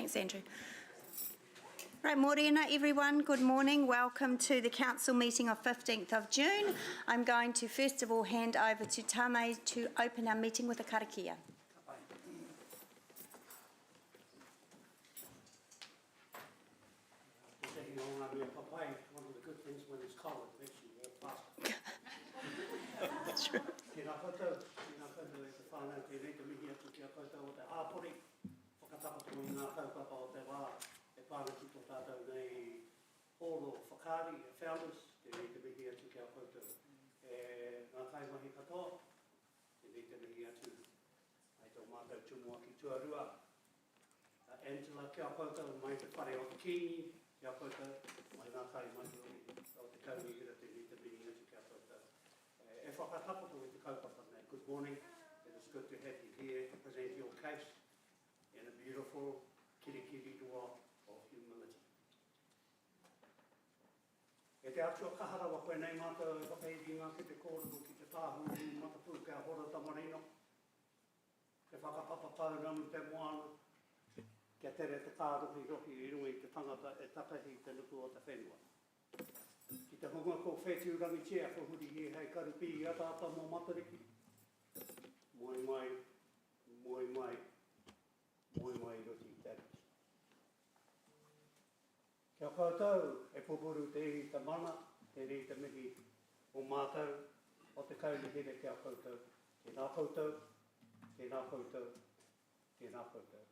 Thanks, Andrew. Right, morena everyone, good morning. Welcome to the council meeting of 15th of June. I'm going to first of all hand over to Tame to open our meeting with a karakia. One of the good things when it's cold, it makes you walk faster. That's true. Tēnā koutou, e te whānau te rei te mihi atu ki a koutou o te hāpori, whakatapato i ngā kaupapa o te wā, e pāna ki tō tātou nei horo whakaari, e founders, te rei te mihi atu ki a koutou. Ngā kaimahi katoa, te rei te mihi atu, ai tō mātou tumua ki Tuarua. Angela ki a koutou, mai te whare o te kini, ki a koutou, mai ngā kaimahi o te kaunihira, te rei te mihi atu ki a koutou. E whakatapato i te kaupapa nei. Good morning. It is good to have you here to present your case in a beautiful kirikiri roa of humility. E te atua kaharawa koe nei mātou e whakaidi ngā ki te kōrero ki te tāhu matapu kia hora tamarino. Ke whakapapa pauramu te moana. Kia tere te kārohi rohi i runga i te tangata e takahi te nuku o te whenua. Ki te hunga ko whetu rangi tia whahuri i hei karupi i atata mō matariki. Moi mai, moi mai, moi mai roti taris. Kia koutou e pupuru te ihi te mana, te rei te mihi o mātou o te kaunihira kia koutou. Tēnā koutou, tēnā koutou, tēnā koutou.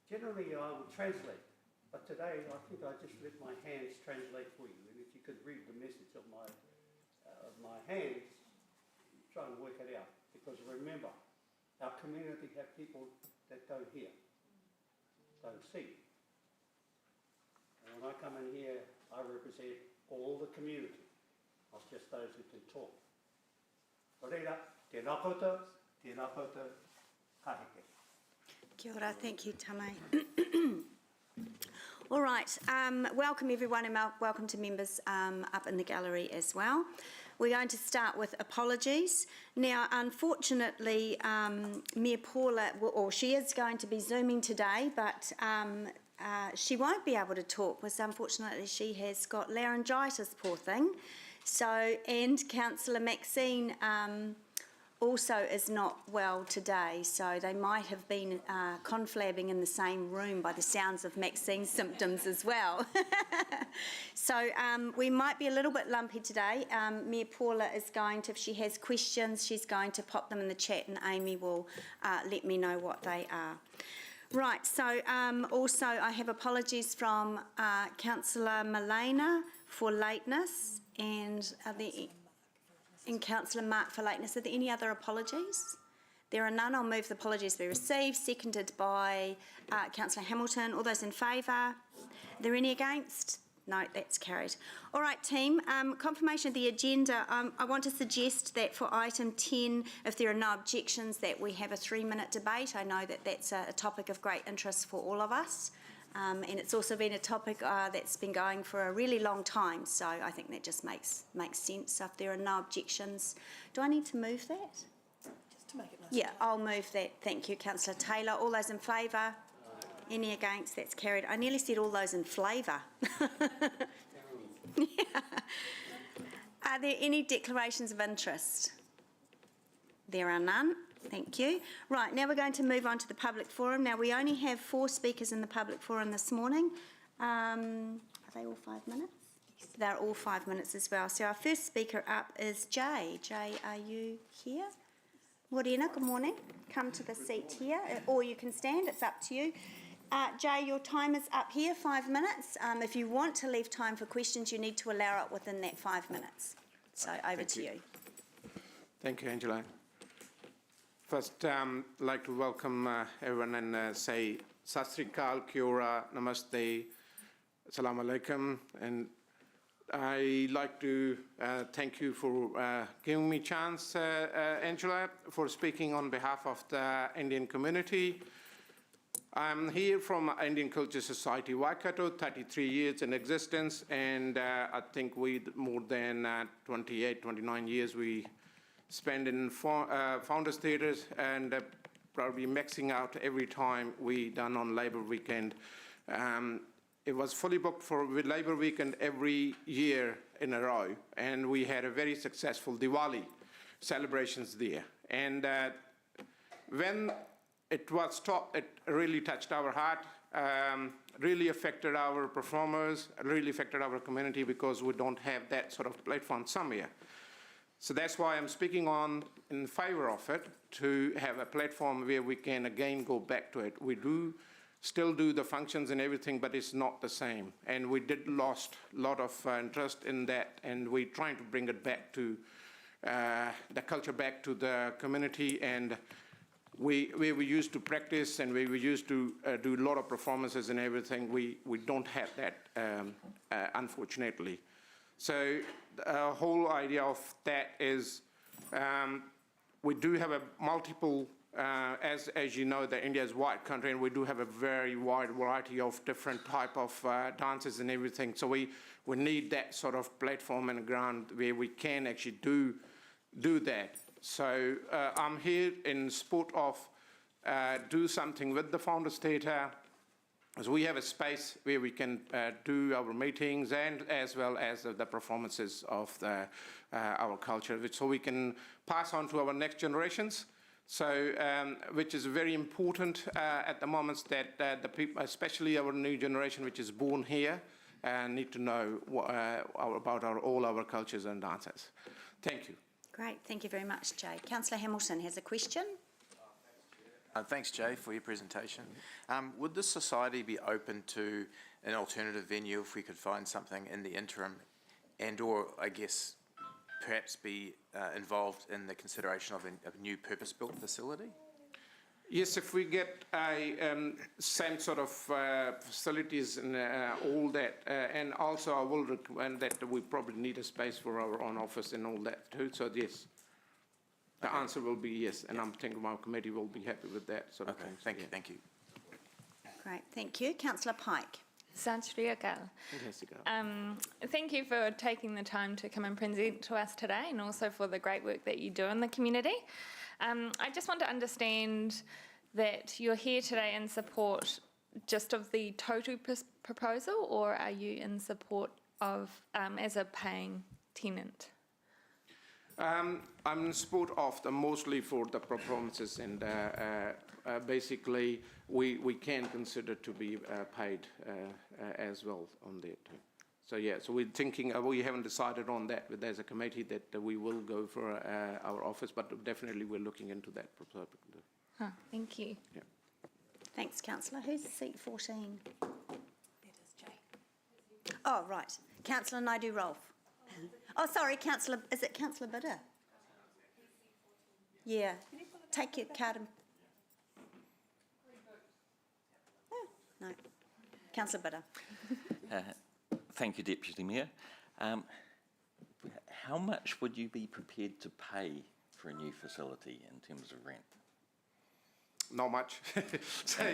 Generally I would translate, but today I think I just let my hands translate for you. And if you could read the message of my hands, try and work it out. Because remember, our community have people that don't hear, don't see. And when I come in here, I represent all the community, not just those who can talk. Reira, tēnā koutou, ka heke. Kia ora, thank you, Tame. All right, welcome everyone and welcome to members up in the gallery as well. We're going to start with apologies. Now, unfortunately, Mayor Paula, she is going to be Zooming today, but she won't be able to talk because unfortunately she has got laryngitis, poor thing. So, and Councillor Maxine also is not well today, so they might have been conflabbing in the same room by the sounds of Maxine's symptoms as well. So we might be a little bit lumpy today. Mayor Paula is going to, if she has questions, she's going to pop them in the chat and Amy will let me know what they are. Right, so also I have apologies from Councillor Malena for lateness and Councillor Mark for lateness. Are there any other apologies? There are none. I'll move the apologies be received. Seconded by Councillor Hamilton. All those in favour? Are there any against? No, that's carried. All right, team. Confirmation of the agenda. I want to suggest that for item 10, if there are no objections, that we have a 3-minute debate. I know that that's a topic of great interest for all of us. And it's also been a topic that's been going for a really long time, so I think that just makes sense. So if there are no objections, do I need to move that? Just to make it nice. Yeah, I'll move that. Thank you, Councillor Taylor. All those in favour? Any against? That's carried. I nearly said all those in flavour. Yeah. Are there any declarations of interest? There are none. Thank you. Right, now we're going to move on to the public forum. Now we only have 4 speakers in the public forum this morning. Are they all 5 minutes? Yes. They're all 5 minutes as well. So our first speaker up is Jay. Jay, are you here? Morena, good morning. Come to the seat here, or you can stand, it's up to you. Jay, your time is up here, 5 minutes. If you want to leave time for questions, you need to allow it within that 5 minutes. So over to you. Thank you, Angela. First, I'd like to welcome everyone and say Sat Sri Akal, Kia ora, Namaste, Assalamu Alaikum. And I'd like to thank you for giving me a chance, Angela, for speaking on behalf of the Indian community. I'm here from Indian Culture Society Waikato, 33 years in existence, and I think with more than 28, 29 years we spend in Founders Theatres and probably maxing out every time we done on Labour Weekend. It was fully booked for Labour Weekend every year in a row, and we had a very successful Diwali celebrations there. And when it was stopped, it really touched our heart, really affected our performers, really affected our community because we don't have that sort of platform somewhere. So that's why I'm speaking on in favor of it, to have a platform where we can again go back to it. We do still do the functions and everything, but it's not the same. And we did lost a lot of interest in that, and we're trying to bring it back to the culture back to the community, and we used to practice and we used to do a lot of performances and everything. We don't have that, unfortunately. So the whole idea of that is we do have a multiple, as you know, that India is a wide country, and we do have a very wide variety of different type of dances and everything. So we need that sort of platform and ground where we can actually do that. So I'm here in support of do something with the Founders Theatre, as we have a space where we can do our meetings and as well as the performances of our culture, so we can pass on to our next generations. So, which is very important at the moment, that the people, especially our new generation, which is born here, need to know about all our cultures and dances. Thank you. Great, thank you very much, Jay. Councillor Hamilton has a question. Thanks, Jay, for your presentation. Would the society be open to an alternative venue if we could find something in the interim, and or, I guess, perhaps be involved in the consideration of a new purpose-built facility? Yes, if we get same sort of facilities and all that, and also I will recommend that we probably need a space for our own office and all that too, so yes. The answer will be yes, and I'm thinking our committee will be happy with that sort of thing. Thank you, thank you. Great, thank you. Councillor Pike. Sat Sri Akal. Thank you for taking the time to come and present to us today, and also for the great work that you do in the community. I just want to understand that you're here today in support just of the total proposal, or are you in support of as a paying tenant? I'm in support of mostly for the performances, and basically we can consider to be paid as well on that too. So yeah, so we're thinking, we haven't decided on that, but there's a committee that we will go for our office, but definitely we're looking into that. Thank you. Yeah. Thanks, Councillor. Who's seat 14? That is Jay. Oh, right. Councillor Naidu-Rolfe. Oh, sorry, Councillor, is it Councillor Bidder? Yeah. Take your card and... Oh, no. Councillor Bidder. Thank you, Deputy Mayor. How much would you be prepared to pay for a new facility in terms of rent? Not much. So,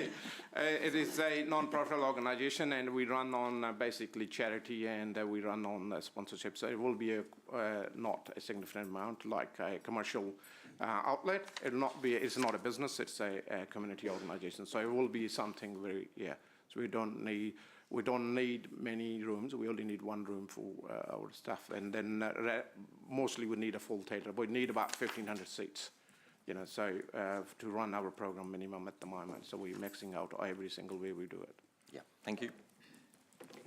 it is a non-profit organisation, and we run on basically charity, and we run on sponsorship. So it will be not a significant amount like a commercial outlet. It will not be. It's not a business. It's a community organisation. So it will be something very So we don't need many rooms. We only need one room for our staff, and then mostly we need a full theatre. We need about 1,500 seats. So to run our program minimum at the moment, so we're maxing out every single way we do it. Yeah, thank you.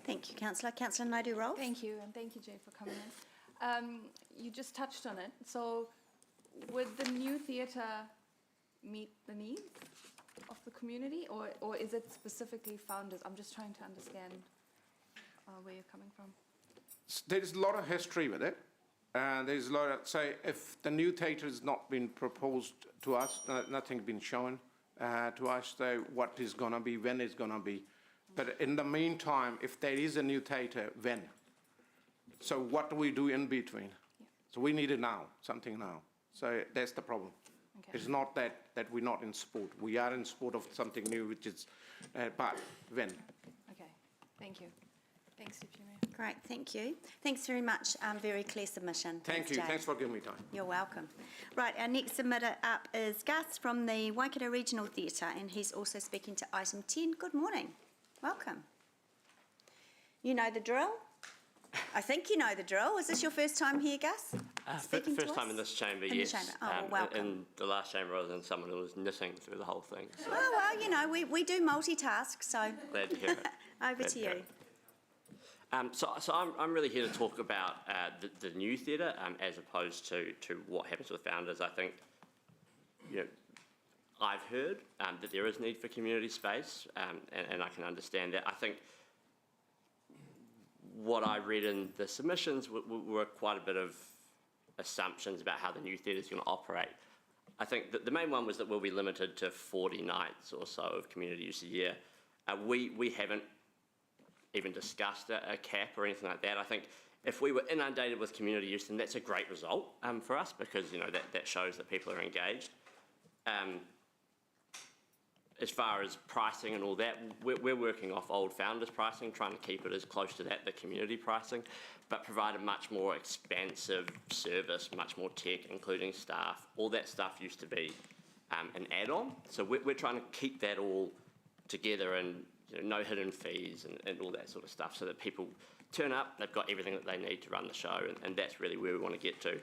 Thank you, Councillor. Councillor Naidu-Rolfe. Thank you, and thank you, Jay, for coming in. You just touched on it. So would the new theatre meet the needs of the community, or is it specifically Founders? I'm just trying to understand where you're coming from. There's a lot of history with it. There's a lot of, say, if the new theatre has not been proposed to us, nothing's been shown to us, so what is going to be, when it's going to be. But in the meantime, if there is a new theatre, when? So what do we do in between? Yeah. So we need it now, something now. So that's the problem. Okay. It's not that we're not in support. We are in support of something new, which is, but when? Okay, thank you. Thanks, Deputy Mayor. Great, thank you. Thanks very much. Very clear submission. Thank you. Jay. Thanks for giving me time. You're welcome. Right, our next submitter up is Gus from the Waikato Regional Theatre, and he's also speaking to item 10. Good morning. Welcome. You know the drill? I think you know the drill. Is this your first time here, Gus? Speaking to First time us? in this chamber, In the yes. chamber. Oh, well, welcome. In the last chamber, I was in someone who was knitting through the whole thing. So Oh, well, you know, we do multitask, so glad to hear it. over Glad to hear you. it. So I'm really here to talk about the new theatre as opposed to what happens with founders. I think, I've heard that there is need for community space, and I can understand that. I think what I read in the submissions were quite a bit of assumptions about how the new theatre is going to operate. I think that the main one was that we'll be limited to 40 nights or so of community use a year. We haven't even discussed a cap or anything like that. I think if we were inundated with community use, then that's a great result for us, because that shows that people are engaged. As far as pricing and all that, we're working off old founders pricing, trying to keep it as close to that, the community pricing, but provide a much more expansive service, much more tech, including staff. All that stuff used to be an add-on. So we're trying to keep that all together, and no hidden fees and all that sort of stuff, so that people turn up, they've got everything that they need to run the show, and that's really where we want to get to.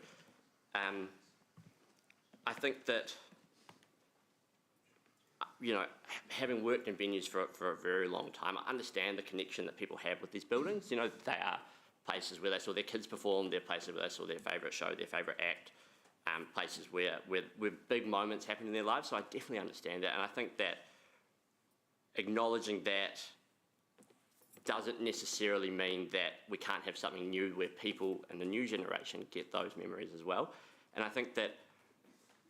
I think that having worked in venues for a very long time, I understand the connection that people have with these buildings. They are places where they saw their kids perform, they're places where they saw their favourite show, their favourite act, places where big moments happen in their lives. So I definitely understand that, and I think that acknowledging that doesn't necessarily mean that we can't have something new where people in the new generation get those memories as well. And I think that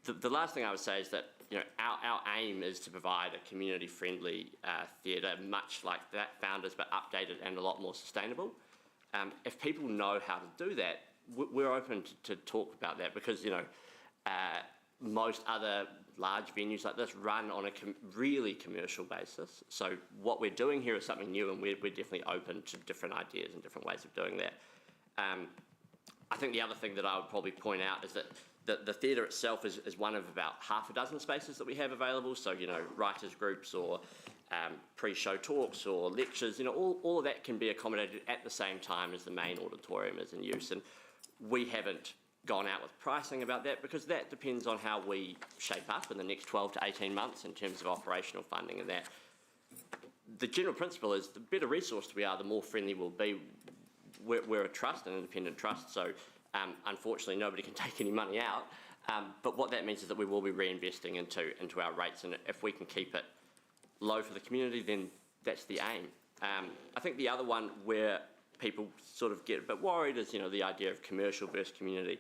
the last thing I would say is that our aim is to provide a community-friendly theatre, much like that Founders, but updated and a lot more sustainable. If people know how to do that, we're open to talk about that, because most other large venues like this run on a really commercial basis. So what we're doing here is something new, and we're definitely open to different ideas and different ways of doing that. I think the other thing that I would probably point out is that the theatre itself is one of about half a dozen spaces that we have available. So, writers' groups or pre-show talks or lectures, all of that can be accommodated at the same time as the main auditorium is in use. And we haven't gone out with pricing about that, because that depends on how we shape up in the next 12 to 18 months in terms of operational funding and that. The general principle is the better resourced we are, the more friendly we'll be. We're a trust, an independent trust, so unfortunately nobody can take any money out, but what that means is that we will be reinvesting into our rates, and if we can keep it low for the community, then that's the aim. I think the other one where people sort of get a bit worried is the idea of commercial versus community.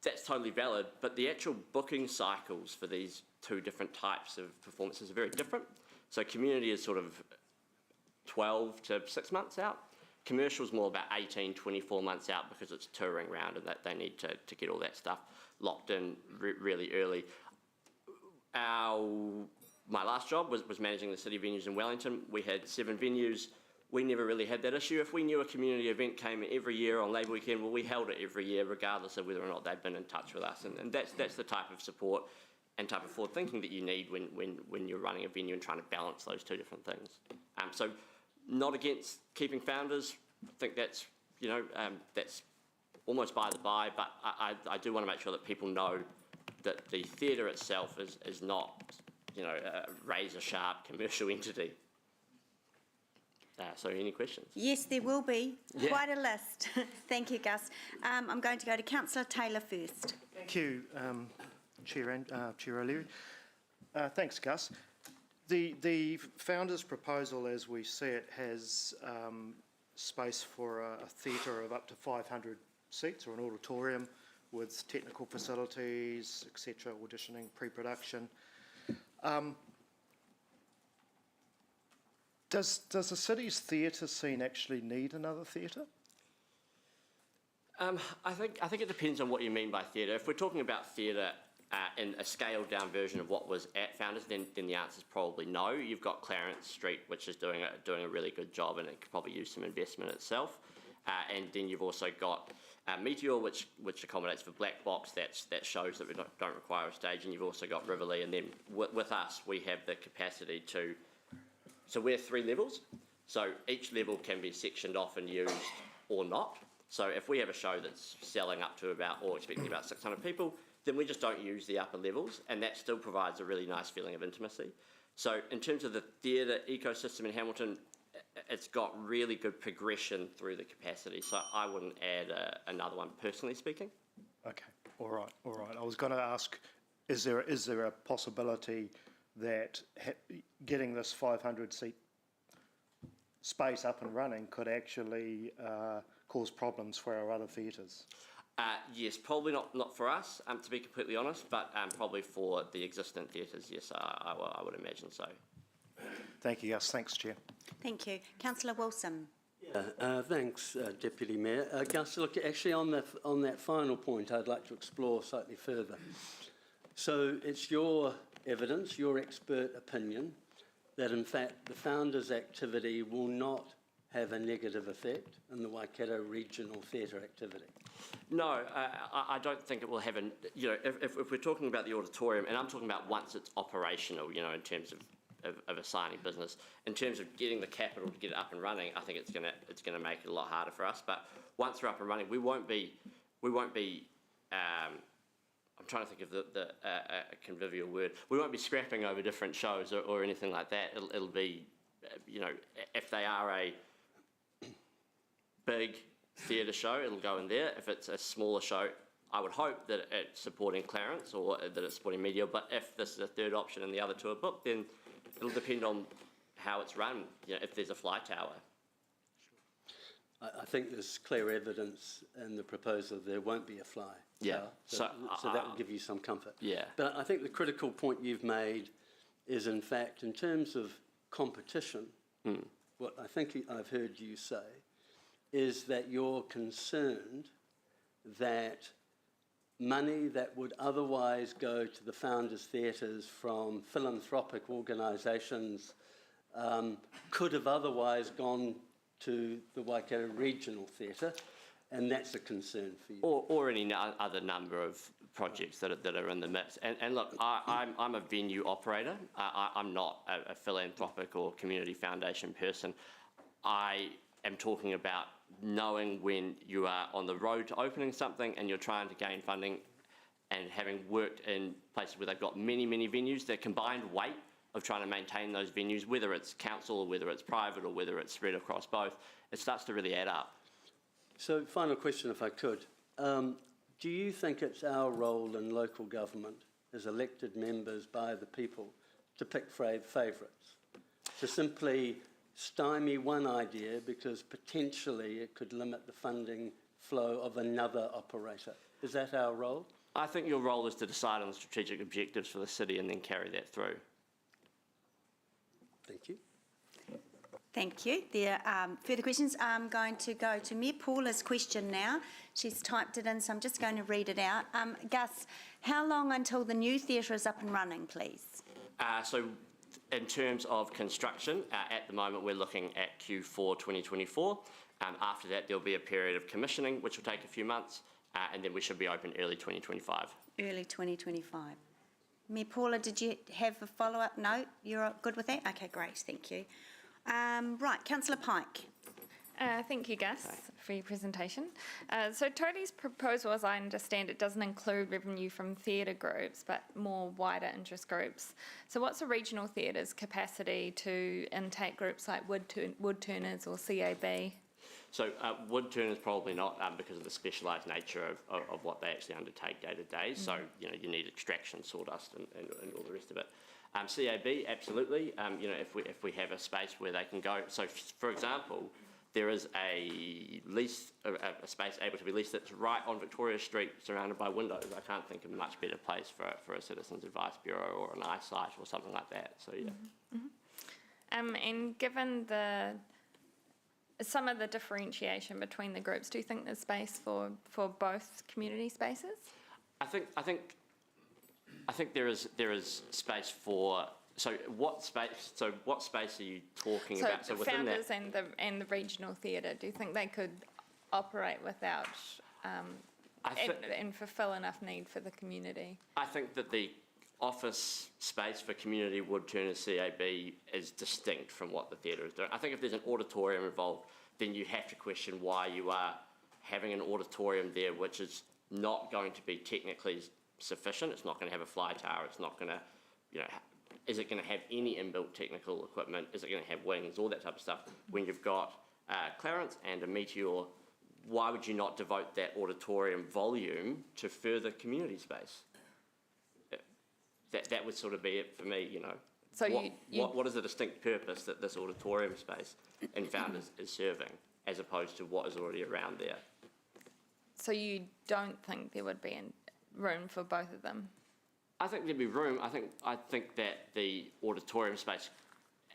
That's totally valid, but the actual booking cycles for these two different types of performances are very different. So community is sort of 12 to 6 months out. Commercial is more about 18, 24 months out, because it's touring round and that they need to get all that stuff locked in really early. My last job was managing the city venues in Wellington. We had 7 venues. We never really had that issue. If we knew a community event came every year on Labour Weekend, well, we held it every year, regardless of whether or not they'd been in touch with us. And that's the type of support and type of forward thinking that you need when you're running a venue and trying to balance those two different things. So not against keeping Founders. I think that's that's almost by the by, but I do want to make sure that people know that the theatre itself is not a razor sharp commercial entity. So any questions? Yes, there will be. Yeah. Quite a list. Thank you, Gus. I'm going to go to Councillor Taylor first. Thank you, Chair O'Leary. Thanks, Gus. The Founders' proposal, as we see it, has space for a theatre of up to 500 seats, or an auditorium with technical facilities, etc., auditioning, pre-production. Does the city's theatre scene actually need another theatre? I think it depends on what you mean by theatre. If we're talking about theatre in a scaled-down version of what was at Founders, then the answer is probably no. You've got Clarence Street, which is doing a really good job, and it could probably use some investment itself. And then you've also got Meteor, which accommodates for Black Box. That shows that we don't require a stage. And you've also got Riverlea. And then with us, we have the capacity to so we're 3 levels. So each level can be sectioned off and used or not. So if we have a show that's selling up to about, or expecting about 600 people, then we just don't use the upper levels, and that still provides a really nice feeling of intimacy. So in terms of the theatre ecosystem in Hamilton, it's got really good progression through the capacity. So I wouldn't add another one, personally speaking. Okay, all right. I was going to ask, is there a possibility that getting this 500-seat space up and running could actually cause problems for our other theatres? Yes, probably not for us, to be completely honest, but probably for the existing theatres, yes, I would imagine so. Thank you, Gus. Thanks, Chair. Thank you. Councillor Wilson. Thanks, Deputy Mayor. Gus, look, actually on that final point, I'd like to explore slightly further. So it's your evidence, your expert opinion, that in fact the Founders' activity will not have a negative effect in the Waikato Regional Theatre activity? No, I don't think it will have an, if we're talking about the auditorium, and I'm talking about once it's operational, in terms of assigning business, in terms of getting the capital to get it up and running, I think it's gonna make it a lot harder for us. But once we're up and running, we won't be. I'm trying to think of the convivial word. We won't be scrapping over different shows or anything like that. It'll be, if they are a big theatre show, it'll go in there. If it's a smaller show, I would hope that it's supporting Clarence or that it's supporting media. But if this is a third option and the other two are booked, then it'll depend on how it's run. If there's a fly tower. I think there's clear evidence in the proposal there won't be a fly tower. So that will give you some comfort. Yeah. But I think the critical point you've made is, in fact, in terms of competition, what I think I've heard you say is that you're concerned that money that would otherwise go to the Founders Theatres from philanthropic organisations could have otherwise gone to the Waikato Regional Theatre, and that's a concern for you. Or any other number of projects that are in the mix. And look, I'm a venue operator. I'm not a philanthropic or community foundation person. I am talking about knowing when you are on the road to opening something and you're trying to gain funding, and having worked in places where they've got many, many venues, their combined weight of trying to maintain those venues, whether it's council or whether it's private or whether it's spread across both, it starts to really add up. So, final question, if I could. Do you think it's our role in local government as elected members by the people to pick favourites? To simply stymie one idea because potentially it could limit the funding flow of another operator? Is that our role? I think your role is to decide on the strategic objectives for the city and then carry that through. Thank you. Thank you. There are further questions. I'm going to go to Mayor Paula's question now. She's typed it in, so I'm just going to read it out. Gus, how long until the new theatre is up and running, please? So in terms of construction, at the moment we're looking at Q4 2024. After that there'll be a period of commissioning, which will take a few months, and then we should be open early 2025. Early 2025. Mayor Paula, did you have a follow-up note? You're good with that? Okay, great, thank you. Right, Councillor Pike. Thank you, Gus, for your presentation. So Tony's proposal, as I understand it, doesn't include revenue from theatre groups, but more wider interest groups. So what's a regional theatre's capacity to intake groups like Woodturners or CAB? So Woodturners probably not, because of the specialised nature of what they actually undertake day to day. So you need extraction, sawdust, and all the rest of it. CAB, absolutely. If we have a space where they can go. So for example, there is a space able to be leased that's right on Victoria Street, surrounded by windows. I can't think of a much better place for a Citizens Advice Bureau or an eyesight or something like that. So yeah. And given some of the differentiation between the groups, do you think there's space for both community spaces? I think there is space for. So what space are you talking about? So within Founders and the regional theatre, do you think they could operate without and fulfil enough need for the community? I think that the office space for community would turn a CAB is distinct from what the theatre is doing. I think if there's an auditorium involved, then you have to question why you are having an auditorium there which is not going to be technically sufficient. It's not going to have a fly tower. It's not going to, you know, is it going to have any inbuilt technical equipment? Is it going to have wings? All that type of stuff. When you've got Clarence and a Meteor, why would you not devote that auditorium volume to further community space? That would sort of be it for me, you know. So what is the distinct purpose that this auditorium space in Founders is serving, as opposed to what is already around there? So you don't think there would be room for both of them? I think there'd be room. I think that the auditorium space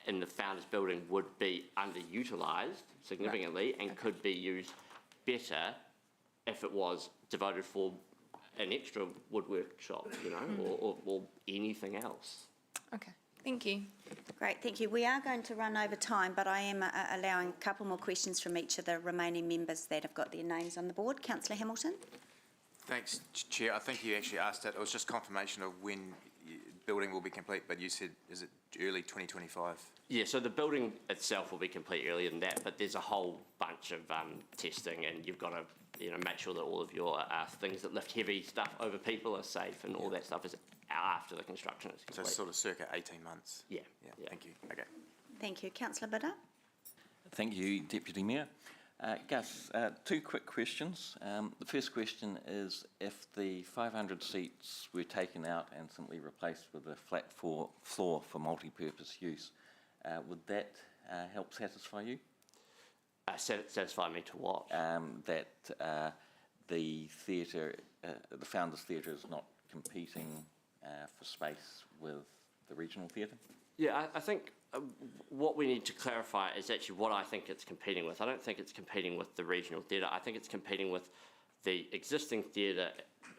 in the Founders building would be underutilised significantly and could be used better if it was devoted for an extra woodwork shop, you know, or anything else. Okay, thank you. Great, thank you. We are going to run over time, but I am allowing a couple more questions from each of the remaining members that have got their names on the board. Councillor Hamilton. Thanks, Chair. I think you actually asked it. It was just confirmation of when building will be complete, but you said, is it early 2025? Yeah, so the building itself will be complete earlier than that, but there's a whole bunch of testing, and you've got to, you know, make sure that all of your things that lift heavy stuff over people are safe, and all that stuff is after the construction is complete. So sort of circa 18 months? Yeah. Thank you. Okay. Thank you. Councillor Bidder. Thank you, Deputy Mayor. Gus, two quick questions. The first question is, if the 500 seats were taken out and simply replaced with a flat floor for multi-purpose use, would that help satisfy you? Satisfy me to what? That the theatre, the Founders Theatre is not competing for space with the regional theatre? Yeah, I think what we need to clarify is actually what I think it's competing with. I don't think it's competing with the regional theatre. I think it's competing with the existing theatre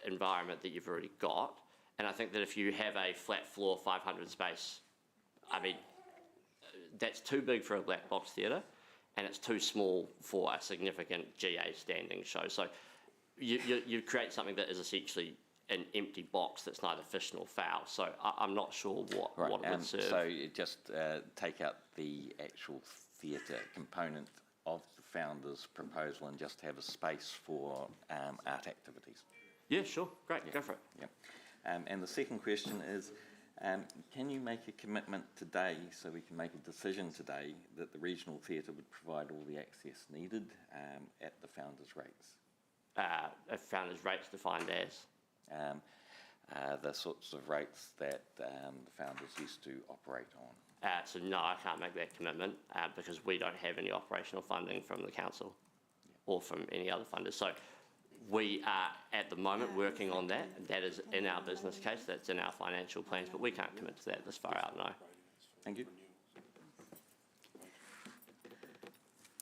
environment that you've already got. And I think that if you have a flat floor 500 space, I mean, that's too big for a black box theatre, and it's too small for a significant GA standing show. So you create something that is essentially an empty box that's neither fish nor fowl. So I'm not sure what it would serve. So you just take out the actual theatre component of the Founders proposal and just have a space for art activities. Yeah, sure. Great. Go for it. Yeah. And the second question is, can you make a commitment today, so we can make a decision today, that the regional theatre would provide all the access needed at the Founders rates? Founders rates defined as? The sorts of rates that the Founders used to operate on. So no, I can't make that commitment because we don't have any operational funding from the council or from any other funders. So we are at the moment working on that. That is in our business case, that's in our financial plans, but we can't commit to that this far out, no. Thank you.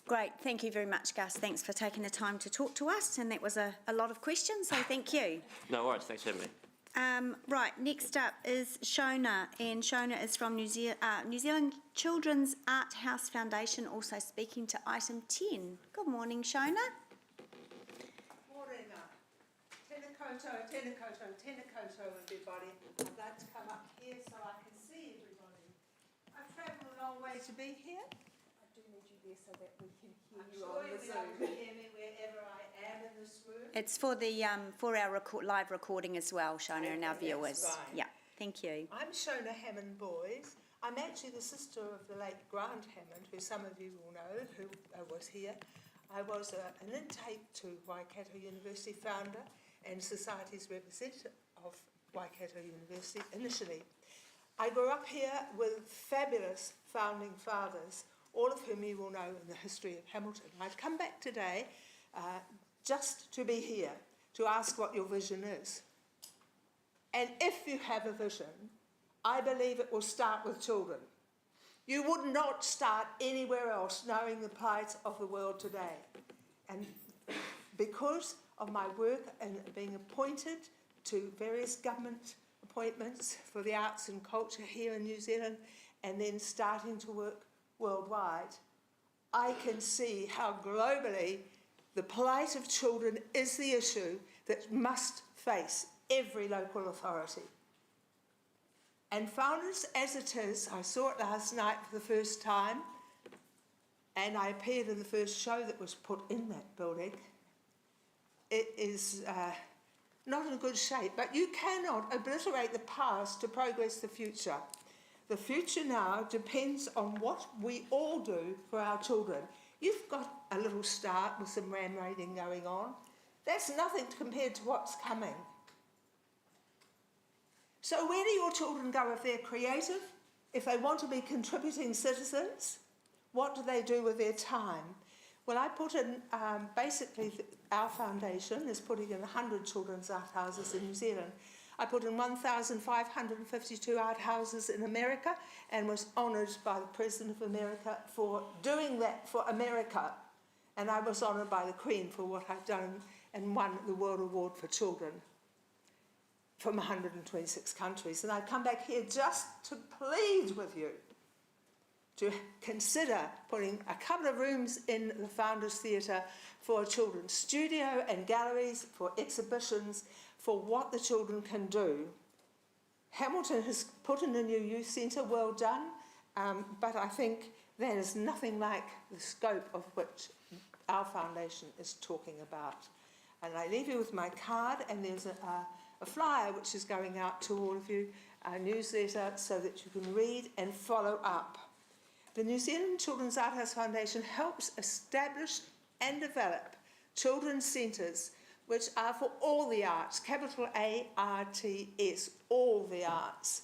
Great, thank you very much, Gus. Thanks for taking the time to talk to us, and that was a lot of questions, so thank you. No worries, thanks for having me. Right, next up is Shona, and Shona is from New Zealand Children's Art House Foundation, also speaking to item 10. Good morning, Shona. Morena. Tēnā koutou, tēnā koutou, tēnā koutou, everybody. I'd like to come up here so I can see everybody. I've travelled a long way to be here. I do need you there so that we can hear you on the Zoom. You can hear me wherever I am in this room. It's for the for our live recording as well, Shona, and our viewers. Right. Yeah, thank you. I'm Shona Hammond Boys. I'm actually the sister of the late Grant Hammond, who some of you will know, who was here. I was an intake to Waikato University founder and Society's representative of Waikato University initially. I grew up here with fabulous founding fathers, all of whom you will know in the history of Hamilton. I've come back today just to be here, to ask what your vision is. And if you have a vision, I believe it will start with children. You would not start anywhere else knowing the plight of the world today. And because of my work and being appointed to various government appointments for the arts and culture here in New Zealand, and then starting to work worldwide, I can see how globally the plight of children is the issue that must face every local authority. And Founders as it is, I saw it last night for the first time, and I appeared in the first show that was put in that building. It is not in good shape, but you cannot obliterate the past to progress the future. The future now depends on what we all do for our children. You've got a little start with some ram raiding going on. That's nothing compared to what's coming. So where do your children go if they're creative? If they want to be contributing citizens? What do they do with their time? Well, I put in, basically, our foundation is putting in 100 children's art houses in New Zealand. I put in 1,552 art houses in America and was honoured by the President of America for doing that for America. And I was honoured by the Queen for what I've done and won the World Award for Children from 126 countries. And I come back here just to plead with you to consider putting a couple of rooms in the Founders Theatre for a children's studio and galleries, for exhibitions, for what the children can do. Hamilton has put in a new youth centre, well done, but I think that is nothing like the scope of which our foundation is talking about. And I leave you with my card, and there's a flyer which is going out to all of you, a newsletter, so that you can read and follow up. The New Zealand Children's Art House Foundation helps establish and develop children's centres which are for all the arts, capital A-R-T-S, all the arts.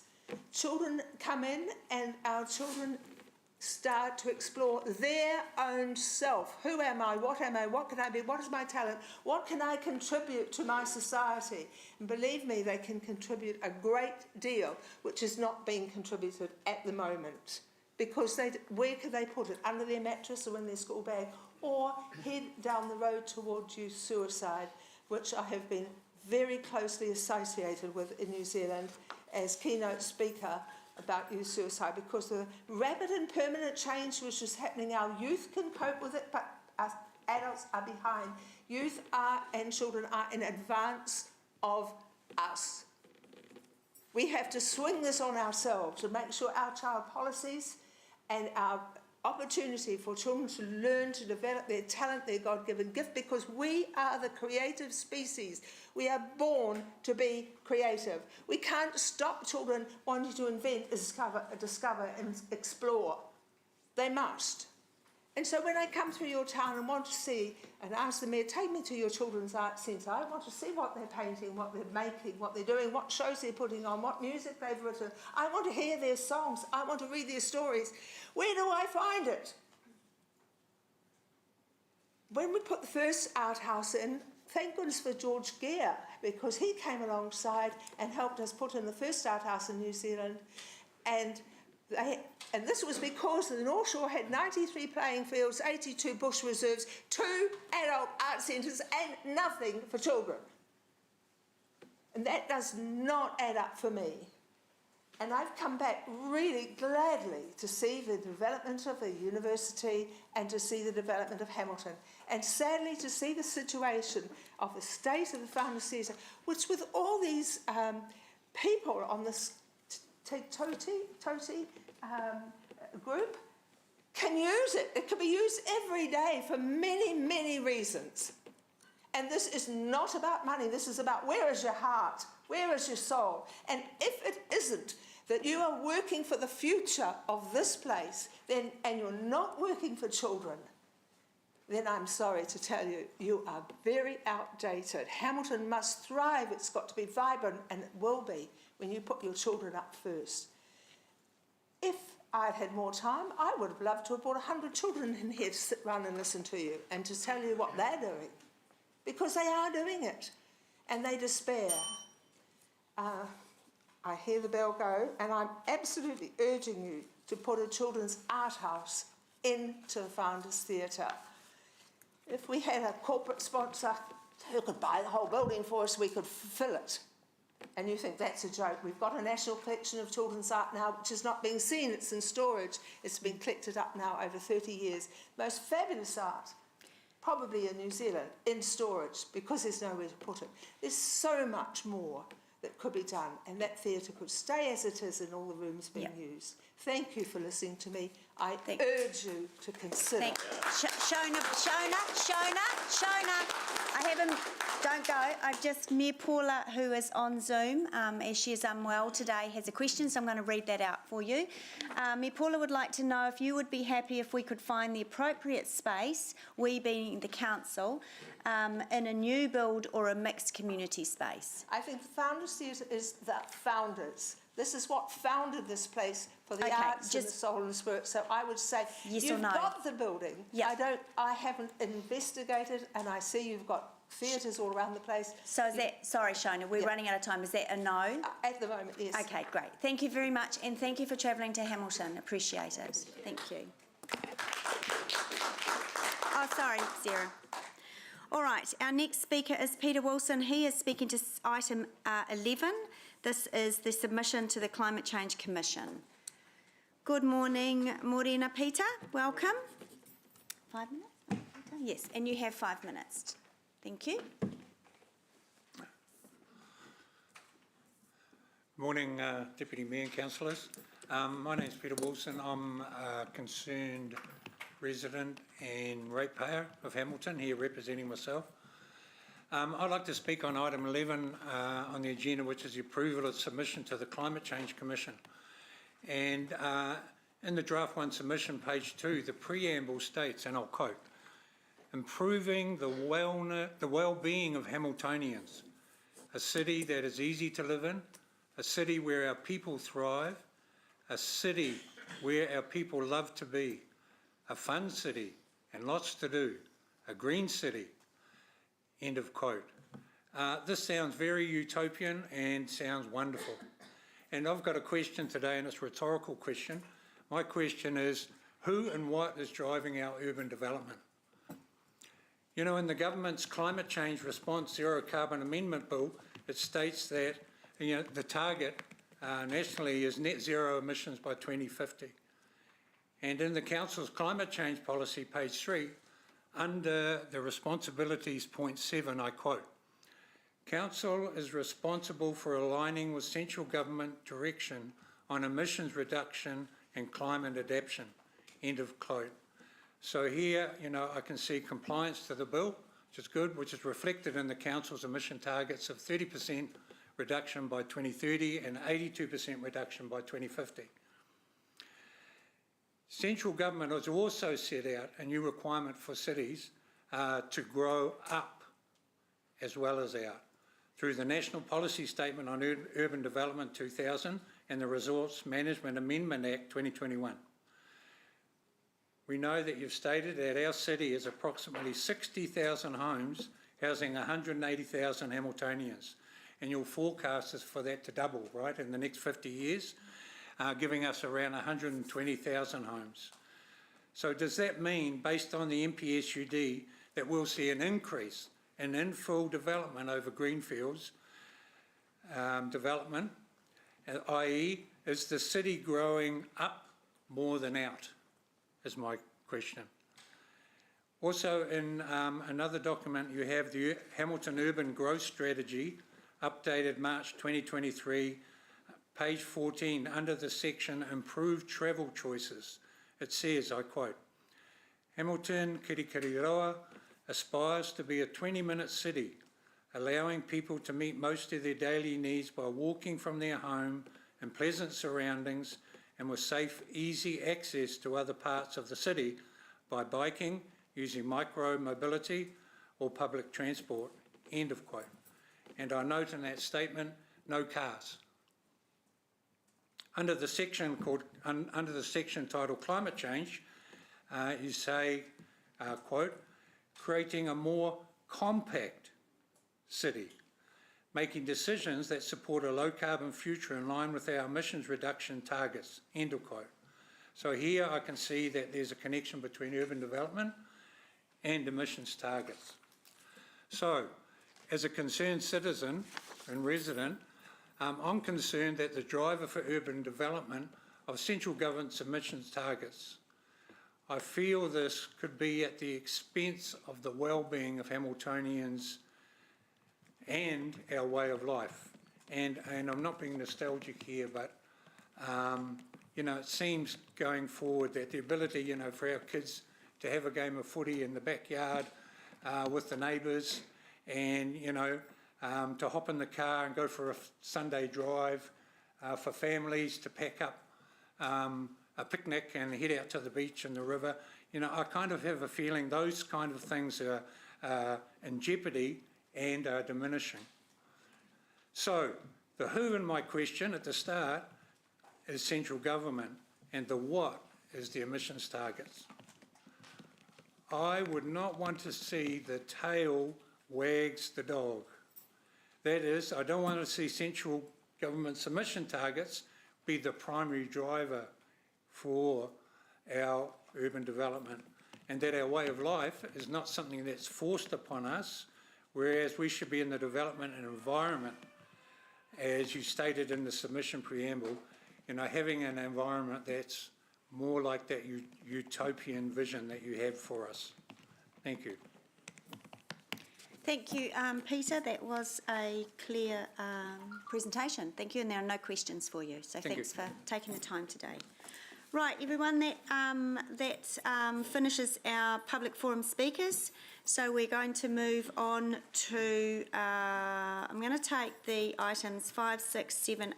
Children come in and our children start to explore their own self. Who am I? What am I? What can I be? What is my talent? What can I contribute to my society? And believe me, they can contribute a great deal, which is not being contributed at the moment. Because where could they put it? Under their mattress or in their school bag? Or head down the road towards youth suicide, which I have been very closely associated with in New Zealand as keynote speaker about youth suicide, because the rapid and permanent change which is happening, our youth can cope with it, but us adults are behind. Youth are and children are in advance of us. We have to swing this on ourselves to make sure our child policies and our opportunity for children to learn to develop their talent, their God-given gift, because we are the creative species. We are born to be creative. We can't stop children wanting to invent, discover and explore. They must. And so when I come through your town and want to see and ask the mayor, take me to your children's art centre, I want to see what they're painting, what they're making, what they're doing, what shows they're putting on, what music they've written. I want to hear their songs. I want to read their stories. Where do I find it? When we put the first art house in, thank goodness for George Gear, because he came alongside and helped us put in the first art house in New Zealand. And this was because the North Shore had 93 playing fields, 82 bush reserves, 2 adult art centres and nothing for children. And that does not add up for me. And I've come back really gladly to see the development of the university and to see the development of Hamilton. And sadly to see the situation of the state of the Founders Theatre, which with all these people on this Toti group can use it. It can be used every day for many, many reasons. And this is not about money. This is about where is your heart? Where is your soul? And if it isn't that you are working for the future of this place, then, and you're not working for children, then I'm sorry to tell you, you are very outdated. Hamilton must thrive. It's got to be vibrant, and it will be when you put your children up first. If I'd had more time, I would have loved to have brought 100 children in here to sit around and listen to you and to tell you what they're doing, because they are doing it, and they despair. I hear the bell go, and I'm absolutely urging you to put a children's art house into the Founders Theatre. If we had a corporate sponsor who could buy the whole building for us, we could fill it. And you think that's a joke. We've got a national collection of children's art now, which is not being seen. It's in storage. It's been collected up now over 30 years. Most fabulous art, probably in New Zealand, in storage, because there's nowhere to put it. There's so much more that could be done, and that theatre could stay as it is in all the rooms being Yeah. used. Thank you for listening to me. I Thank- urge you to consider. Thank Shona, I haven't, don't go. I've just, Mayor Paula, who is on Zoom, as she is unwell today, has a question, so I'm going to read that out for you. Mayor Paula would like to know if you would be happy if we could find the appropriate space, we being the council, in a new build or a mixed community space. I think the Founders Theatre is the founders. This is what founded this place for the Okay, arts and the just- soul and spirit. So I would say, Yes or you've no? got the building. Yeah. I haven't investigated, and I see you've got theatres all around the place. So is that, sorry Shona, we're Yeah. running out of time, is that a no? At the moment, yes. Okay, great. Thank you very much, and thank you for travelling to Hamilton. Appreciate it. Thank you. Oh, sorry, Sarah. All right, our next speaker is Peter Wilson. He is speaking to item 11. This is the submission to the Climate Change Commission. Good morning, Morena Peter. Welcome. 5 minutes? Peter? Yes, and you have 5 minutes. Thank you. Morning, Deputy Mayor and Councillors. My name's Peter Wilson. I'm a concerned resident and ratepayer of Hamilton, here representing myself. I'd like to speak on item 11 on the agenda, which is the approval of submission to the Climate Change Commission. And in the draft 1 submission, page 2, the preamble states, and I'll quote, improving the well-being of Hamiltonians, a city that is easy to live in, a city where our people thrive, a city where our people love to be, a fun city and lots to do, a green city, end of quote. This sounds very utopian and sounds wonderful. And I've got a question today, and it's a rhetorical question. My question is, who and what is driving our urban development? You know, in the government's Climate Change Response Zero Carbon Amendment Bill, it states that the target nationally is net zero emissions by 2050. And in the Council's Climate Change Policy, page 3, under the responsibilities point 7, I quote, Council is responsible for aligning with central government direction on emissions reduction and climate adaptation, end of quote. So here, I can see compliance to the bill, which is good, which is reflected in the Council's emission targets of 30% reduction by 2030 and 82% reduction by 2050. Central government has also set out a new requirement for cities to grow up as well as out through the National Policy Statement on Urban Development 2000 and the Resource Management Amendment Act 2021. We know that you've stated that our city is approximately 60,000 homes housing 180,000 Hamiltonians, and your forecast is for that to double, right, in the next 50 years, giving us around 120,000 homes. So does that mean, based on the NPSUD, that we'll see an increase in infill development over greenfields development, i.e. is the city growing up more than out, is my question. Also in another document you have the Hamilton Urban Growth Strategy, updated March 2023, page 14, under the section Improved Travel Choices. It says, I quote, Hamilton Kirikiriroa aspires to be a 20-minute city, allowing people to meet most of their daily needs by walking from their home in pleasant surroundings and with safe, easy access to other parts of the city by biking, using micro-mobility or public transport, end of quote. And I note in that statement, no cars. Under the section titled Climate Change, you say, quote, creating a more compact city, making decisions that support a low carbon future in line with our emissions reduction targets, end of quote. So here I can see that there's a connection between urban development and emissions targets. So, as a concerned citizen and resident, I'm concerned that the driver for urban development of central government's emissions targets. I feel this could be at the expense of the well-being of Hamiltonians and our way of life. and I'm not being nostalgic here, but, you know, it seems going forward that the ability, you know, for our kids to have a game of footy in the backyard with the neighbours, and, you know, to hop in the car and go for a Sunday drive, for families to pack up a picnic and head out to the beach and the river. You know, I kind of have a feeling those kind of things are in jeopardy and are diminishing. So, the who in my question at the start is central government, and the what is the emissions targets. I would not want to see the tail wags the dog. That is, I don't want to see central government's emission targets be the primary driver for our urban development, and that our way of life is not something that's forced upon us, whereas we should be in the development and environment, as you stated in the submission preamble, you know, having an environment that's more like that utopian vision that you have for us. Thank you. Thank you, Peter. That was a clear presentation. Thank you, and there are no questions for you. So thanks for taking the time today. Right, everyone, that finishes our public forum speakers. So we're going to move on to, I'm going to take the items 5, 6, 7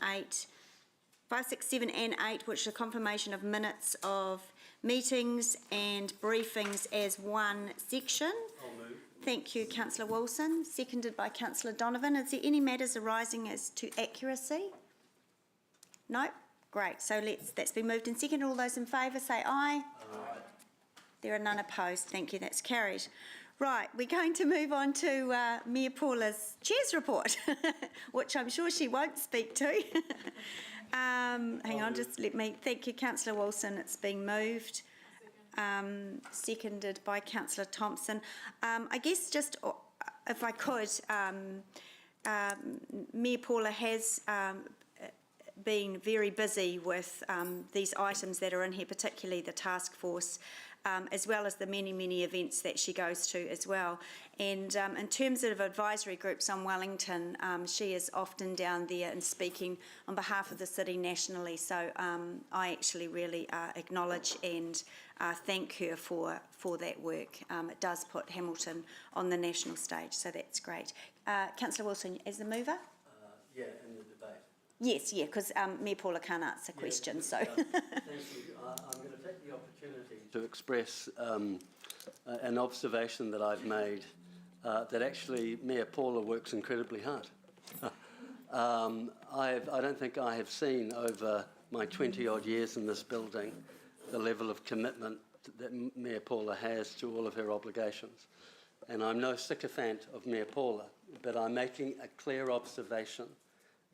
and 8, which are confirmation of minutes of meetings and briefings as one section. I'll move. Thank you, Councillor Wilson. Seconded by Councillor Donovan. Is there any matters arising as to accuracy? No? Great. So that's been moved and seconded. All those in favour say aye. Aye. There are none opposed. Thank you. That's carried. Right, we're going to move on to Mayor Paula's Chair's report, which I'm sure she won't speak to. Hang on, just let me... Thank you, Councillor Wilson. It's been moved. Seconded by Councillor Thompson. I guess just, if I could, Mayor Paula has been very busy with these items that are in here, particularly the task force, as well as the many, many events that she goes to as well. And in terms of advisory groups on Wellington, she is often down there and speaking on behalf of the city nationally. So I actually really acknowledge and thank her for that work. It does put Hamilton on the national stage, so that's great. Councillor Wilson, as the mover? Yeah, in the debate. Yes, yeah, because Mayor Paula can't answer questions, so. Thank you. I'm going to take the opportunity to express an observation that I've made, that actually Mayor Paula works incredibly hard. I don't think I have seen over my 20-odd years in this building the level of commitment that Mayor Paula has to all of her obligations. And I'm no sycophant of Mayor Paula, but I'm making a clear observation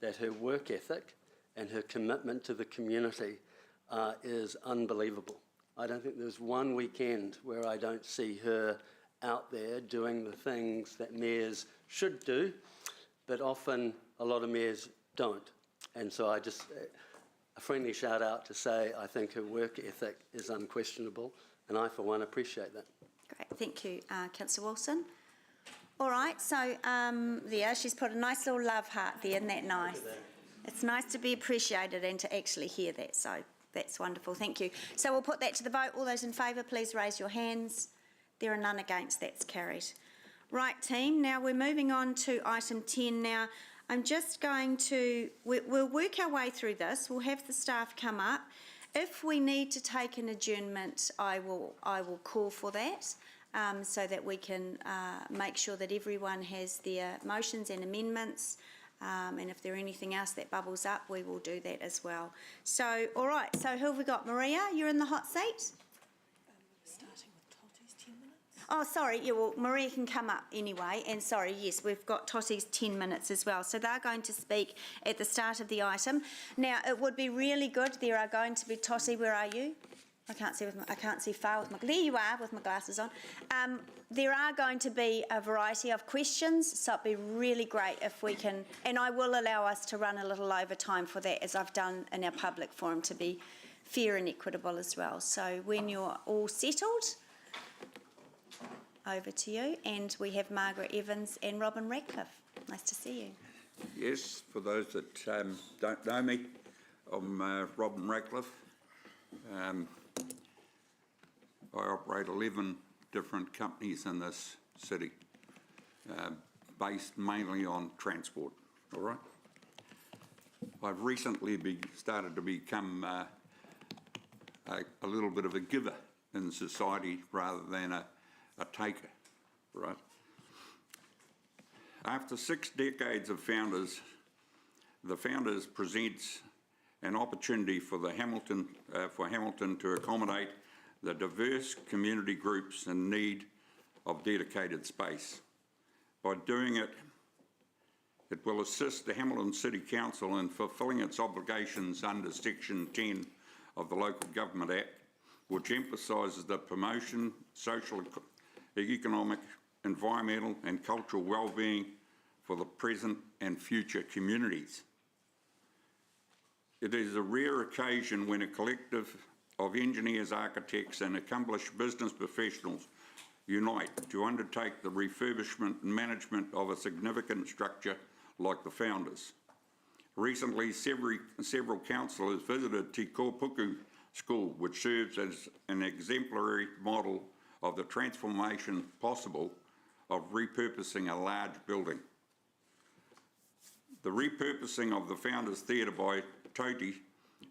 that her work ethic and her commitment to the community is unbelievable. I don't think there's one weekend where I don't see her out there doing the things that mayors should do, but often a lot of mayors don't. And so I just, a friendly shout out to say I think her work ethic is unquestionable, and I for one appreciate that. Great, thank you, Councillor Wilson. All right, so there, she's put a nice little love heart there, isn't that nice? It's nice to be appreciated and to actually hear that, so that's wonderful, thank you. So we'll put that to the vote. All those in favour, please raise your hands. There are none against, that's carried. Right, team, now we're moving on to item 10 now. I'm just going to, we'll work our way through this. We'll have the staff come up. If we need to take an adjournment, I will call for that. So that we can make sure that everyone has their motions and amendments, and if there's anything else that bubbles up, we will do that as well. So, all right, so who have we got? Maria, you're in the hot seat? Starting with Totti's 10 minutes. Oh, sorry, yeah, well, Maria can come up anyway, and sorry, yes, we've got Totti's 10 minutes as well, so they're going to speak at the start of the item. Now, it would be really good, there are going to be, Totti, where are you? I can't see far with my, there you are with my glasses on. There are going to be a variety of questions, so it'd be really great if we can, and I will allow us to run a little over time for that, as I've done in our public forum, to be fair and equitable as well. So when you're all settled, over to you. And we have Margaret Evans and Robin Radcliffe. Nice to see you. Yes, for those that don't know me, I'm Robin Ratcliffe. I operate 11 different companies in this city, based mainly on transport, all right? I've recently started to become a little bit of a giver in society rather than a taker, right? After 6 decades of founders, the founders presents an opportunity for Hamilton to accommodate the diverse community groups in need of dedicated space. By doing it, it will assist the Hamilton City Council in fulfilling its obligations under Section 10 of the Local Government Act, which emphasises the promotion, social, economic, environmental and cultural well-being for the present and future communities. It is a rare occasion when a collective of engineers, architects and accomplished business professionals unite to undertake the refurbishment and management of a significant structure like the founders. Recently, several councillors visited Te Kōpuku School, which serves as an exemplary model of the transformation possible of repurposing a large building. The repurposing of the Founders Theatre by Toti,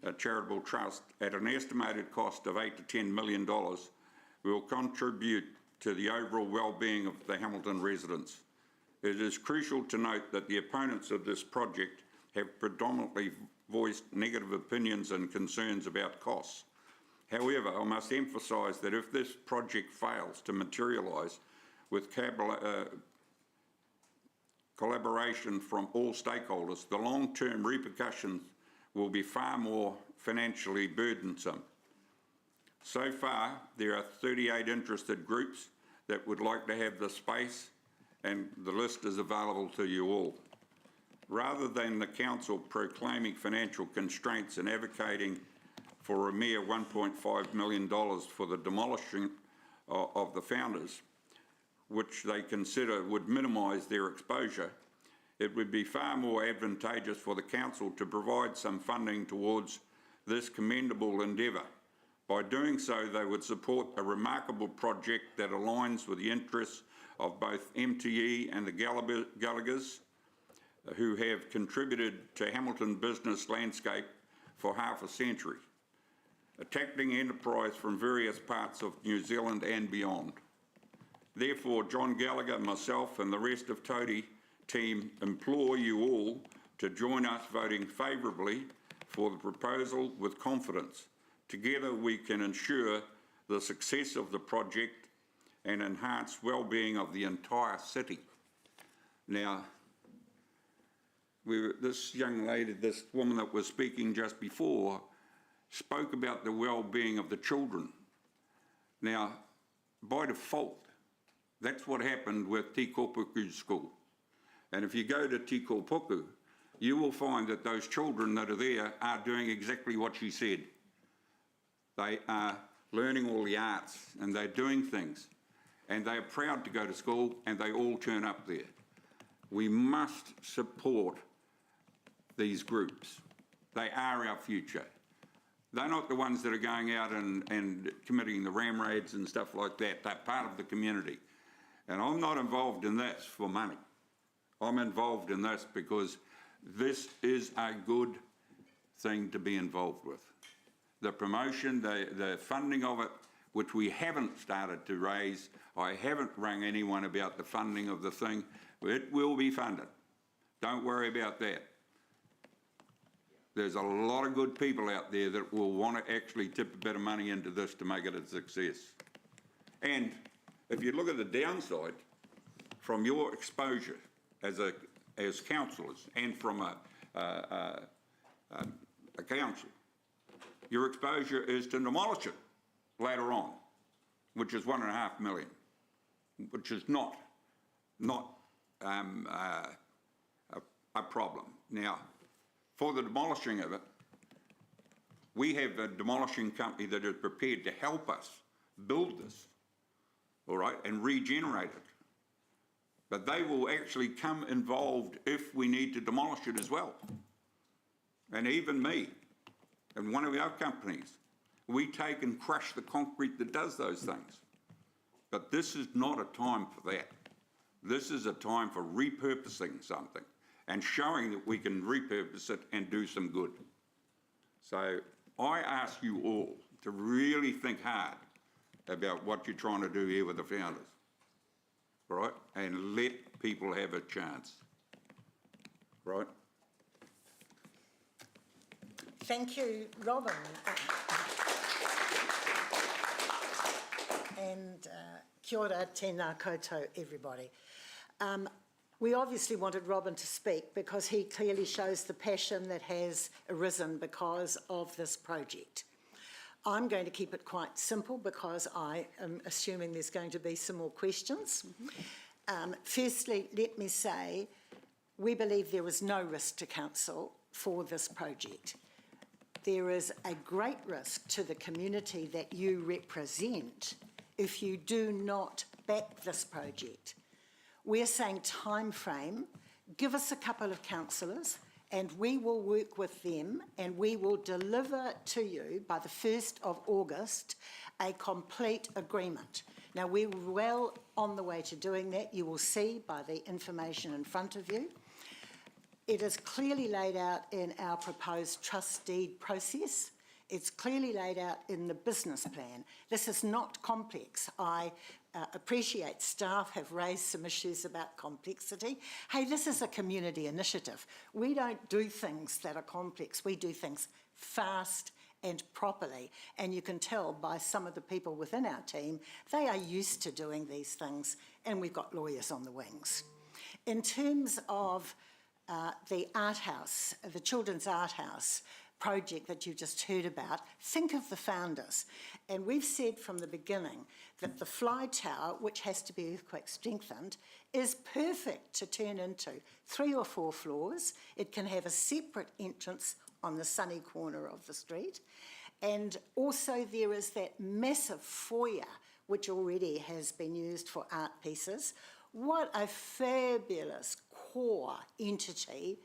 a charitable trust, at an estimated cost of $8 to $10 million, will contribute to the overall well-being of the Hamilton residents. It is crucial to note that the opponents of this project have predominantly voiced negative opinions and concerns about costs. However, I must emphasise that if this project fails to materialise with collaboration from all stakeholders, the long-term repercussions will be far more financially burdensome. So far, there are 38 interested groups that would like to have the space, and the list is available to you all. Rather than the council proclaiming financial constraints and advocating for a mere $1.5 million for the demolishing of the founders, which they consider would minimise their exposure, it would be far more advantageous for the council to provide some funding towards this commendable endeavour. By doing so, they would support a remarkable project that aligns with the interests of both MTE and the Gallaghers, who have contributed to Hamilton business landscape for half a century, attracting enterprise from various parts of New Zealand and beyond. Therefore, John Gallagher, myself and the rest of Toti team implore you all to join us voting favourably for the proposal with confidence. Together we can ensure the success of the project and enhance well-being of the entire city. Now, this young lady, this woman that was speaking just before, spoke about the well-being of the children. Now, by default, that's what happened with Te Kōpuku School. And if you go to Te Kōpuku, you will find that those children that are there are doing exactly what she said. They are learning all the arts and they're doing things. And they are proud to go to school and they all turn up there. We must support these groups. They are our future. They're not the ones that are going out and committing the ram raids and stuff like that. They're part of the community. And I'm not involved in this for money. I'm involved in this because this is a good thing to be involved with. The promotion, the funding of it, which we haven't started to raise. I haven't rung anyone about the funding of the thing. It will be funded. Don't worry about that. There's a lot of good people out there that will want to actually tip a bit of money into this to make it a success. And if you look at the downside, from your exposure as councillors and from a council, your exposure is to demolish it later on, which is $1.5 million, which is not a problem. Now, for the demolishing of it, we have a demolishing company that is prepared to help us build this, all right, and regenerate it. But they will actually come involved if we need to demolish it as well. And even me, and one of our companies, we take and crush the concrete that does those things. But this is not a time for that. This is a time for repurposing something and showing that we can repurpose it and do some good. So I ask you all to really think hard about what you're trying to do here with the founders, right? And let people have a chance, right? Thank you, Robin. And kia ora, tēnā koutou, everybody. We obviously wanted Robin to speak because he clearly shows the passion that has arisen because of this project. I'm going to keep it quite simple because I am assuming there's going to be some more questions. Firstly, let me say, we believe there is no risk to council for this project. There is a great risk to the community that you represent if you do not back this project. We're saying time frame, give us a couple of councillors and we will work with them and we will deliver to you by the 1st of August a complete agreement. Now, we're well on the way to doing that. You will see by the information in front of you. It is clearly laid out in our proposed trust deed process. It's clearly laid out in the business plan. This is not complex. I appreciate staff have raised some issues about complexity. Hey, this is a community initiative. We don't do things that are complex. We do things fast and properly. And you can tell by some of the people within our team, they are used to doing these things, and we've got lawyers on the wings. In terms of the art house, the Children's Art House project that you just heard about, think of the founders. And we've said from the beginning that the fly tower, which has to be earthquake strengthened, is perfect to turn into 3 or 4 floors. It can have a separate entrance on the sunny corner of the street. And also there is that massive foyer, which already has been used for art pieces. What a fabulous core entity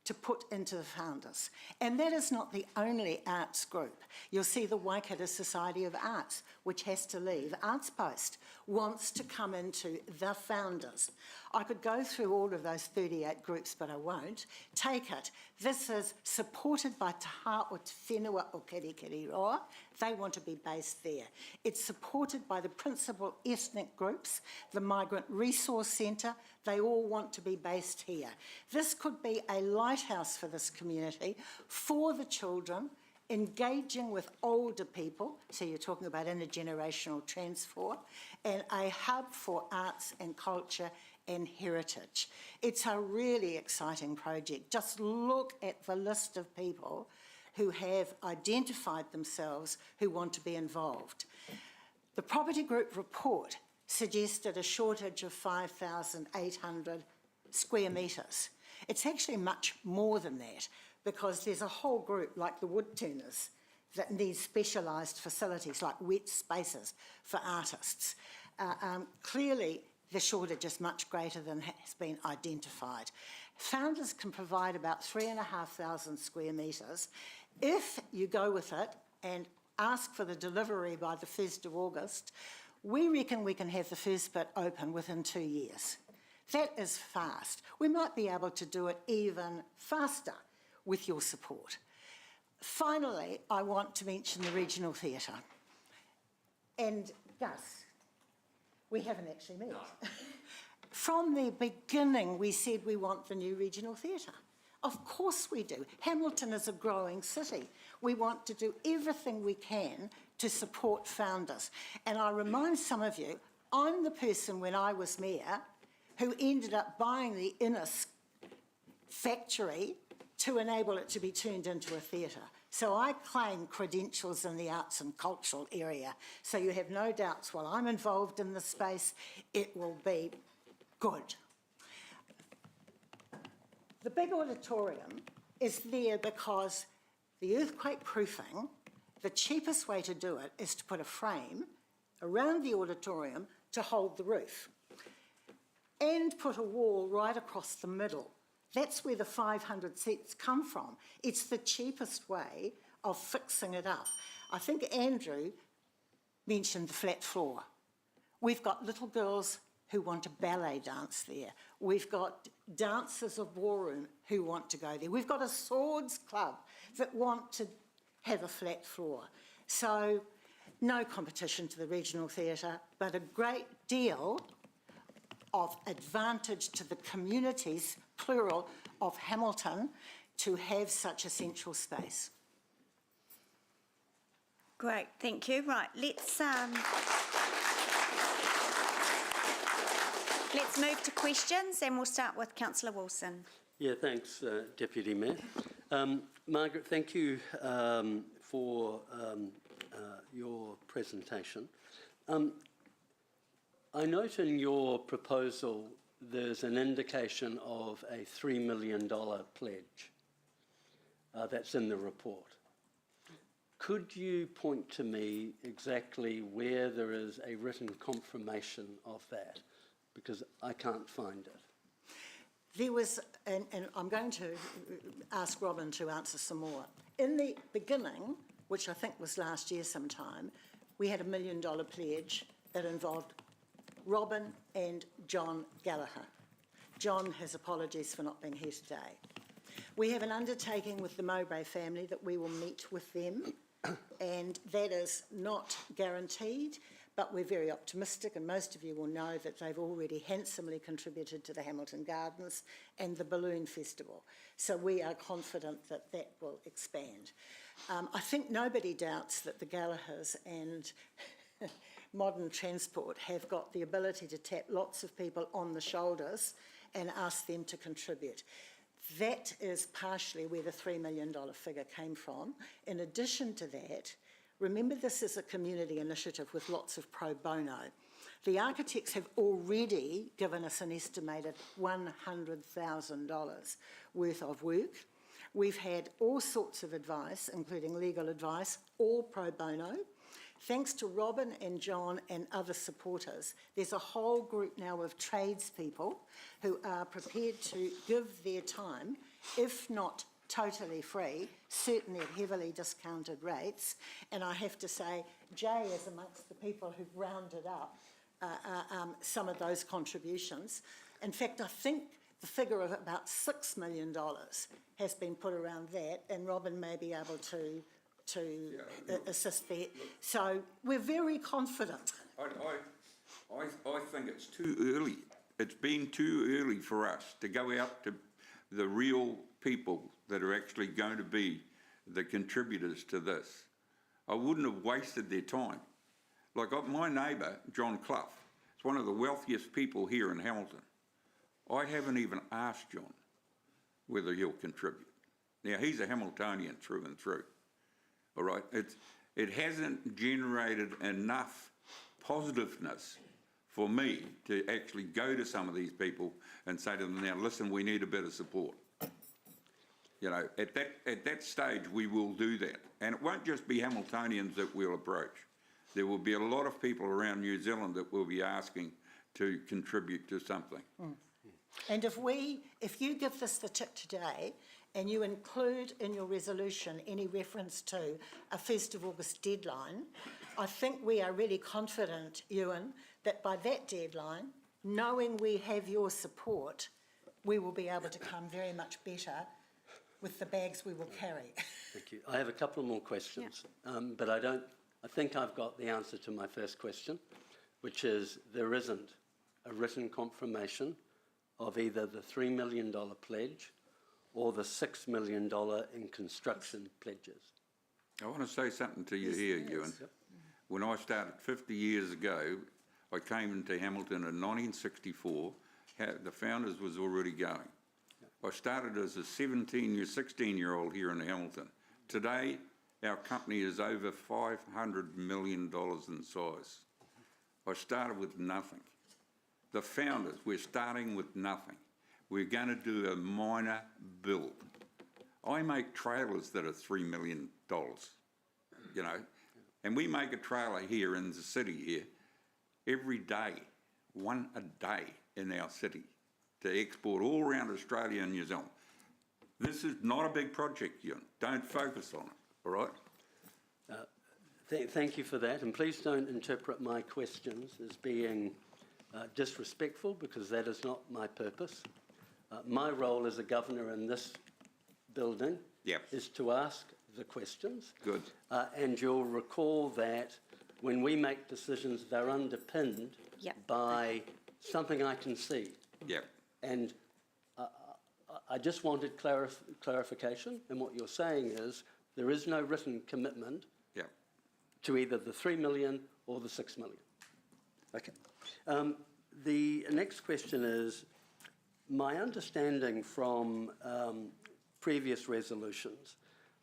to put into the founders. And that is not the only arts group. You'll see the Waikato Society of Arts, which has to leave. Arts Post wants to come into the founders. I could go through all of those 38 groups, but I won't. Take it. This is supported by Te Hā o Te Whenua o Kirikiriroa. They want to be based there. It's supported by the principal ethnic groups, the Migrant Resource Centre. They all want to be based here. This could be a lighthouse for this community, for the children, engaging with older people, so you're talking about intergenerational transfer, and a hub for arts and culture and heritage. It's a really exciting project. Just look at the list of people who have identified themselves who want to be involved. The Property Group report suggested a shortage of 5,800 square metres. It's actually much more than that because there's a whole group like the woodturners that need specialised facilities like wet spaces for artists. Clearly, the shortage is much greater than has been identified. Founders can provide about 3,500 square metres. If you go with it and ask for the delivery by the 1st of August, we reckon we can have the first bit open within 2 years. That is fast. We might be able to do it even faster with your support. Finally, I want to mention the regional theatre. And Gus, we haven't actually met. No. From the beginning, we said we want the new regional theatre. Of course we do. Hamilton is a growing city. We want to do everything we can to support founders. And I remind some of you, I'm the person when I was mayor who ended up buying the Innis factory to enable it to be turned into a theatre. So I claim credentials in the arts and cultural area. So you have no doubts while I'm involved in the space, it will be good. The big auditorium is there because the earthquake proofing, the cheapest way to do it is to put a frame around the auditorium to hold the roof. and put a wall right across the middle. That's where the 500 seats come from. It's the cheapest way of fixing it up. I think Andrew mentioned the flat floor. We've got little girls who want to ballet dance there. We've got dancers of ballroom who want to go there. We've got a swords club that want to have a flat floor. So no competition to the regional theatre, but a great deal of advantage to the communities, plural, of Hamilton to have such a central space. Great, thank you. Right, let's move to questions, and we'll start with Councillor Wilson. Yeah, thanks, Deputy Mayor. Margaret, thank you for your presentation. I note in your proposal there's an indication of a $3 million pledge that's in the report. Could you point to me exactly where there is a written confirmation of that? Because I can't find it. There was, and I'm going to ask Robin to answer some more. In the beginning, which I think was last year sometime, we had $1 million pledge that involved Robin and John Gallagher. John has apologies for not being here today. We have an undertaking with the Mowbray family that we will meet with them, and that is not guaranteed, but we're very optimistic, and most of you will know that they've already handsomely contributed to the Hamilton Gardens and the Balloon Festival. So we are confident that that will expand. I think nobody doubts that the Gallaghers and Modern Transport have got the ability to tap lots of people on the shoulders and ask them to contribute. That is partially where the $3 million figure came from. In addition to that, remember this is a community initiative with lots of pro bono. The architects have already given us an estimated $100,000 worth of work. We've had all sorts of advice, including legal advice, all pro bono. Thanks to Robin and John and other supporters, there's a whole group now of tradespeople who are prepared to give their time, if not totally free, certainly at heavily discounted rates. And I have to say, Jay is amongst the people who've rounded up some of those contributions. In fact, I think the figure of about $6 million has been put around that, and Robin may be able to assist there. So we're very confident. I think it's too early. It's been too early for us to go out to the real people that are actually going to be the contributors to this. I wouldn't have wasted their time. Like my neighbour, John Clough, is one of the wealthiest people here in Hamilton. I haven't even asked John whether he'll contribute. Now, he's a Hamiltonian through and through. All right, it hasn't generated enough positiveness for me to actually go to some of these people and say to them, now listen, we need a bit of support. You know, at that stage we will do that, and it won't just be Hamiltonians that we'll approach. There will be a lot of people around New Zealand that will be asking to contribute to something. And if you give this the tip today, and you include in your resolution any reference to a 1st of August deadline, I think we are really confident, Ewan, that by that deadline, knowing we have your support, we will be able to come very much better with the bags we will carry. Thank you. I have a couple more questions, but I think I've got the answer to my first question, which is there isn't a written confirmation of either the $3 million pledge or the $6 million in construction pledges. I want to say something to you here, Ewan. Yep. When I started 50 years ago, I came into Hamilton in 1964. The Founders was already going. I started as a 16-year-old here in Hamilton. Today, our company is over $500 million in size. I started with nothing. The Founders, we're starting with nothing. We're going to do a minor build. I make trailers that are $3 million, you know, and we make a trailer here in the city here every day. one a day in our city to export all around Australia and New Zealand. This is not a big project, Ewan. Don't focus on it, all right? Thank you for that, and please don't interpret my questions as being disrespectful, because that is not my purpose. My role as a governor in this building is to ask the questions. Good. And you'll recall that when we make decisions, they're underpinned by something I can see. Yep. And I just wanted clarification, and what you're saying is there is no written commitment to either the 3 million or the 6 million. Okay. The next question is, my understanding from previous resolutions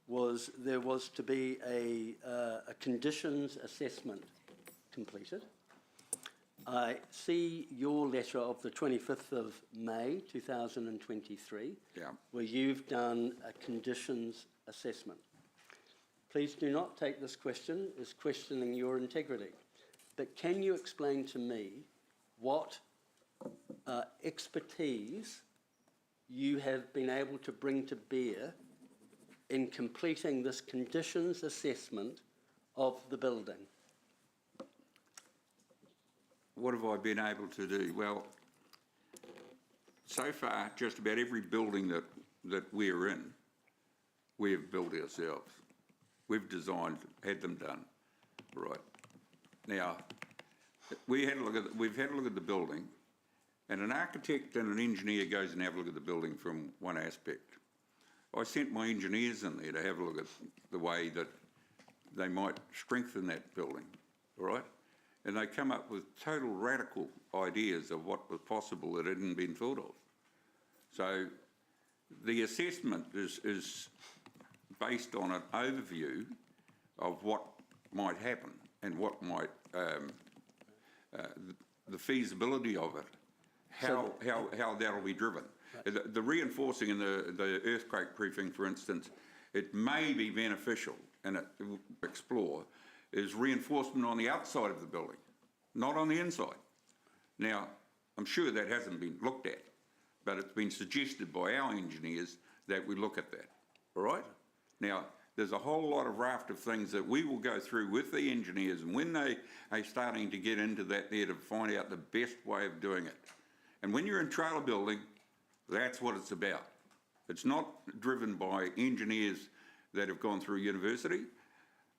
was there was to be a conditions assessment completed. I see your letter of the 25th of May 2023, where you've done a conditions assessment. Please do not take this question as questioning your integrity, but can you explain to me what expertise you have been able to bring to bear in completing this conditions assessment of the building? What have I been able to do? Well, so far, just about every building that we're in, we have built ourselves. We've designed, had them done, right. Now, we've had a look at the building, and an architect and an engineer goes and have a look at the building from one aspect. I sent my engineers in there to have a look at the way that they might strengthen that building, all right? And they come up with total radical ideas of what was possible that hadn't been thought of. So the assessment is based on an overview of what might happen and what might, the feasibility of it, how that'll be driven. The reinforcing in the earthquake proofing, for instance, it may be beneficial, and it will explore, is reinforcement on the outside of the building, not on the inside. Now, I'm sure that hasn't been looked at, but it's been suggested by our engineers that we look at that, all right? Now, there's a whole lot of raft of things that we will go through with the engineers, and when they are starting to get into that there to find out the best way of doing it. And when you're in trailer building, that's what it's about. It's not driven by engineers that have gone through university.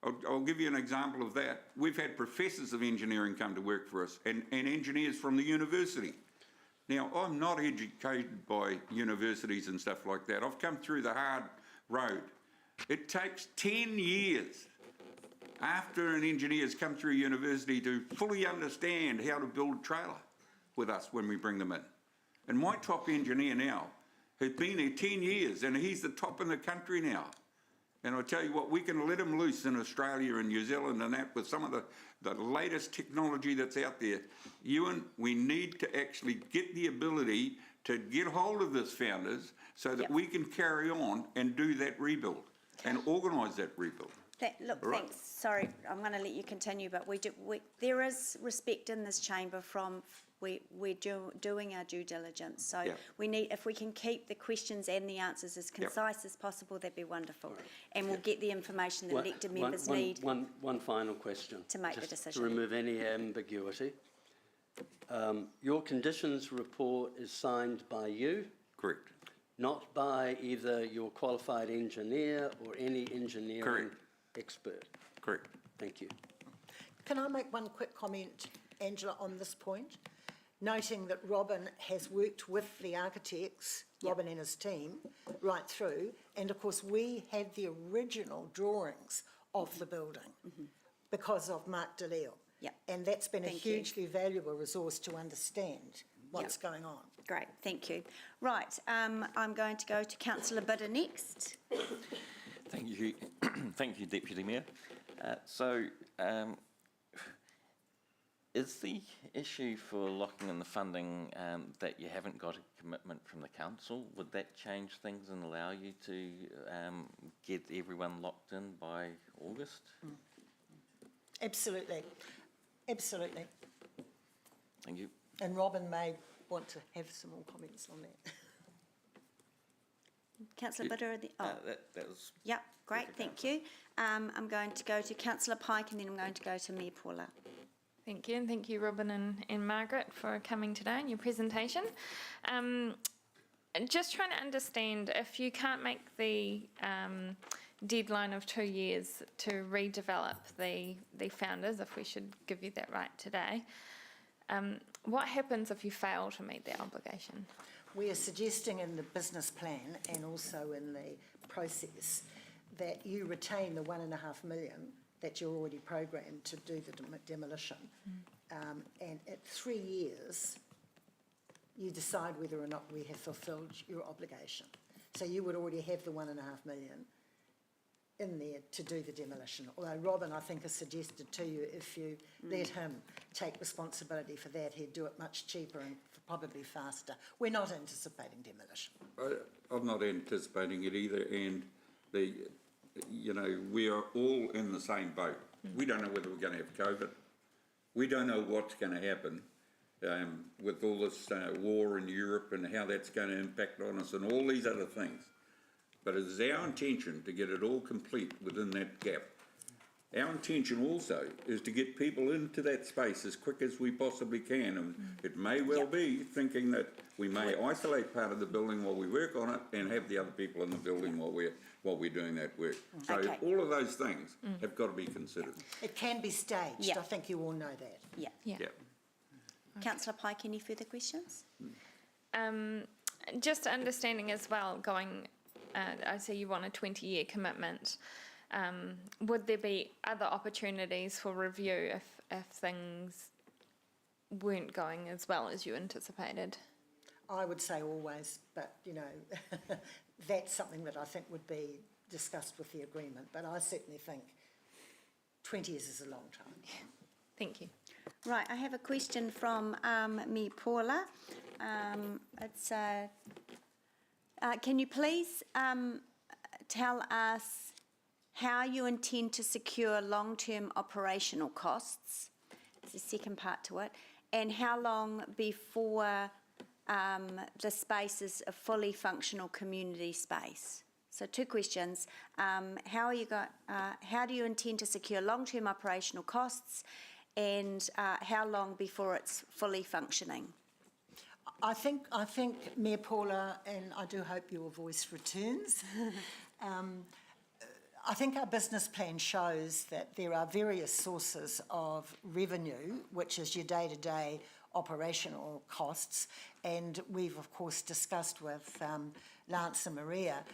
I'll give you an example of that. We've had professors of engineering come to work for us and engineers from the university. Now, I'm not educated by universities and stuff like that. I've come through the hard road. It takes 10 years after an engineer's come through university to fully understand how to build a trailer with us when we bring them in. And my top engineer now has been there 10 years, and he's the top in the country now. And I tell you what, we can let him loose in Australia and New Zealand and that with some of the latest technology that's out there. Ewan, we need to actually get the ability to get hold of this, founders, so that we can carry on and do that rebuild and organise that rebuild. Look, thanks. Sorry, I'm going to let you continue, but there is respect in this chamber from we're doing our due diligence. So we need, if we can keep the questions and the answers as concise as possible, that'd be wonderful. And we'll get the information that elected members need. One final question. To make the decision. To remove any ambiguity. Your conditions report is signed by you. Correct. Not by either your qualified engineer or any engineering expert. Correct. Thank you. Can I make one quick comment, Angela, on this point? Noting that Robin has worked with the architects, Robin and his team, right through, and of course we had the original drawings of the building because of Mark DeLeo. And that's been a hugely valuable resource to understand what's going on. Great, thank you. Right, I'm going to go to Councillor Bidder next. Thank you, thank you, Deputy Mayor. Is the issue for locking in the funding that you haven't got a commitment from the council? Would that change things and allow you to get everyone locked in by August? Absolutely, absolutely. Thank you. And Robin may want to have some more comments on that. Councillor Bitter, That was Yep, great, thank you. I'm going to go to Councillor Pike and then I'm going to go to Mayor Paula. Thank you, and thank you, Robin and Margaret, for coming today and your presentation. Just trying to understand, if you can't make the deadline of 2 years to redevelop the founders, if we should give you that right today, what happens if you fail to meet that obligation? We are suggesting in the business plan and also in the process that you retain the 1.5 million that you're already programmed to do the demolition. And at 3 years, you decide whether or not we have fulfilled your obligation. So you would already have the 1.5 million in there to do the demolition. Although Robin, I think, has suggested to you, if you let him take responsibility for that, he'd do it much cheaper and probably faster. We're not anticipating demolition. I'm not anticipating it either, and we are all in the same boat. We don't know whether we're going to have COVID. We don't know what's going to happen with all this war in Europe and how that's going to impact on us and all these other things. But it is our intention to get it all complete within that gap. Our intention also is to get people into that space as quick as we possibly can, and it may well be thinking that we may isolate part of the building while we work on it and have the other people in the building while we're doing that work. So Okay. all of those things have got to be considered. It can be staged. Yeah. I think you all know that. Yeah. Yeah. Yeah. Councillor Pike, any further questions? Just understanding as well, I see you want a 20-year commitment. Would there be other opportunities for review if things weren't going as well as you anticipated? I would say always, but, that's something that I think would be discussed with the agreement. But I certainly think 20 years is a long time. Thank you. Right, I have a question from Mayor Paula. Can you please tell us how you intend to secure long-term operational costs? There's a second part to it. And how long before the space is a fully functional community space? So 2 questions. How do you intend to secure long-term operational costs, and how long before it's fully functioning? I think Mayor Paula, and I do hope your voice returns, I think our business plan shows that there are various sources of revenue, which is your day-to-day operational costs, and we've of course discussed with Lance and Maria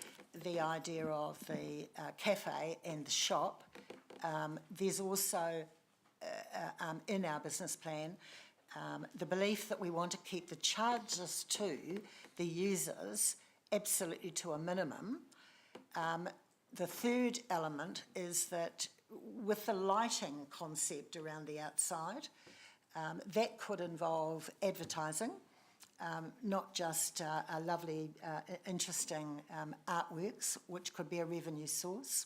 the idea of the cafe and the shop. There's also in our business plan the belief that we want to keep the charges to the users absolutely to a minimum. The third element is that with the lighting concept around the outside, that could involve advertising, not just a lovely, interesting artworks, which could be a revenue source.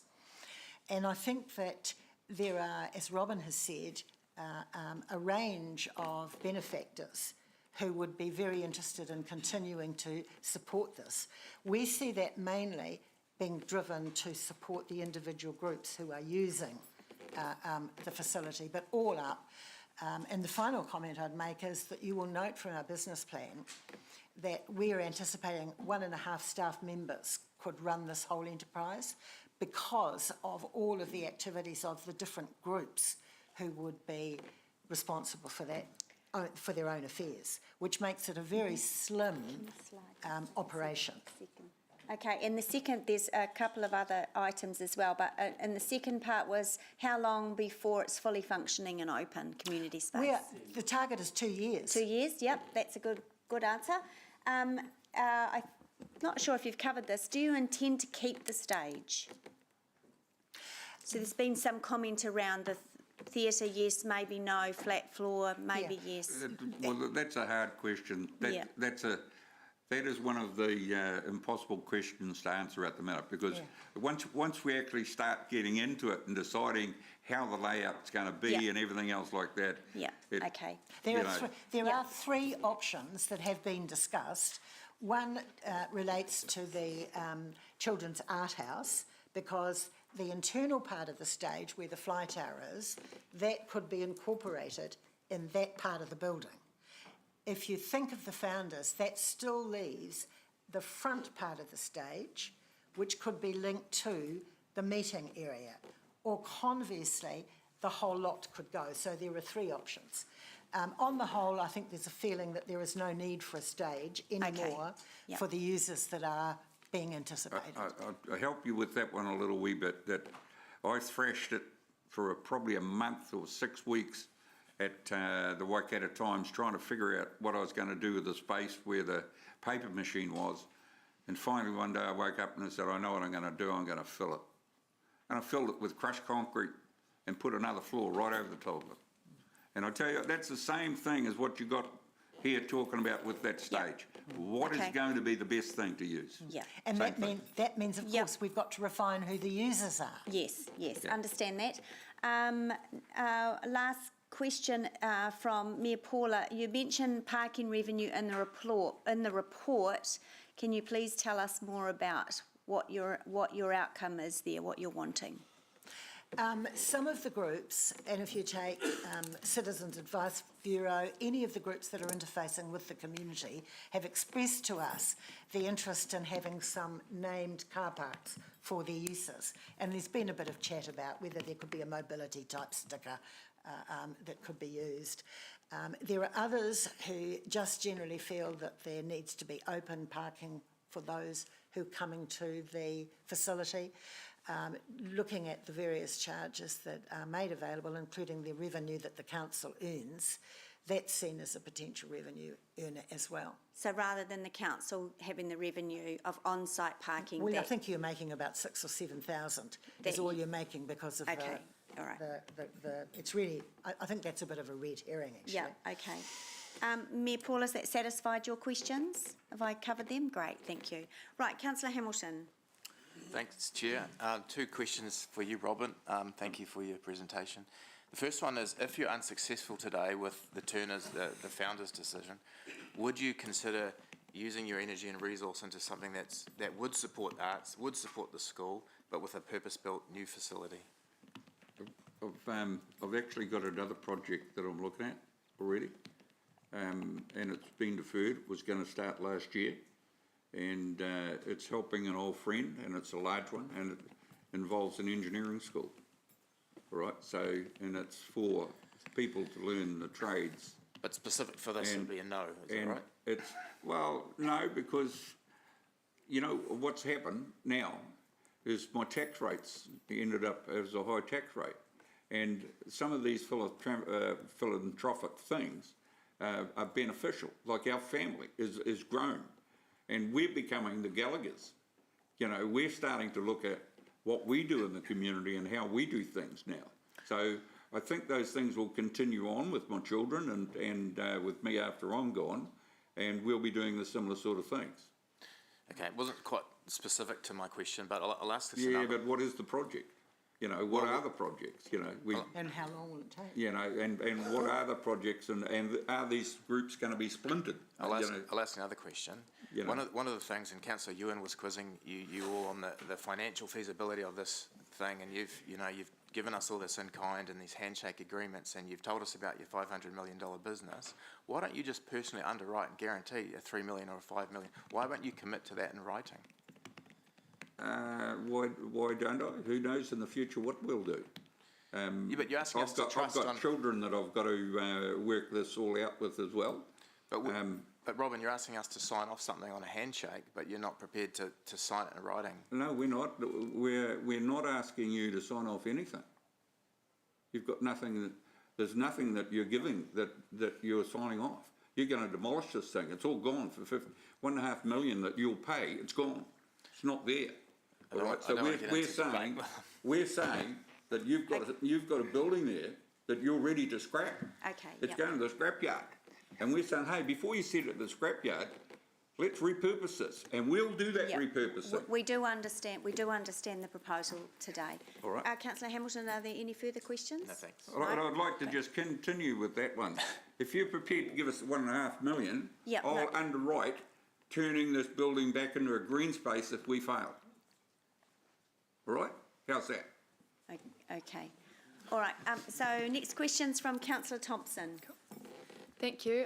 And I think that there are, as Robin has said, a range of benefactors who would be very interested in continuing to support this. We see that mainly being driven to support the individual groups who are using the facility, but all up. And the final comment I'd make is that you will note from our business plan that we're anticipating 1.5 staff members could run this whole enterprise because of all of the activities of the different groups who would be responsible for that, for their own affairs, which makes it a very slim operation. Okay, in the second, there's a couple of other items as well, but in the second part was how long before it's fully functioning and open community space? The target is 2 years. 2 years, yep, that's a good answer. I'm not sure if you've covered this. Do you intend to keep the stage? So there's been some comment around the theatre, yes, maybe no, flat floor, maybe yes. Well, that's a hard question. That's That is one of the impossible questions to answer at the minute, because once we actually start getting into it and deciding how the layout's going to be Yeah. and everything else like that. Yeah, it- okay. There you are, know, there are three options that have been discussed. One relates to the Children's Art House, because the internal part of the stage where the fly tower is, that could be incorporated in that part of the building. If you think of the founders, that still leaves the front part of the stage, which could be linked to the meeting area, or conversely, the whole lot could go. So there are three options. On the whole, I think there's a feeling that there is no need for a stage anymore Yep. for the users that are being anticipated. I help you with that one a little wee bit, that I thrashed it for probably a month or 6 weeks at the Waikato Times, trying to figure out what I was going to do with the space where the paper machine was. And finally one day I woke up and I said, I know what I'm going to do, I'm going to fill it. And I filled it with crushed concrete and put another floor right over the top of it. And I tell you, that's the same thing as what you got here talking about with that stage. What is Okay. going to be the best thing to use? Yeah. And Same that means, of course, we've got to refine who the users are. Yes, yes, Yeah. understand that. Last question from Mayor Paula. You mentioned parking revenue in the report. Can you please tell us more about what your outcome is there, what you're wanting? Some of the groups, and if you take Citizens Advice Bureau, any of the groups that are interfacing with the community have expressed to us the interest in having some named car parks for their uses. And there's been a bit of chat about whether there could be a mobility type sticker that could be used. There are others who just generally feel that there needs to be open parking for those who are coming to the facility. Looking at the various charges that are made available, including the revenue that the council earns, that's seen as a potential revenue earner as well. So rather than the council having the revenue of on-site parking, Well, I that- think you're making about 6,000 or 7,000 is That- all you're making because of Okay, all right. it's really, I think that's a bit of a red herring, actually. Yeah, okay. Mayor Paul, has that satisfied your questions? Have I covered them? Great, thank you. Right, Councillor Hamilton. Thanks, Chair. Two questions for you, Robin. Thank you for your presentation. The first one is, if you're unsuccessful today with the Turners, the founders' decision, would you consider using your energy and resource into something that would support arts, would support the school, but with a purpose-built new facility? I've actually got another project that I'm looking at already, and it's been deferred. It was going to start last year, and it's helping an old friend, and it's a large one, and it involves an engineering school. All right, so, and it's for people to learn the trades. But specific for this would be a no, is that And right? it's, well, no, because, you know, what's happened now is my tax rates ended up as a high tax rate. And some of these philanthropic things are beneficial, like our family is grown. And we're becoming the Gallaghers. You know, we're starting to look at what we do in the community and how we do things now. So I think those things will continue on with my children and with me after I'm gone, and we'll be doing the similar sort of things. Okay, it wasn't quite specific to my question, but I'll ask this Yeah, another. but what is the project? You know, what are the projects? You know, And how long will it take? you know, and what are the projects, and are these groups going to be splintered? I'll You know, ask another question. You know. One of the things, and Councillor Ewan was quizzing you all on the financial feasibility of this thing, and you've given us all this in kind and these handshake agreements, and you've told us about your $500 million business. Why don't you just personally underwrite and guarantee a $3 million or a $5 million? Why won't you commit to that in writing? why don't I? Who knows in the future what we'll do? Yeah, but you're asking us to trust I've got on... children that I've got to work this all out with as well. But Robin, you're asking us to sign off something on a handshake, but you're not prepared to sign it in writing. No, we're not. We're not asking you to sign off anything. You've got nothing. There's nothing that you're giving that you're signing off. You're going to demolish this thing. It's all gone for $1.5 million that you'll pay. It's gone. It's not there. All right. So we're saying that you've got a building there that you're ready to scrap. Okay. It's going to the scrapyard. And we're saying, hey, before you set it at the scrapyard, let's repurpose this, and we'll do that Yeah. repurposing. We do understand the proposal today. All right. Councillor Hamilton, are there any further questions? No, thanks. All right, I'd like to just continue with that one. If you're prepared to give us 1.5 million, Yeah, I'll no. underwrite turning this building back into a green space if we fail. All right? How's that? Okay. All right. So next questions from Councillor Thompson. Thank you.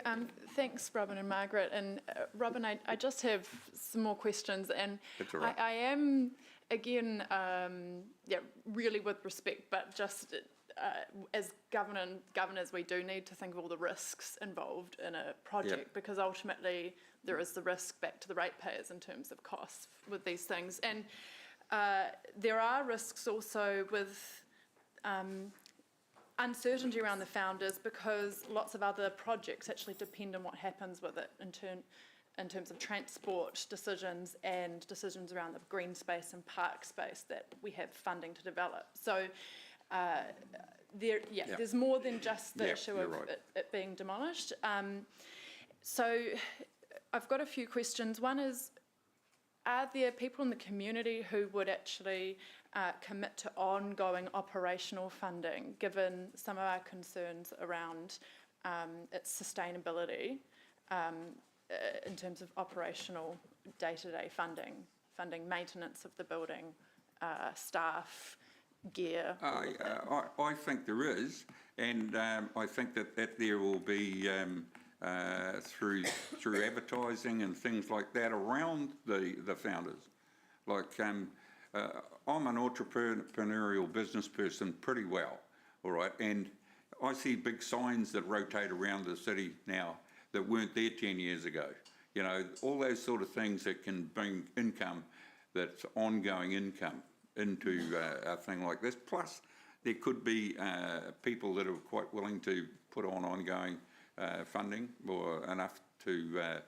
Thanks, Robin and Margaret. And Robin, I just have some more questions. And That's all right. I am, again, really with respect, but just as governors, we do need to think of all the risks involved in a project, Yep. because ultimately there is the risk back to the ratepayers in terms of costs with these things. And there are risks also with uncertainty around the founders, because lots of other projects actually depend on what happens with it in terms of transport decisions and decisions around the green space and park space that we have funding to develop. So there's more than just the issue of right. it being demolished. So I've got a few questions. One is, are there people in the community who would actually commit to ongoing operational funding, given some of our concerns around its sustainability in terms of operational day-to-day funding maintenance of the building, staff, gear? I think there is, and I think that there will be through advertising and things like that around the founders. Like I'm an entrepreneurial business person pretty well, all right, and I see big signs that rotate around the city now that weren't there 10 years ago. You know, all those sort of things that can bring income, that's ongoing income into a thing like this. Plus, there could be people that are quite willing to put on ongoing funding, or enough to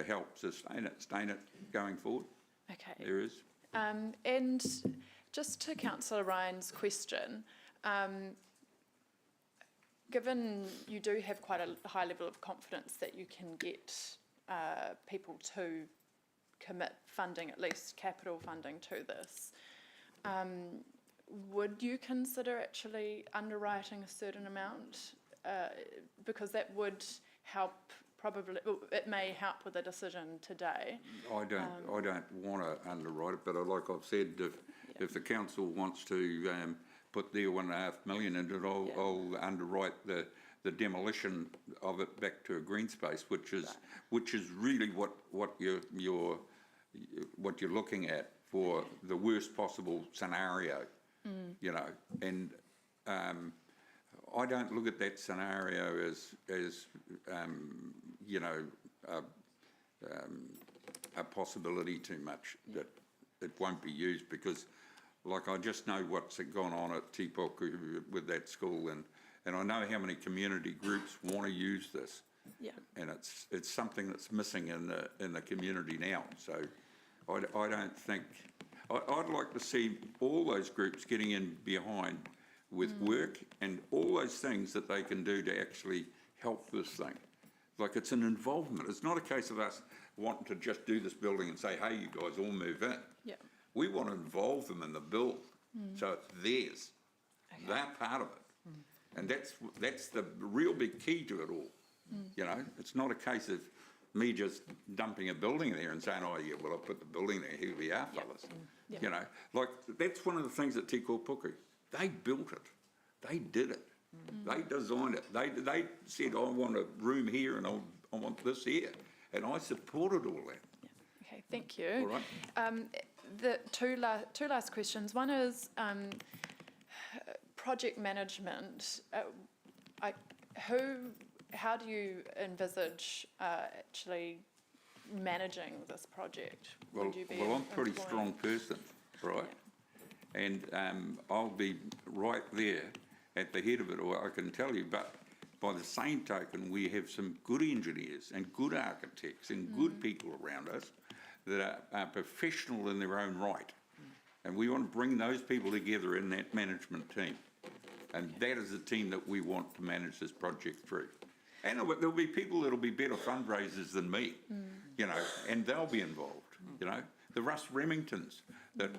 help sustain it going forward. Okay. There is. And just to Councillor Ryan's question, given you do have quite a high level of confidence that you can get people to commit funding, at least capital funding, to this, would you consider actually underwriting a certain amount? Because that would help, probably, it may help with the decision today. I don't want to underwrite it, but like I've said, if the council wants to put their 1.5 million into it, I'll underwrite the demolition of it back to a green space, which is really what you're looking at for the worst possible scenario, you know, and I don't look at that scenario as you know, a possibility too much, that it won't be used, because like I just know what's gone on at Te Poku with that school, and I know how many community groups want to use this. Yeah. And it's something that's missing in the community now. So I don't think, I'd like to see all those groups getting in behind with work and all those things that they can do to actually help this thing. Like, it's an involvement. It's not a case of us wanting to just do this building and say, hey, you guys all move in. Yeah. We want to involve them in the build, so it's theirs. Okay. They're part of it. And that's the real big key to it all. You know, it's not a case of me just dumping a building there and saying, oh yeah, well, I'll put the building there, here we are, fellas. Yeah. You know, like, that's one of the things at Te Kopuku. They built it. They did it. They designed it. They said, I want a room here and I want this here. And I supported all that. Okay, thank you. All right. The two last questions. One is project management. How do you envisage actually managing this project? Well, Would you be I'm a pretty employing- strong person, right? And I'll be right there at the head of it, or I can tell you, but by the same token, we have some good engineers and good architects and good people around us that are professional in their own right. And we want to bring those people together in that management team. And that is the team that we want to manage this project through. And there'll be people that'll be better fundraisers than me, you know, and they'll be involved, you know. The Russ Remingtons that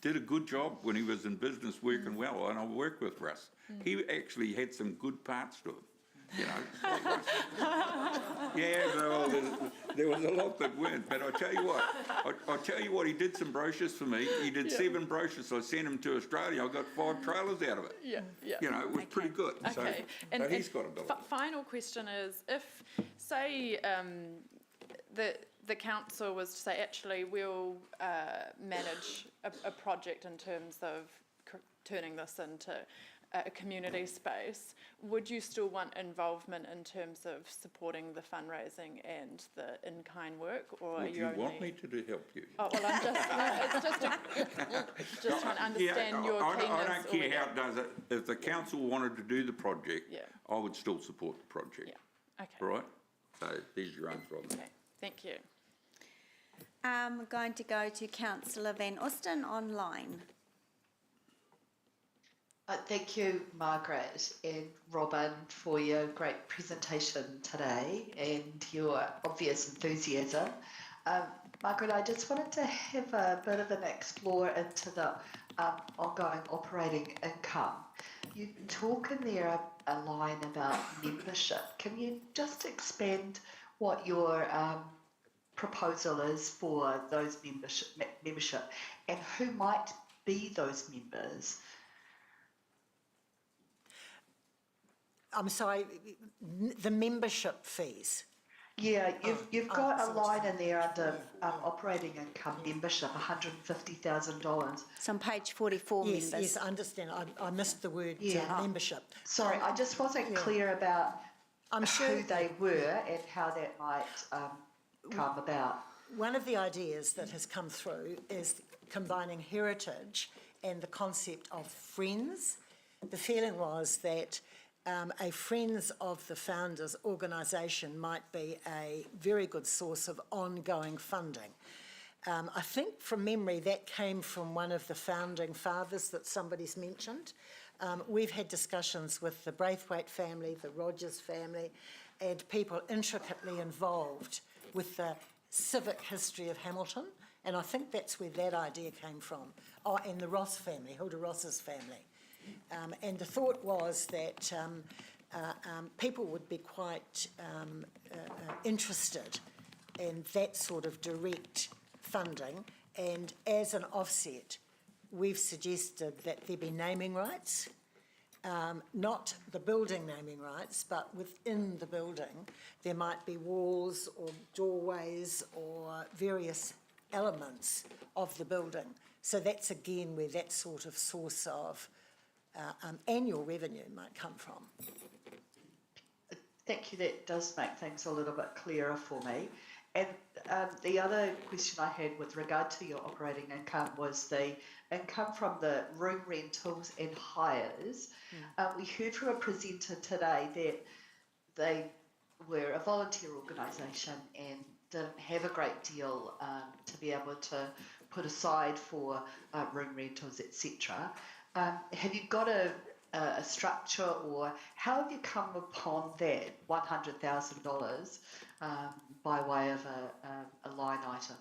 did a good job when he was in business working well, and I worked with Russ. He actually had some good parts to him. You know, yeah, well, there was a lot that weren't. But I tell you what, he did some brochures for me. He did 7 brochures. So I sent them to Australia. I got 5 trailers out of it. Yeah. You know, it was pretty good. Okay. So he's got ability. Final question is, if, say, the council was to say, actually, we'll manage a project in terms of turning this into a community space, would you still want involvement in terms of supporting the fundraising and the in-kind work, or Would are you you only... want me to help you? Oh, well, I'm just trying to understand your keenness. I don't care how it does it. If the council wanted to do the project, I would still support the project. Yeah, okay. All right? So there's your answer on that. Okay, thank you. I'm going to go to Councillor Van Osten online. Thank you, Margaret and Robin, for your great presentation today and your obvious enthusiasm. Margaret, I just wanted to have a bit of an explore into the ongoing operating income. You talk in there a line about membership. Can you just expand what your proposal is for those membership and who might be those members? I'm sorry, the membership fees. Yeah, you've got a line in there under operating income membership, $150,000. It's on page 44, Yes, members. yes, I understand. I missed the word membership. Sorry, I just wasn't clear about who they were and how that might come about. One of the ideas that has come through is combining heritage and the concept of friends. The feeling was that a Friends of the Founders organisation might be a very good source of ongoing funding. I think from memory that came from one of the founding fathers that somebody's mentioned. We've had discussions with the Braithwaite family, the Rogers family, and people intricately involved with the civic history of Hamilton, and I think that's where that idea came from. Oh, and the Ross family, Hilda Ross's family. And the thought was that people would be quite interested in that sort of direct funding, and as an offset, we've suggested that there be naming rights, not the building naming rights, but within the building there might be walls or doorways or various elements of the building. So that's again where that sort of source of annual revenue might come from. Thank you, that does make things a little bit clearer for me. And the other question I had with regard to your operating income was the income from the room rentals and hires. We heard from a presenter today that they were a volunteer organisation and didn't have a great deal to be able to put aside for room rentals, etc. Have you got a structure, or how have you come upon that $100,000 by way of a line item?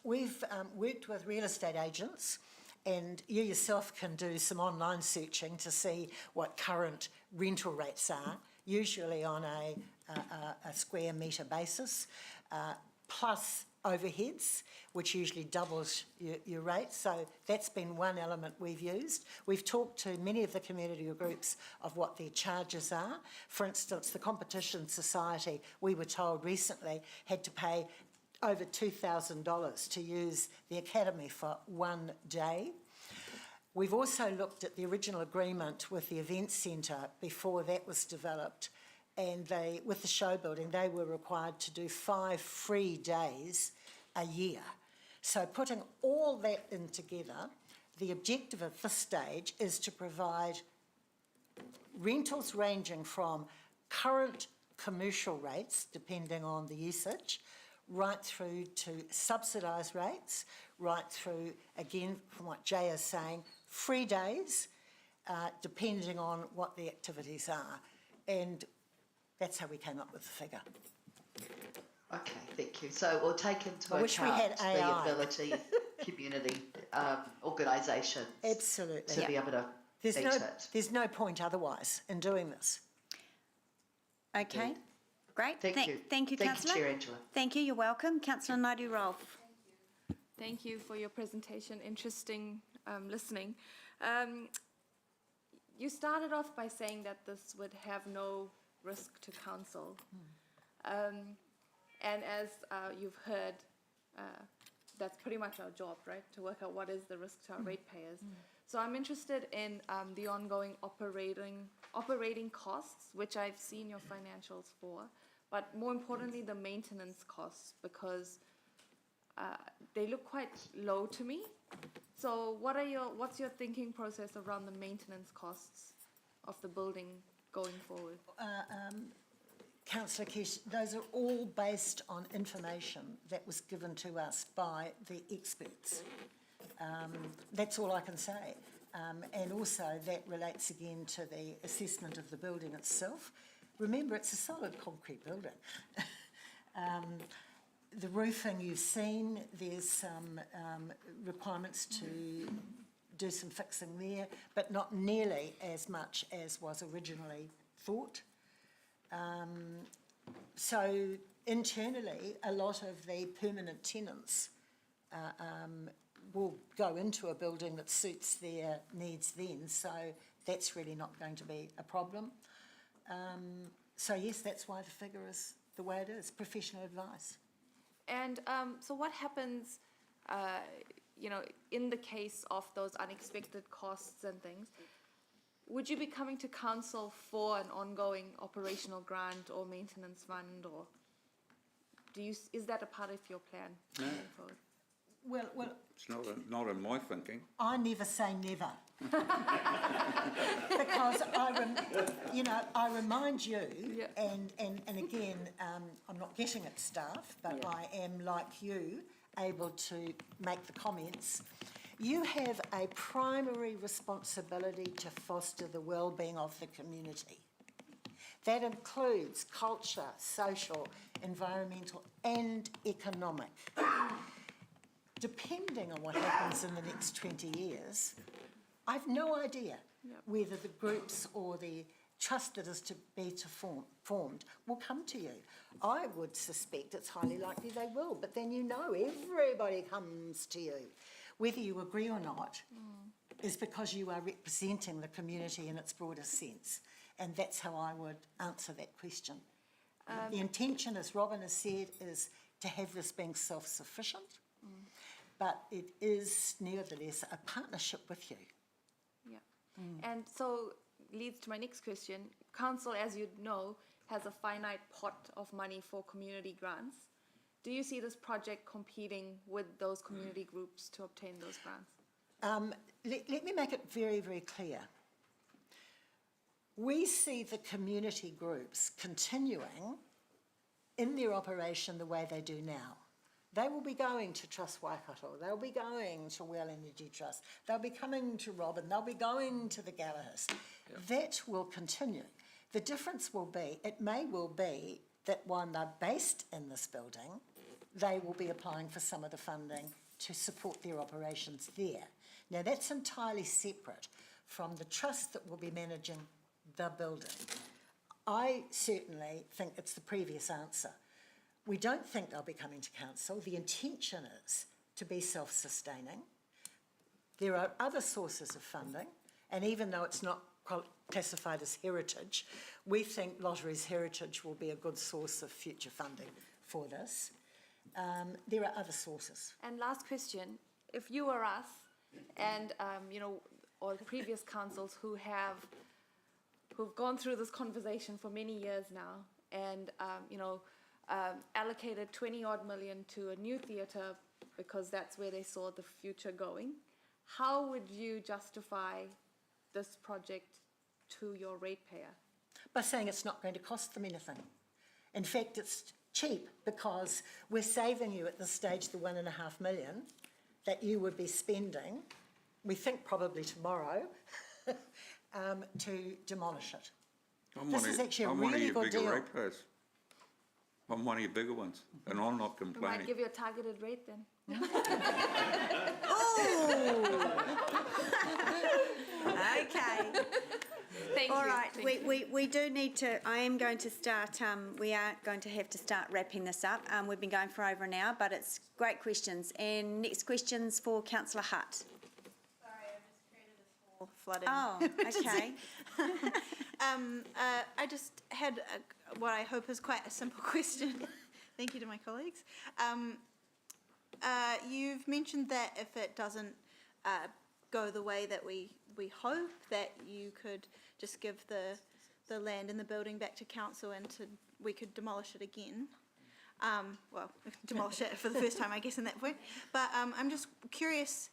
We've worked with real estate agents, and you yourself can do some online searching to see what current rental rates are, usually on a square metre basis, plus overheads, which usually doubles your rate. So that's been one element we've used. We've talked to many of the community groups of what their charges are. For instance, the Competition Society, we were told recently, had to pay over $2,000 to use the Academy for one day. We've also looked at the original agreement with the Event Centre before that was developed, and with the show building, they were required to do 5 free days a year. So putting all that in together, the objective at this stage is to provide rentals ranging from current commercial rates, depending on the usage, right through to subsidised rates, right through, again, from what Jay is saying, free days, depending on what the activities are. And That's how we came up with the figure. Okay, thank you. So we'll take into I wish we account had the AI. ability of community organisations Absolutely. to be able to There's meet no, it. there's no point otherwise in doing this. Okay, great. Thank you. Thank you, Thank you, Councillor. Chair Angela. Thank you, you're welcome. Councillor Naidu-Rolfe. Thank you for your presentation. Interesting listening. You started off by saying that this would have no risk to council. And as you've heard, that's pretty much our job, right? To work out what is the risk to our ratepayers. So I'm interested in the ongoing operating costs, which I've seen your financials for, but more importantly, the maintenance costs, because they look quite low to me. So what's your thinking process around the maintenance costs of the building going forward? Councillor Kesh, those are all based on information that was given to us by the experts. That's all I can say. And also that relates again to the assessment of the building itself. Remember, it's a solid concrete building. The roofing you've seen, there's some requirements to do some fixing there, but not nearly as much as was originally thought. So internally, a lot of the permanent tenants will go into a building that suits their needs then, so that's really not going to be a problem. So yes, that's why the figure is the way it is, professional advice. And so what happens, in the case of those unexpected costs and things? Would you be coming to council for an ongoing operational grant or maintenance fund, or is that a part of your plan going forward? Well, It's not in my thinking. I never say never. Because I remind you, and again, I'm not getting at staff, but I am, like you, able to make the comments. You have a primary responsibility to foster the well-being of the community. That includes culture, social, environmental and economic. Depending on what happens in the next 20 years, I've no idea whether the groups or the trust that is to be formed will come to you. I would suspect it's highly likely they will, but then everybody comes to you. Whether you agree or not is because you are representing the community in its broadest sense, and that's how I would answer that question. The intention, as Robin has said, is to have this being self-sufficient, but it is nevertheless a partnership with you. Yeah. And so leads to my next question. Council, as you know, has a finite pot of money for community grants. Do you see this project competing with those community groups to obtain those grants? Let me make it very, very clear. We see the community groups continuing in their operation the way they do now. They will be going to Trust Waikato, they'll be going to Well Energy Trust, they'll be coming to Robin, they'll be going to the Gallagher's. That will continue. The difference will be, it may well be that when they're based in this building, they will be applying for some of the funding to support their operations there. Now that's entirely separate from the trust that will be managing the building. I certainly think it's the previous answer. We don't think they'll be coming to council. The intention is to be self-sustaining. There are other sources of funding, and even though it's not classified as heritage, we think Lotteries Heritage will be a good source of future funding for this. There are other sources. And last question, if you were us and, or previous councils who've gone through this conversation for many years now and, allocated 20 odd million to a new theatre because that's where they saw the future going, how would you justify this project to your ratepayer? By saying it's not going to cost them anything. In fact, it's cheap because we're saving you at this stage the $1.5 million that you would be spending, we think probably tomorrow, to demolish it. This is actually a I'm one of really your good bigger deal. ratepayers. I'm one of your bigger ones, and I'm not We might complaining. give you a targeted rate then. Okay. Thank All you. right, Thank you. we do need to, I am going to start, we are going to have to start wrapping this up. We've been going for over an hour, but it's great questions. And next questions for councillor Hutt. Flooding. Oh, okay. I just had what I hope is quite a simple question. Thank you to my colleagues. You've mentioned that if it doesn't go the way that we hope, that you could just give the land and the building back to council and we could demolish it again. Well, demolish it for the first time, I guess, in that point. But I'm just curious,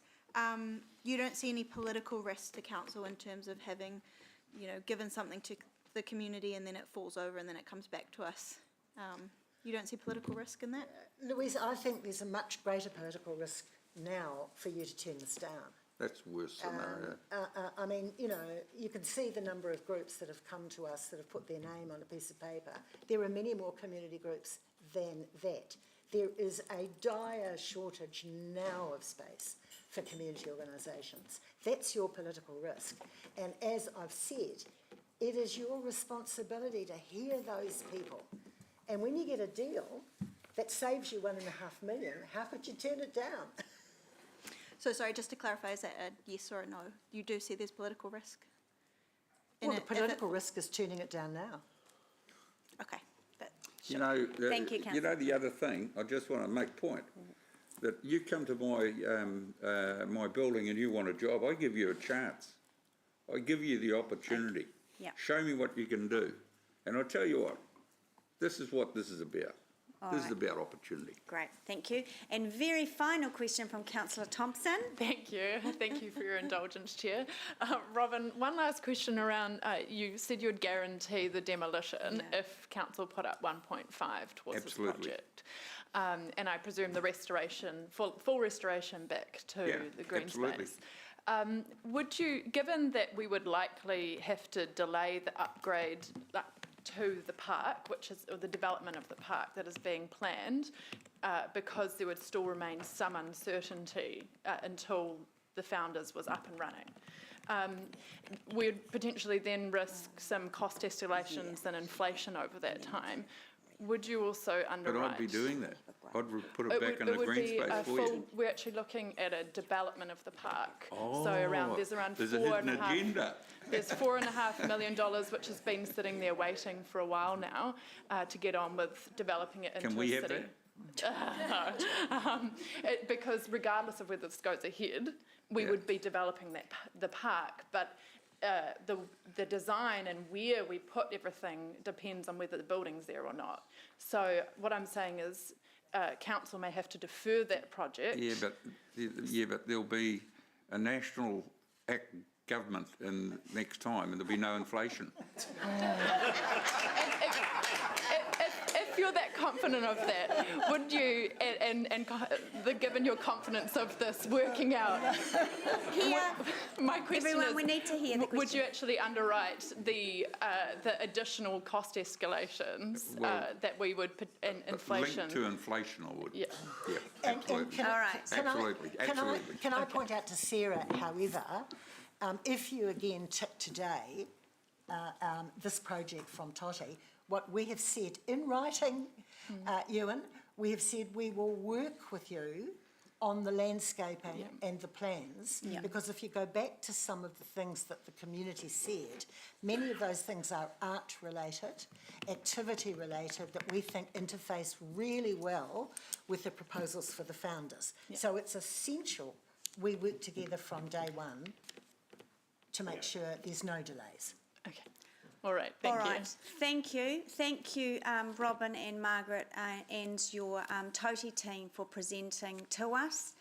you don't see any political risk to council in terms of having, given something to the community and then it falls over and then it comes back to us. You don't see political risk in that? Louise, I think there's a much greater political risk now for you to turn this down. That's worse scenario. I mean, you can see the number of groups that have come to us that have put their name on a piece of paper. There are many more community groups than that. There is a dire shortage now of space for community organisations. That's your political risk. And as I've said, it is your responsibility to hear those people. And when you get a deal that saves you $1.5 million, how could you turn it down? So sorry, just to clarify, is that a yes or a no? You do see there's political risk? Well, the political risk is turning it down now. Okay. Thank you, You know, the other thing, I just want to make point, that you come to my, my building and you want a job, I give you a chance. I give you the opportunity. Yeah. Show me what you can do. And I'll tell you what, this is what this is about. This is about opportunity. Great, thank you. And very final question from councillor Thompson. Thank you. Thank you for your indulgence, Chair. Robin, one last question around, you said you'd guarantee the demolition if council put up 1.5 towards this project. And I presume the restoration, full restoration back to the green space. Would you, given that we would likely have to delay the upgrade to the park, or the development of the park that is being planned, because there would still remain some uncertainty until the Founders was up and running. We'd potentially then risk some cost escalations and inflation over that time. Would you also underwrite? But I'd be doing that. I'd put it back in the green space for you. We're actually looking at a development of the park. So there's around there's a hidden agenda. There's $4.5 million which has been sitting there waiting for a while now to get on with developing it into a city. Can we have that? No. Because regardless of whether this goes ahead, we would be developing the park, but the design and where we put everything depends on whether the building's there or not. So what I'm saying is council may have to defer that project. Yeah, but there'll be a national government in next time and there'll be no inflation. If you're that confident of that, would you, given your confidence of this working out, my question Everyone, is, we need to hear the would question. you actually underwrite the additional cost escalations that we would, and inflation? Linked to inflation, I would. Yeah. Yeah, And absolutely. All right. Absolutely. Can I point out to Sarah, however, if you again tip today this project from Toti, what we have said in writing, Ewan, we have said we will work with you on the landscaping and the plans, because if you go back to some of the things that the community said, many of those things are art related, activity related, that we think interface really well with the proposals for the Founders. So it's essential we work together from day one to make sure there's no delays. Okay. All right, thank you. All right, thank you. Thank you, Robin and Margaret and your Toti team for presenting to us.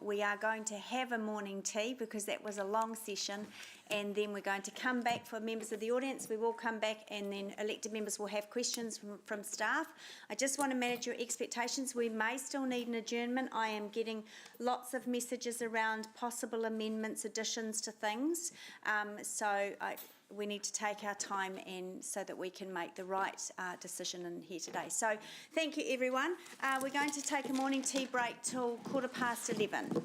We are going to have a morning tea because that was a long session, and then we're going to come back for members of the audience. We will come back and then elected members will have questions from staff. I just want to manage your expectations. We may still need an adjournment. I am getting lots of messages around possible amendments, additions to things. we need to take our time and so that we can make the right decision in here today. So thank you, everyone. We're going to take a morning tea break till 11:15.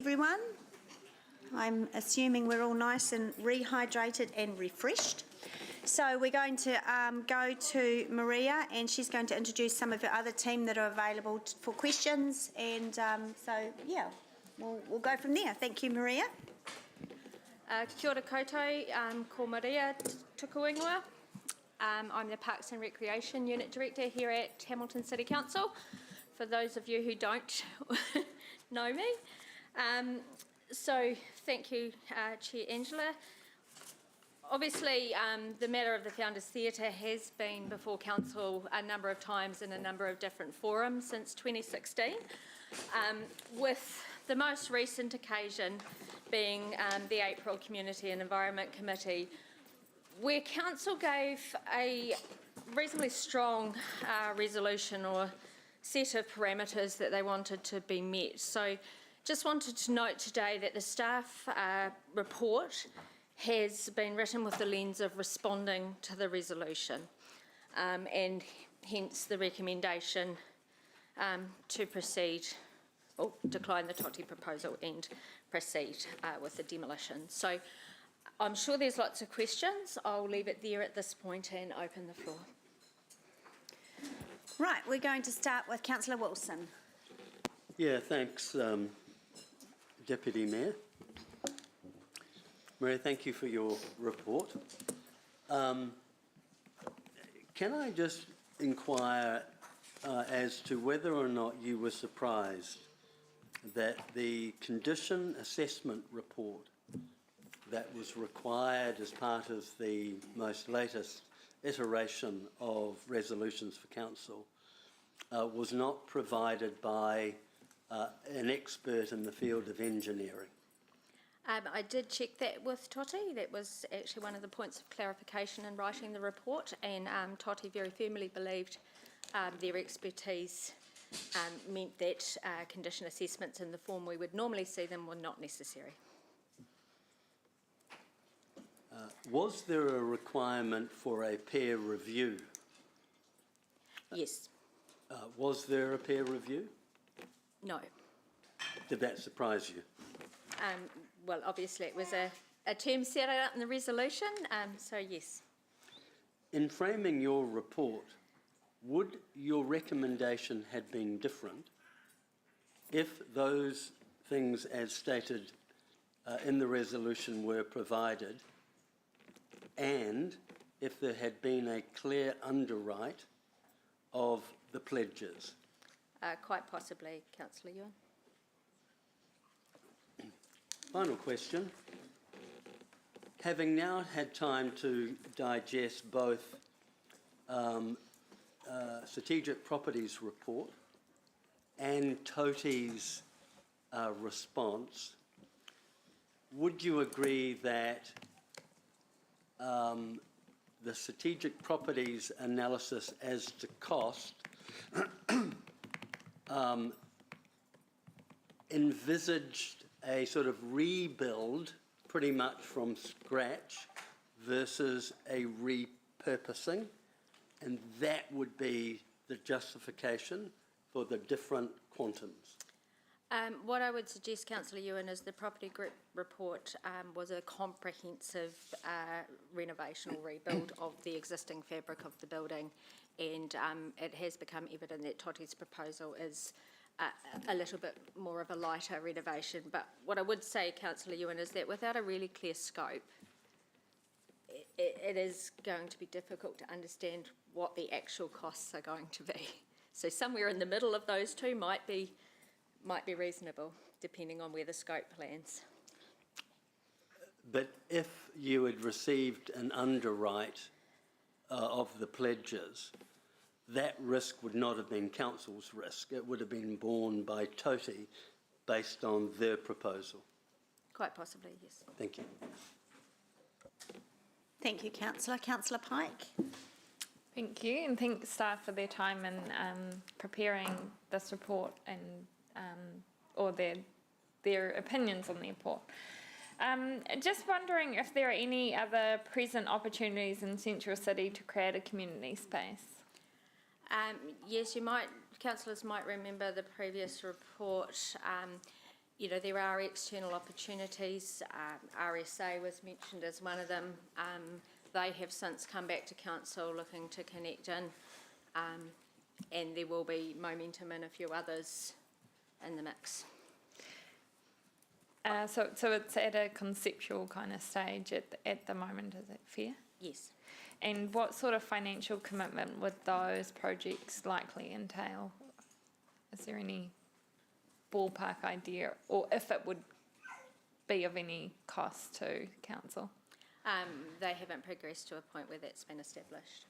Everyone, I'm assuming we're all nice and rehydrated and refreshed. So we're going to go to Maria, and she's going to introduce some of her other team that are available for questions. And so, yeah, we'll go from there. Thank you, Maria. Kia ora koutou, ko Maria Tukuingoa. I'm the Parks and Recreation Unit Director here at Hamilton City Council, for those of you who don't know me. So thank you, Chair Angela. Obviously, the matter of the Founders Theatre has been before Council a number of times in a number of different forums since 2016, with the most recent occasion being the April Community and Environment Committee, where Council gave a reasonably strong resolution or set of parameters that they wanted to be met. So just wanted to note today that the staff report has been written with the lens of responding to the resolution, and hence the recommendation to proceed or decline the TOTI proposal and proceed with the demolition. So I'm sure there's lots of questions. I'll leave it there at this point and open the floor. Right, we're going to start with Councillor Wilson. Yeah, thanks, Deputy Mayor. Maria, thank you for your report. Can I just inquire as to whether or not you were surprised that the condition assessment report that was required as part of the most latest iteration of resolutions for council was not provided by an expert in the field of engineering? I did check that with TOTI. That was actually one of the points of clarification in writing the report, and TOTI very firmly believed their expertise meant that condition assessments in the form we would normally see them were not necessary. Was there a requirement for a peer review? Yes. Was there a peer review? No. Did that surprise you? Well, obviously it was a term set out in the resolution, so yes. In framing your report, would your recommendation have been different if those things as stated in the resolution were provided, and if there had been a clear underwrite of the pledges? Quite possibly, Councillor Ewan. Final question. Having now had time to digest both Strategic Properties report and TOTI's response, would you agree that the Strategic Properties analysis as to cost envisaged a sort of rebuild pretty much from scratch versus a repurposing, and that would be the justification for the different quantums? What I would suggest, Councillor Ewan, is the property group report was a comprehensive renovation or rebuild of the existing fabric of the building, and it has become evident that TOTI's proposal is a little bit more of a lighter renovation. But what I would say, Councillor Ewan, is that without a really clear scope, it is going to be difficult to understand what the actual costs are going to be. So somewhere in the middle of those two might be reasonable, depending on where the scope lands. But if you had received an underwrite of the pledges, that risk would not have been council's risk. It would have been borne by TOTI based on their proposal. Quite possibly, yes. Thank you. Thank you, Councillor. Councillor Pike. Thank you, and thank staff for their time in preparing this report and or their opinions on the report. Just wondering if there are any other present opportunities in Central City to create a community space. Yes, councillors might remember the previous report. you know, there are external opportunities. RSA was mentioned as one of them. They have since come back to council looking to connect in, and there will be Momentum and a few others in the mix. So it's at a conceptual kind of stage at the moment, is it fair? Yes. And what sort of financial commitment would those projects likely entail? Is there any ballpark idea, or if it would be of any cost to council? They haven't progressed to a point where that's been established.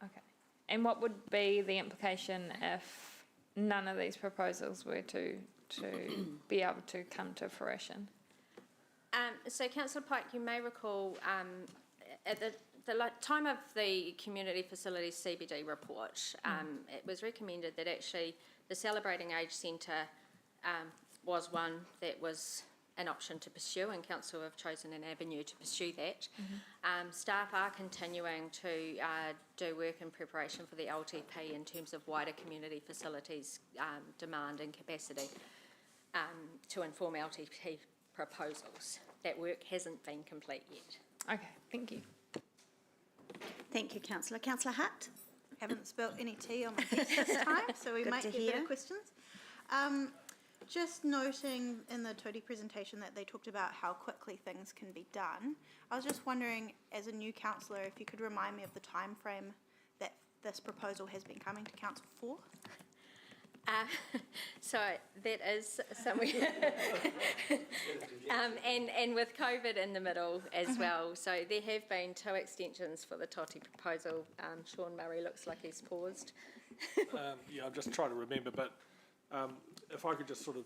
Okay. And what would be the implication if none of these proposals were to be able to come to fruition? So Councillor Pike, you may recall at the time of the Community Facilities CBD report, it was recommended that actually the Celebrating Age Centre was one that was an option to pursue, and Council have chosen an avenue to pursue that. Staff are continuing to do work in preparation for the LTP in terms of wider community facilities demand and capacity to inform LTP proposals. That work hasn't been complete yet. Okay, thank you. Thank you, Councillor. Councillor Hutt? Haven't spilt any tea on my desk this time, so we Good might to get hear. better questions. Just noting in the Toti presentation that they talked about how quickly things can be done. I was just wondering, as a new councillor, if you could remind me of the time frame that this proposal has been coming to council for? So that is somewhere, and with COVID in the middle as well. So there have been 2 extensions for the Toti proposal. Sean Murray looks like he's paused. Yeah, I'm just trying to remember, but if I could just sort of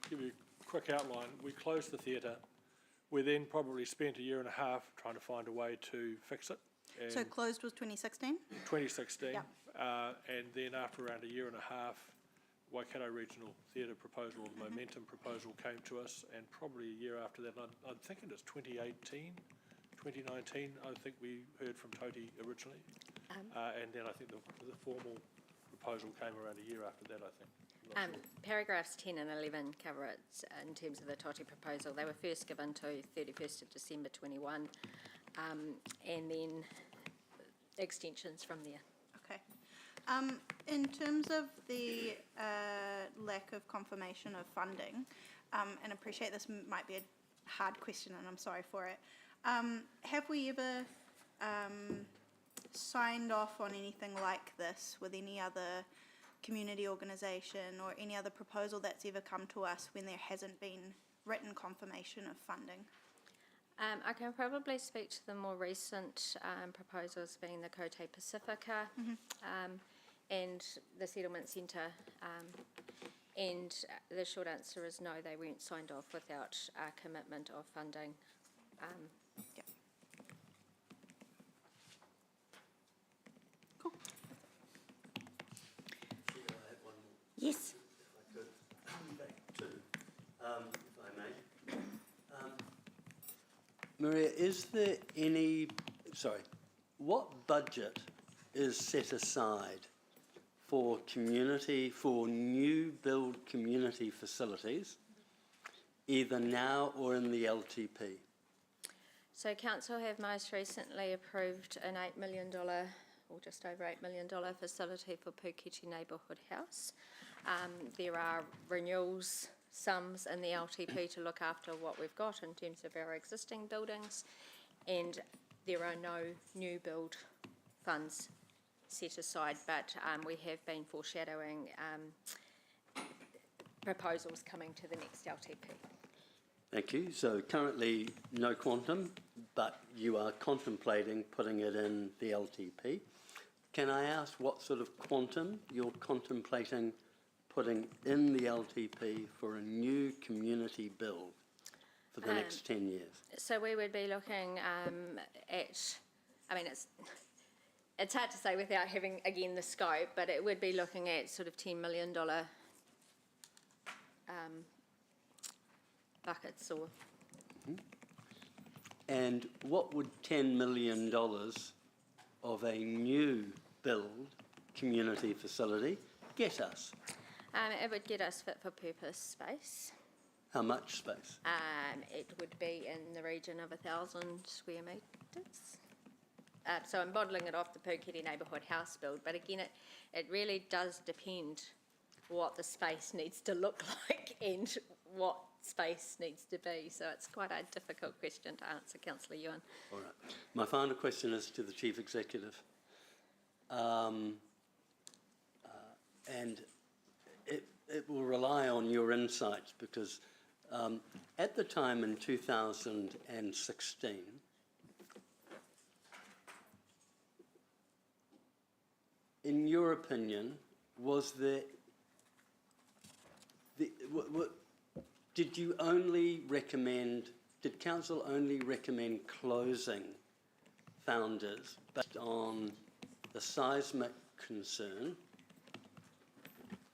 give you a quick outline. We closed the theatre. We then probably spent a year and a half trying to find a way to fix it. And So closed was 2016? 2016. Yep. And then after around a year and a half, Waikato Regional Theatre proposal, the Momentum proposal came to us, and probably a year after that, I'm thinking it's 2018, 2019, I think we heard from Toti originally. And then I think the formal proposal came around a year after that, I think. Paragraphs 10 and 11 cover it in terms of the Toti proposal. They were first given to 31st of December 21, and then extensions from there. Okay. In terms of the lack of confirmation of funding, and I appreciate this might be a hard question and I'm sorry for it, have we ever signed off on anything like this with any other community organisation or any other proposal that's ever come to us when there hasn't been written confirmation of funding? I can probably speak to the more recent proposals being the Cote Pacifica and the Settlement Centre, and the short answer is no, they weren't signed off without a commitment of funding. Yeah. Cool. Yes. If I could, back to, if I may. Maria, is there what budget is set aside for new build community facilities, either now or in the LTP? So Council have most recently approved an $8 million, or just over $8 million facility for Puketi Neighbourhood House. There are renewals sums in the LTP to look after what we've got in terms of our existing buildings, and there are no new build funds set aside, but we have been foreshadowing proposals coming to the next LTP. Thank you. So currently no quantum, but you are contemplating putting it in the LTP. Can I ask what sort of quantum you're contemplating putting in the LTP for a new community build for the next 10 years? So we would be looking at, I mean, it's hard to say without having, again, the scope, but it would be looking at sort of $10 million buckets or... And what would $10 million of a new build community facility get us? It would get us fit for purpose space. How much space? It would be in the region of 1,000 square metres. So I'm modelling it off the Puketi neighbourhood house build, but again, it really does depend what the space needs to look like and what space needs to be. So it's quite a difficult question to answer, Councillor Ewan. All right. My final question is to the Chief Executive. And it will rely on your insights because at the time in 2016, in your opinion, was there, did you only recommend, did council only recommend closing Founders based on the seismic concern,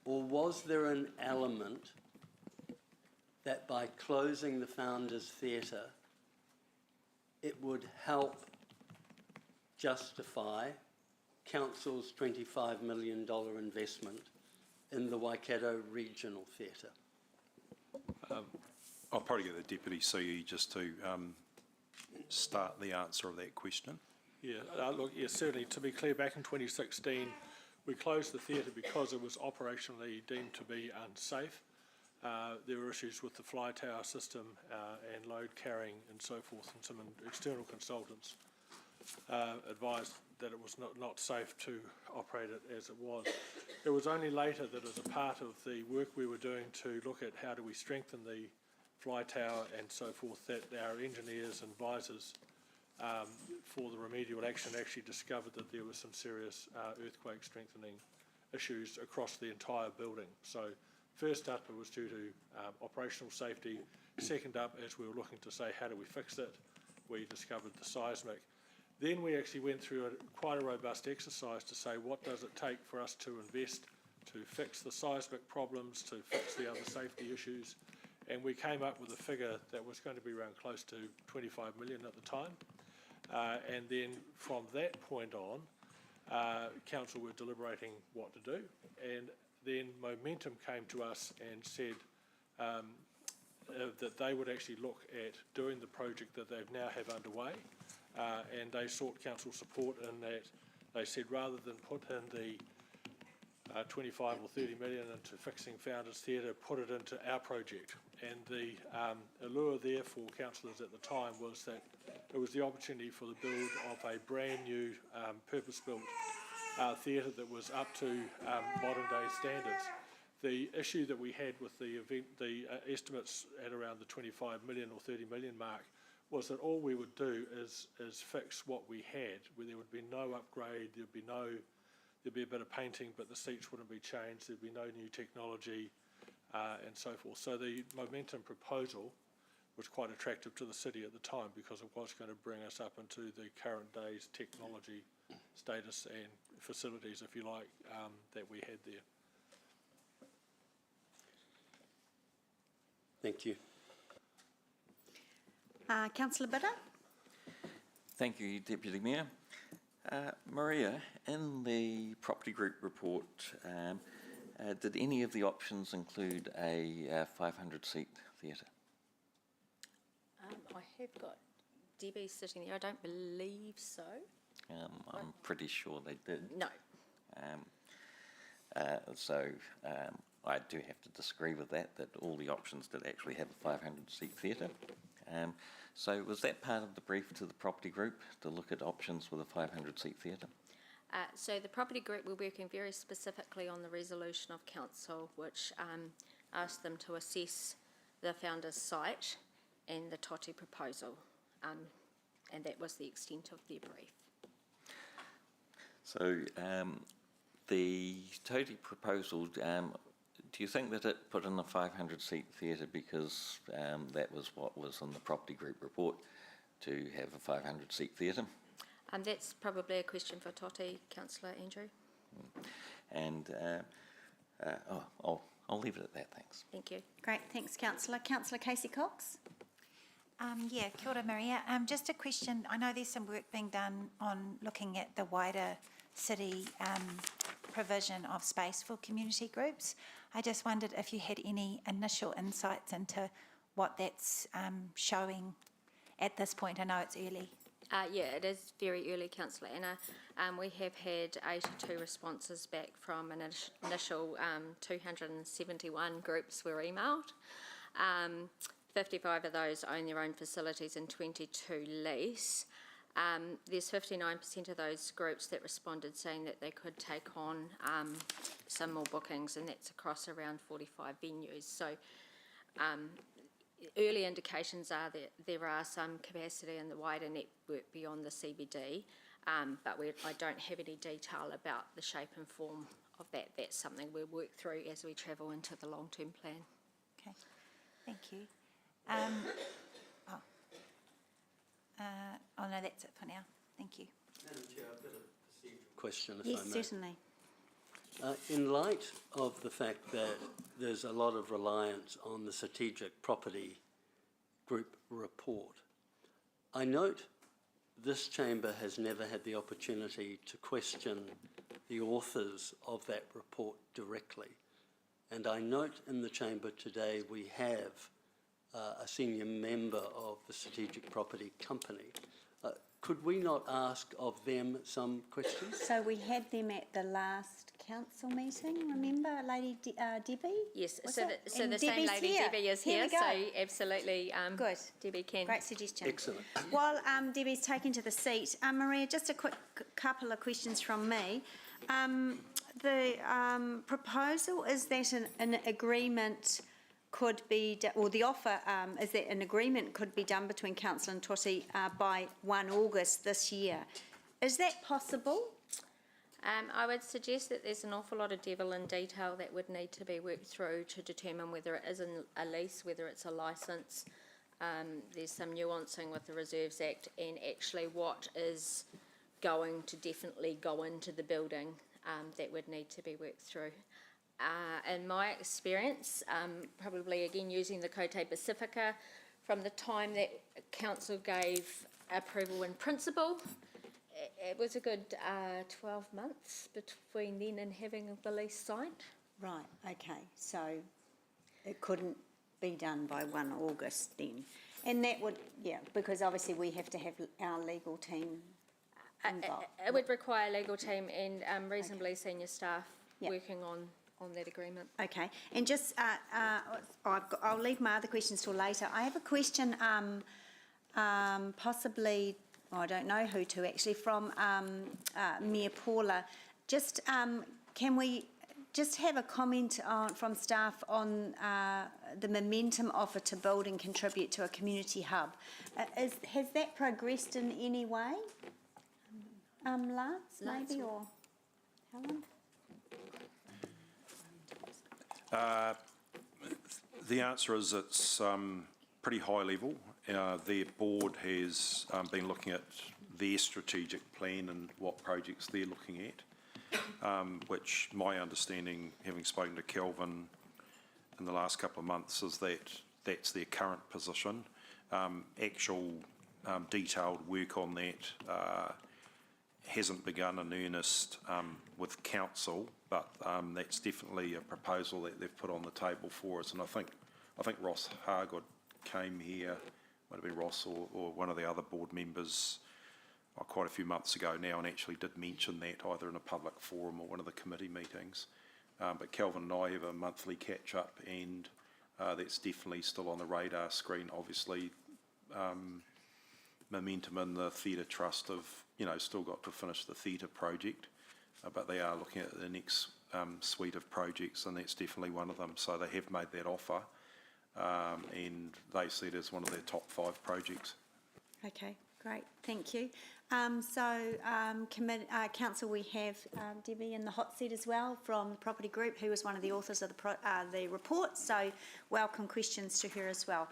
or was there an element that by closing the Founders Theatre, it would help justify council's $25 million investment in the Waikato Regional Theatre? I'll probably get the Deputy CE just to start the answer of that question. Yeah, look, yeah, certainly, to be clear, back in 2016, we closed the theatre because it was operationally deemed to be unsafe. There were issues with the fly tower system and load carrying and so forth, and some external consultants advised that it was not safe to operate it as it was. It was only later that, as a part of the work we were doing to look at how do we strengthen the fly tower and so forth, that our engineers and advisors for the remedial action actually discovered that there were some serious earthquake strengthening issues across the entire building. So first up, it was due to operational safety. Second up, as we were looking to say, how do we fix it, we discovered the seismic. Then we actually went through quite a robust exercise to say, what does it take for us to invest to fix the seismic problems, to fix the other safety issues? And we came up with a figure that was going to be around close to 25 million at the time. And then from that point on, council were deliberating what to do. And then Momentum came to us and said that they would actually look at doing the project that they now have underway. And they sought council support in that they said, rather than put in the 25 or 30 million into fixing Founders Theatre, put it into our project. And the allure there for councillors at the time was that it was the opportunity for the build of a brand new purpose-built theatre that was up to modern day standards. The issue that we had with the event, the estimates at around the 25 million or 30 million mark, was that all we would do is fix what we had, where there would be no upgrade, there'd be a bit of painting, but the seats wouldn't be changed, there'd be no new technology, and so forth. So the Momentum proposal was quite attractive to the city at the time because it was going to bring us up into the current day's technology status and facilities, if you like, that we had there. Thank you. Councillor Bidder? Thank you, Deputy Mayor. Maria, in the property group report, did any of the options include a 500-seat theatre? I have got Debbie sitting there. I don't believe so. I'm pretty sure they did. No. I do have to disagree with that all the options did actually have a 500-seat theatre. So was that part of the brief to the property group, to look at options with a 500-seat theatre? So the property group were working very specifically on the resolution of council, which asked them to assess the Founders site and the Toti proposal, and that was the extent of their brief. So the Toti proposal, do you think that it put in a 500-seat theatre because that was what was in the property group report, to have a 500-seat theatre? That's probably a question for Toti, Councillor Andrew. And I'll leave it at that, thanks. Thank you. Great, thanks, Councillor. Councillor Casey Cox? Yeah, kia ora, Maria. Just a question. I know there's some work being done on looking at the wider city provision of space for community groups. I just wondered if you had any initial insights into what that's showing at this point. I know it's early. Yeah, it is very early, Councillor Anna. We have had 82 responses back from an initial 271 groups were emailed. 55 of those own their own facilities and 22 lease. There's 59% of those groups that responded saying that they could take on some more bookings, and that's across around 45 venues. So early indications are that there are some capacity in the wider network beyond the CBD, but I don't have any detail about the shape and form of that. That's something we'll work through as we travel into the long-term plan. Okay, thank you. Oh no, that's it for now. Thank you. Madam Chair, I've got a procedural question, if Yes, I may. certainly. In light of the fact that there's a lot of reliance on the Strategic Property Group report, I note this chamber has never had the opportunity to question the authors of that report directly. And I note in the chamber today we have a senior member of the Strategic Property Company. Could we not ask of them some questions? So we had them at the last council meeting, remember, Lady Debbie? Yes, Was so it? the And same Debbie's lady, here. Debbie, is Here here, we go. so absolutely, Good. Debbie can. Great suggestion. Excellent. While Debbie's taken to the seat, Maria, just a quick couple of questions from me. The proposal is that an agreement could be, or the offer is that an agreement could be done between Council and Toti by 1 August this year. Is that possible? I would suggest that there's an awful lot of devil in detail that would need to be worked through to determine whether it is a lease, whether it's a licence. There's some nuancing with the Reserves Act and actually what is going to definitely go into the building that would need to be worked through. In my experience, probably again using the Cote Pacifica, from the time that Council gave approval in principle, it was a good 12 months between then and having the lease signed. Right, okay, so it couldn't be done by 1 August then. And that would, yeah, because obviously we have to have our legal team involved. It would require a legal team and reasonably senior staff working on that agreement. Okay, and just, I'll leave my other questions till later. I have a question, possibly, I don't know who to actually, from Mayor Paula. Just, can we just have a comment from staff on the momentum offer to build and contribute to a community hub? Has that progressed in any way? Lance, maybe, or Helen? The answer is it's pretty high level. Their board has been looking at their strategic plan and what projects they're looking at, which my understanding, having spoken to Kelvin in the last couple of months, is that that's their current position. Actual detailed work on that hasn't begun in earnest with council, but that's definitely a proposal that they've put on the table for us. And I think Ross Hargood came here, might have been Ross or one of the other board members quite a few months ago now, and actually did mention that either in a public forum or one of the committee meetings. But Kelvin and I have a monthly catch up, and that's definitely still on the radar screen. Obviously, momentum in the Theatre Trust have, still got to finish the theatre project, but they are looking at the next suite of projects, and that's definitely one of them. So they have made that offer, and they see it as one of their top 5 projects. Okay, great, thank you. Council, we have Debbie in the hot seat as well from the Property Group, who was one of the authors of the report, so welcome questions to her as well.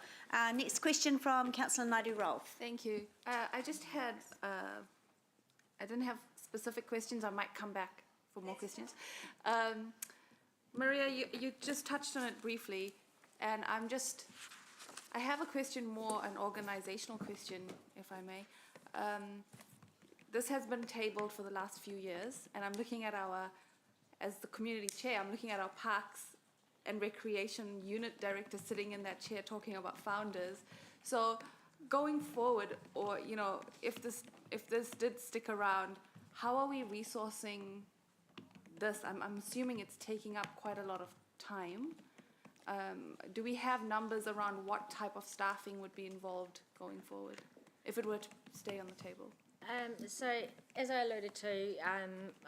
Next question from Councillor Naidu-Rolfe. Thank you. I just had, I didn't have specific questions. I might come back for more questions. Maria, you just touched on it briefly, and I have a question, more an organisational question, if I may. This has been tabled for the last few years, and I'm looking at as the community chair, I'm looking at our parks and Recreation Unit Director sitting in that chair talking about founders. So going forward, or, you know, if this did stick around, how are we resourcing this? I'm assuming it's taking up quite a lot of time. Do we have numbers around what type of staffing would be involved going forward, if it were to stay on the table? So, as I alluded to,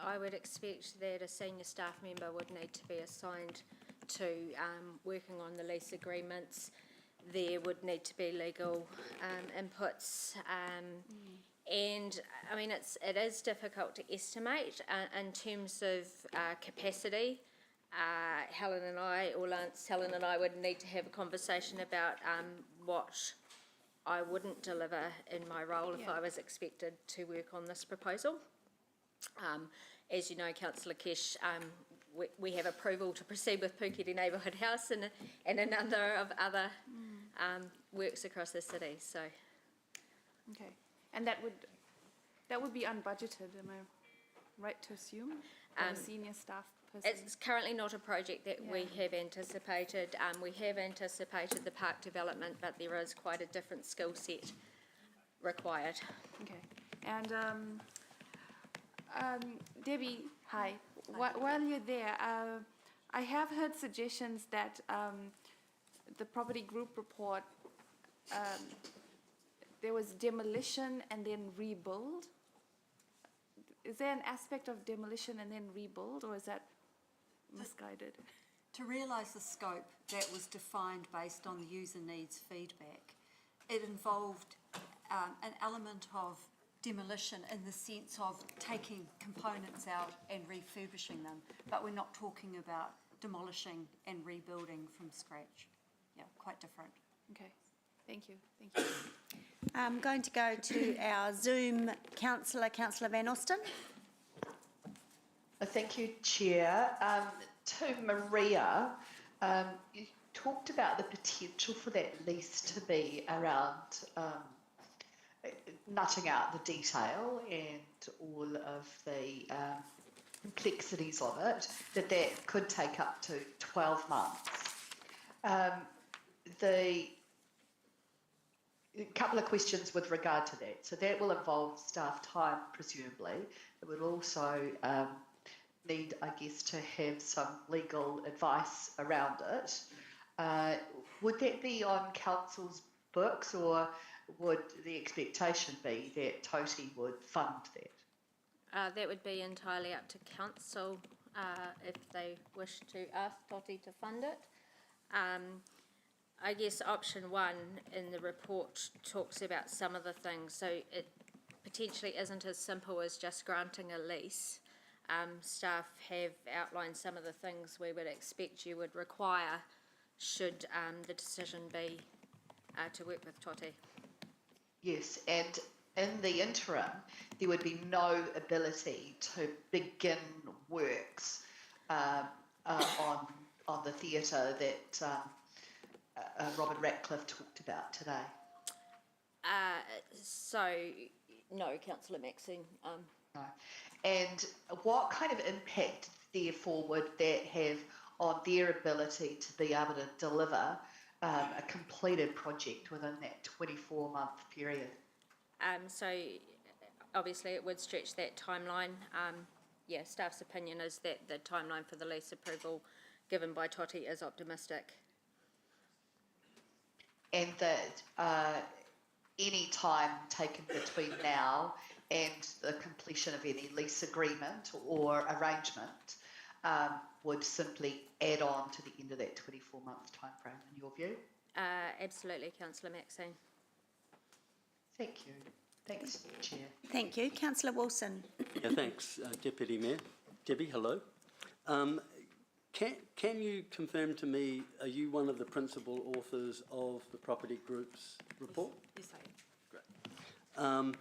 I would expect that a senior staff member would need to be assigned to working on the lease agreements. There would need to be legal inputs, and I mean it is difficult to estimate in terms of capacity. Helen and I would need to have a conversation about what I wouldn't deliver in my role if I was expected to work on this proposal. As you know, Councillor Kesh, we have approval to proceed with Puketi Neighbourhood House and a number of other works across the city. So, okay, and that would be unbudgeted. Am I right to assume? A senior staff person. It's currently not a project that we have anticipated. We have anticipated the park development, but there is quite a different skill set required. Okay, and Debbie, hi. While you're there, I have heard suggestions that the property group report, there was demolition and then rebuild. Is there an aspect of demolition and then rebuild, or is that misguided? To realise the scope that was defined based on the user needs feedback, it involved an element of demolition in the sense of taking components out and refurbishing them, but we're not talking about demolishing and rebuilding from scratch. Yeah, quite different. Okay, thank you. Thank you. I'm going to go to our Zoom councillor, Councillor Van Osten. Thank you, Chair. To Maria, you talked about the potential for that lease to be around nutting out the detail and all of the complexities of it, that could take up to 12 months. A couple of questions with regard to that. So that will involve staff time, presumably. It would also need, I guess, to have some legal advice around it. Would that be on council's books, or would the expectation be that TOTI would fund that? That would be entirely up to council if they wish to ask TOTI to fund it. I guess option one in the report talks about some of the things, so it potentially isn't as simple as just granting a lease. Staff have outlined some of the things we would expect you would require should the decision be to work with TOTI. Yes, and in the interim, there would be no ability to begin works on the theatre that Robin Ratcliffe talked about today. So, no, Councillor Maxine. No. And what kind of impact, therefore, would that have on their ability to be able to deliver a completed project within that 24-month period? So, obviously, it would stretch that timeline. Staff's opinion is that the timeline for the lease approval given by TOTI is optimistic. And that any time taken between now and the completion of any lease agreement or arrangement would simply add on to the end of that 24-month timeframe, in your view? Absolutely, Councillor Maxine. Thank you. Thanks, Chair. Thank you. Councillor Wilson. Yeah, thanks, Deputy Mayor. Debbie, hello. Can you confirm to me, are you one of the principal authors of the Property Group's report? Yes, I am.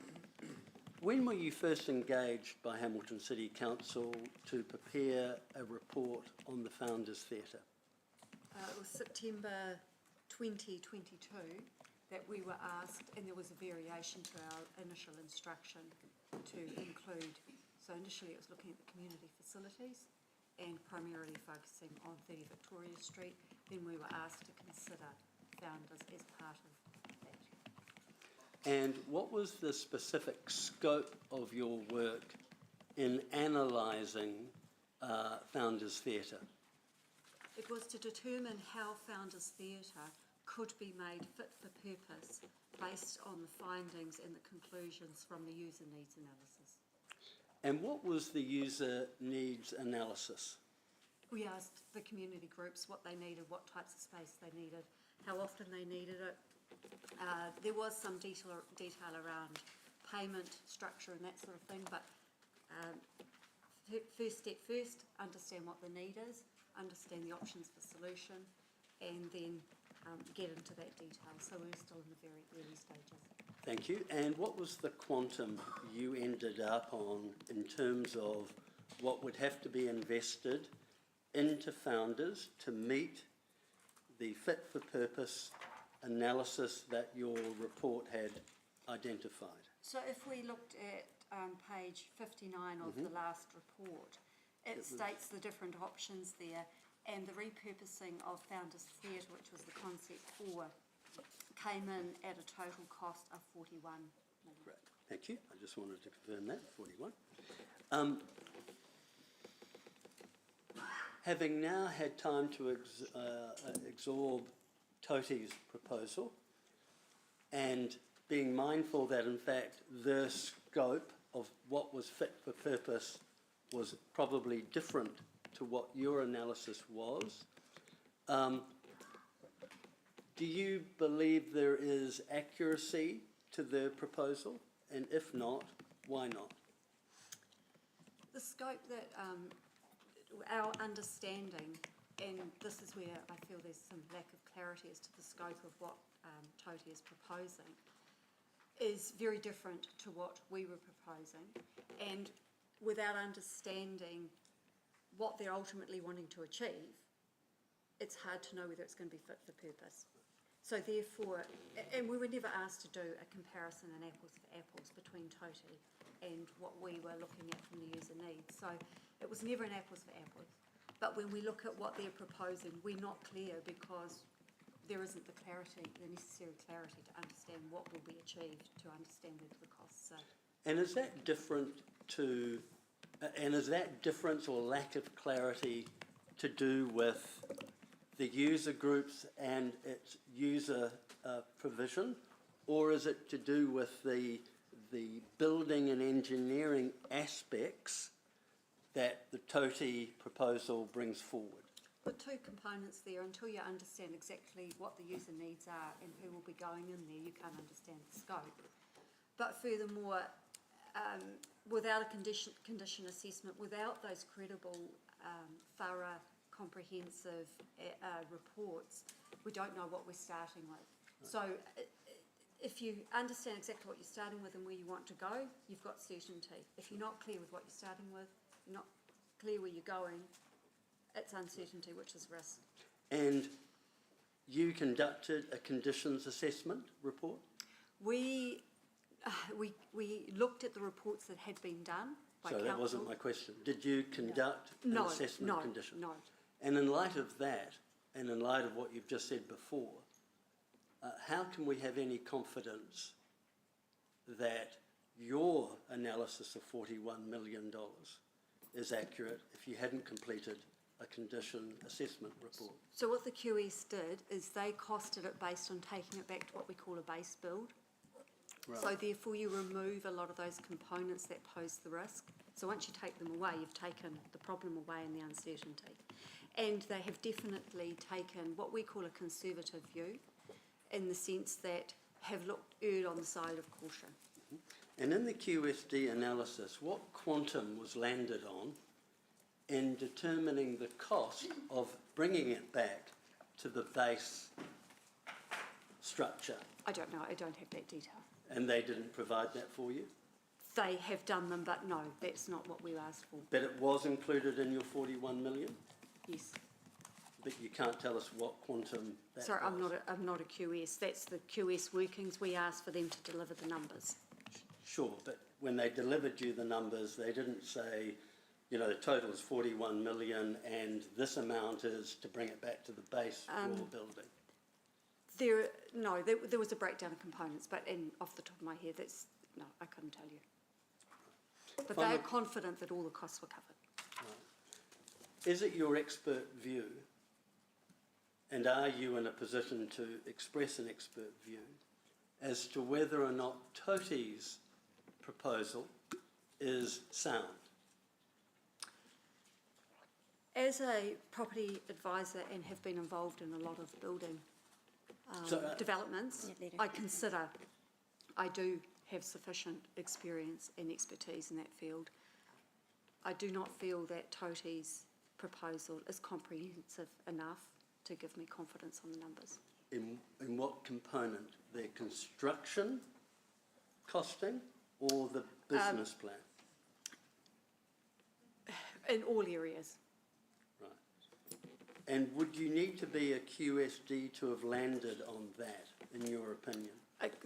When were you first engaged by Hamilton City Council to prepare a report on the Founders Theatre? It was September 2022 that we were asked, and there was a variation to our initial instruction to include. So initially it was looking at the community facilities, and primarily focusing on 30 Victoria Street, then we were asked to consider Founders as part of that. And what was the specific scope of your work in analysing Founders Theatre? It was to determine how Founders Theatre could be made fit for purpose based on the findings and the conclusions from the user needs analysis. And what was the user needs analysis? We asked the community groups what they needed, what types of space they needed, how often they needed it. There was some detail around payment structure and that sort of thing, but first step first, understand what the need is, understand the options for solution, and then get into that detail. So we're still in the very early stages. Thank you. And what was the quantum you ended up on in terms of what would have to be invested into Founders to meet the fit for purpose analysis that your report had identified? So if we looked at page 59 of the last report, it states the different options there, and the repurposing of Founders Theatre, which was the concept 4, came in at a total cost of 41 million. Great, thank you. I just wanted to confirm that, 41. Having now had time to absorb Toti's proposal, and being mindful that in fact the scope of what was fit for purpose was probably different to what your analysis was, do you believe there is accuracy to the proposal? And if not, why not? The scope that our understanding, and this is where I feel there's some lack of clarity as to the scope of what Toti is proposing, is very different to what we were proposing. And without understanding what they're ultimately wanting to achieve, it's hard to know whether it's going to be fit for purpose. So therefore, and we were never asked to do a comparison in apples for apples between Toti and what we were looking at from the user needs. So it was never an apples for apples. But when we look at what they're proposing, we're not clear because there isn't the clarity, the necessary clarity to understand what will be achieved, to understand where the costs are. And is that different to, and is that difference or lack of clarity to do with the user groups and its user provision, or is it to do with the building and engineering aspects that the Toti proposal brings forward? The two components there, until you understand exactly what the user needs are and who will be going in there, you can't understand the scope. But furthermore, without a condition assessment, without those credible, thorough, comprehensive reports, we don't know what we're starting with. So if you understand exactly what you're starting with and where you want to go, you've got certainty. If you're not clear with what you're starting with, you're not clear where you're going, it's uncertainty, which is risk. And you conducted a conditions assessment report? We looked at the reports that had been done by council. So that wasn't my question. Did you conduct an assessment of conditions? No. And in light of that, and in light of what you've just said before, how can we have any confidence that your analysis of $41 million is accurate if you hadn't completed a condition assessment report? So what the QS did is they costed it based on taking it back to what we call a base build. Right. So therefore you remove a lot of those components that pose the risk. So once you take them away, you've taken the problem away and the uncertainty. And they have definitely taken what we call a conservative view, in the sense that have erred on the side of caution. And in the QSD analysis, what quantum was landed on in determining the cost of bringing it back to the base structure? I don't know, I don't have that detail. And they didn't provide that for you? They have done them, but no, that's not what we asked for. But it was included in your 41 million? Yes. But you can't tell us what quantum that Sorry, was? I'm not a QS. That's the QS workings. We asked for them to deliver the numbers. Sure, but when they delivered you the numbers, they didn't say you know, the total is 41 million and this amount is to bring it back to the base floor building? There was a breakdown of components, but off the top of my head, I couldn't tell you. But they're confident that all the costs were covered. Right. Is it your expert view, and are you in a position to express an expert view, as to whether or not Toti's proposal is sound? As a property advisor and have been involved in a lot of building developments, I consider I do have sufficient experience and expertise in that field. I do not feel that Toti's proposal is comprehensive enough to give me confidence on the numbers. In what component? Their construction costing or the business plan? In all areas. Right. And would you need to be a QSD to have landed on that, in your opinion?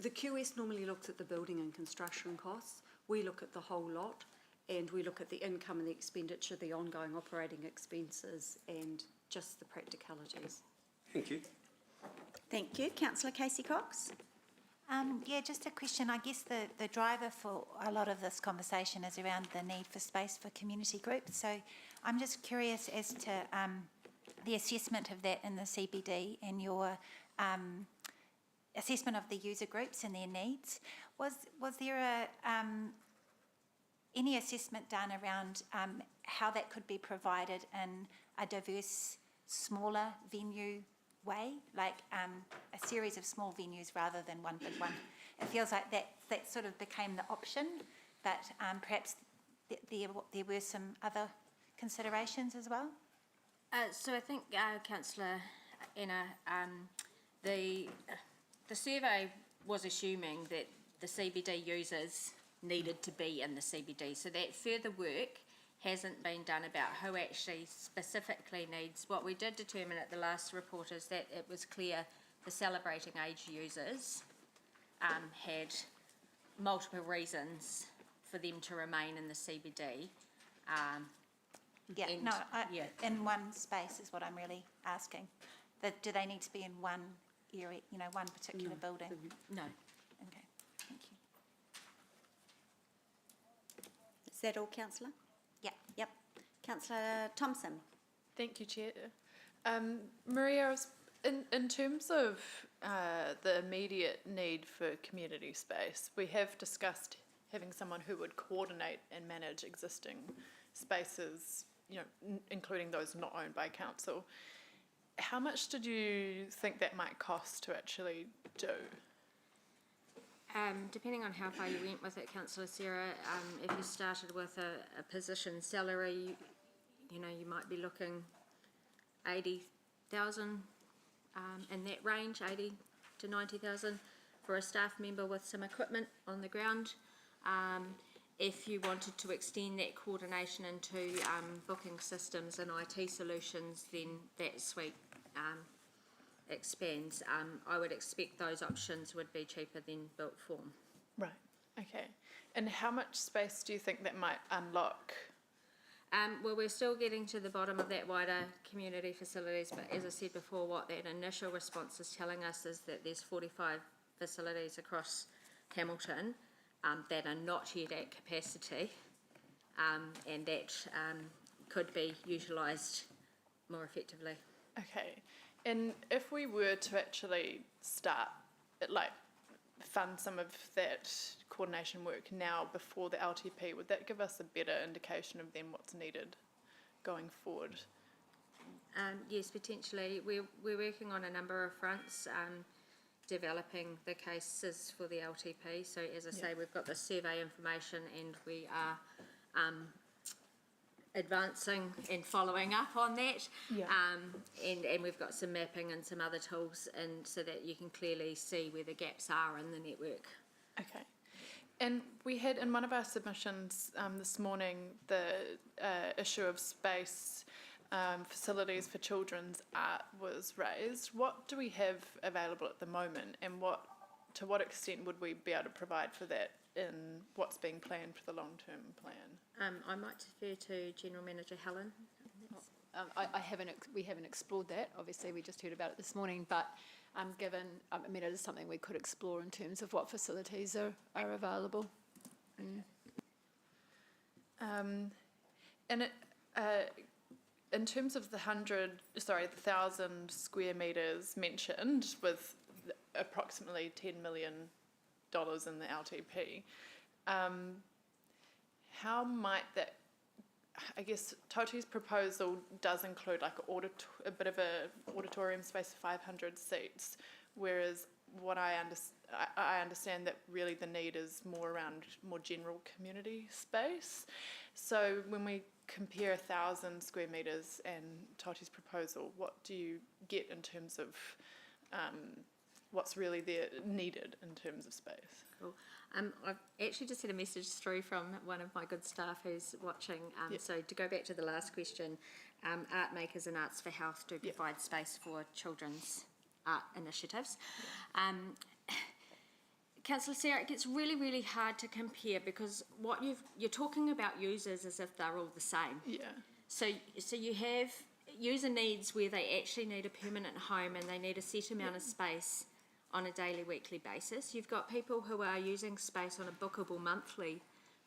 The QS normally looks at the building and construction costs. We look at the whole lot, and we look at the income and the expenditure, the ongoing operating expenses, and just the practicalities. Thank you. Thank you. Councillor Casey Cox. Yeah, just a question. I guess the driver for a lot of this conversation is around the need for space for community groups. So I'm just curious as to the assessment of that in the CBD and your assessment of the user groups and their needs. Was there any assessment done around how that could be provided in a diverse, smaller venue way, like a series of small venues rather than one big one? It feels like that sort of became the option, but perhaps there were some other considerations as well. So I think, Councillor Enna, the survey was assuming that the CBD users needed to be in the CBD, so that further work hasn't been done about who actually specifically needs. What we did determine at the last report is that it was clear the celebrating age users had multiple reasons for them to remain in the CBD. In one space is what I'm really asking. Do they need to be in one area, one particular building? No. Okay, thank you. Is that all, Councillor? Yeah. Yep. Councillor Thompson. Thank you, Chair. Maria, in terms of the immediate need for community space, we have discussed having someone who would coordinate and manage existing spaces, including those not owned by council. How much did you think that might cost to actually do? Depending on how far you went with it, Councillor Sarah, if you started with a position salary, you might be looking 80,000 in that range, 80 to 90,000 for a staff member with some equipment on the ground. If you wanted to extend that coordination into booking systems and IT solutions, then that suite expands. I would expect those options would be cheaper than built form. Right, okay. And how much space do you think that might unlock? Well, we're still getting to the bottom of that wider community facilities, but as I said before, what that initial response is telling us is that there's 45 facilities across Hamilton that are not yet at capacity, and that could be utilised more effectively. Okay, and if we were to actually start, fund some of that coordination work now before the LTP, would that give us a better indication of then what's needed going forward? Yes, potentially. We're working on a number of fronts, developing the cases for the LTP. So as I say, we've got the survey information and we are advancing and following up on that. And we've got some mapping and some other tools, and so that you can clearly see where the gaps are in the network. Okay. And we had in one of our submissions this morning the issue of space facilities for children's art was raised. What do we have available at the moment, and what to what extent would we be able to provide for that in what's being planned for the long-term plan? I might defer to General Manager Helen. We haven't explored that. Obviously, we just heard about it this morning, but given, it is something we could explore in terms of what facilities are available. And in terms of the 1,000 square metres mentioned, with approximately $10 million in the LTP, how might that, I guess Toti's proposal does include like a bit of a auditorium space of 500 seats, whereas what I understand that really the need is more around more general community space. So when we compare 1,000 square metres and Toti's proposal, what do you get in terms of what's really there needed in terms of space? Cool. I've actually just had a message through from one of my good staff who's watching. So to go back to the last question, Art Makers and Arts for Health do provide space for children's art initiatives. Councillor Sarah, it gets really, really hard to compare because what you're talking about users as if they're all the same. Yeah. So you have user needs where they actually need a permanent home and they need a set amount of space on a daily, weekly basis. You've got people who are using space on a bookable monthly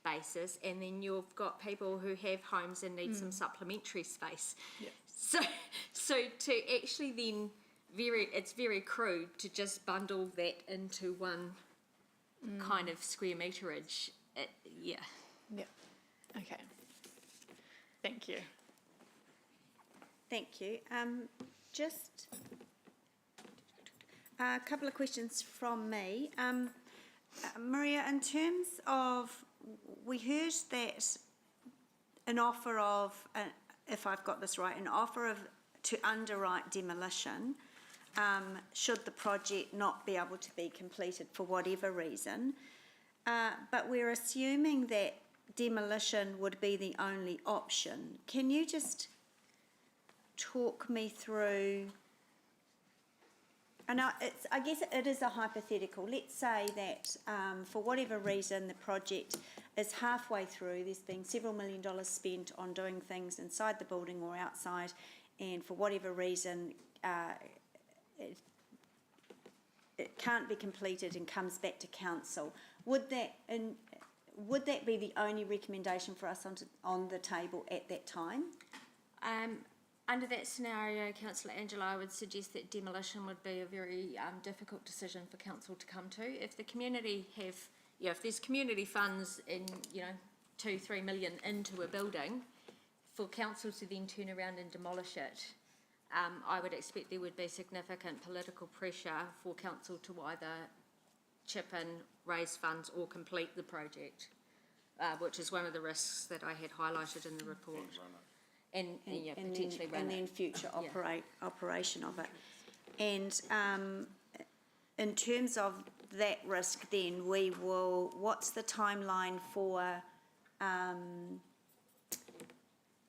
basis, and then you've got people who have homes and need some supplementary space. Yeah. So to actually then it's very crude to just bundle that into one kind of square meterage. Yeah. Okay. Thank you. Thank you. Just a couple of questions from me. Maria, in terms of, we heard that an offer of, if I've got this right, an offer of to underwrite demolition should the project not be able to be completed for whatever reason. But we're assuming that demolition would be the only option. Can you just talk me through, and I guess it is a hypothetical. Let's say that for whatever reason the project is halfway through, there's been several $1 million spent on doing things inside the building or outside, and for whatever reason it can't be completed and comes back to council. Would that be the only recommendation for us on the table at that time? Under that scenario, Councillor Angela, I would suggest that demolition would be a very difficult decision for council to come to. If the community have, if there's community funds in, 2-3 million into a building, for council to then turn around and demolish it, I would expect there would be significant political pressure for council to either chip in, raise funds or complete the project, which is one of the risks that I had highlighted in the report. And potentially run it. And then future operation of it. And in terms of that risk then, what's the timeline for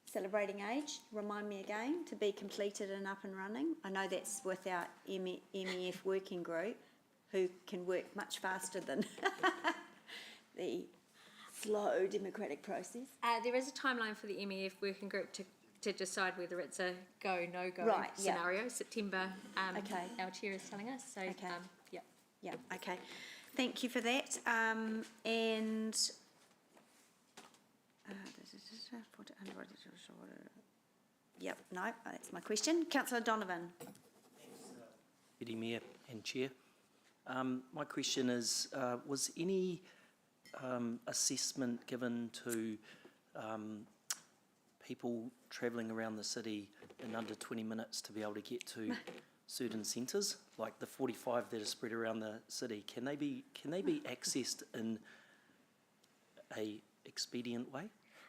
Celebrating Age? Remind me again, to be completed and up and running. I know that's with our MEF working group, who can work much faster than the slow democratic process. There is a timeline for the MEF working group to decide whether it's a go, no-go scenario. September, our chair is telling us. So, okay. Thank you for that. That's my question. Councillor Donovan. Deputy Mayor and Chair. My question is, was any assessment given to people travelling around the city in under 20 minutes to be able to get to certain centres, like the 45 that are spread around the city? Can they be accessed in a expedient way?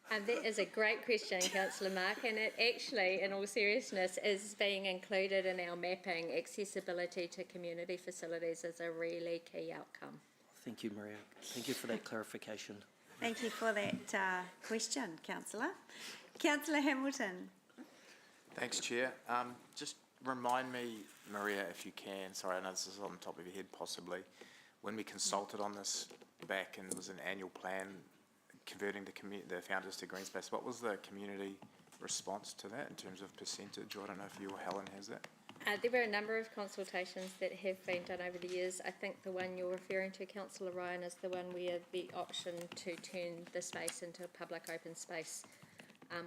That is a great question, Councillor Mark, and it actually, in all seriousness, is being included in our mapping. Accessibility to community facilities is a really key outcome. Thank you, Maria. Thank you for that clarification. Thank you for that question, Councillor. Councillor Hamilton. Thanks, Chair. Just remind me, Maria, if you can, sorry, I know this is on the top of your head possibly, when we consulted on this back and there was an annual plan converting the founders to green space, what was the community response to that in terms of percentage? I don't know if you or Helen has that. There were a number of consultations that have been done over the years. I think the one you're referring to, Councillor Ryan, is the one where the option to turn the space into a public open space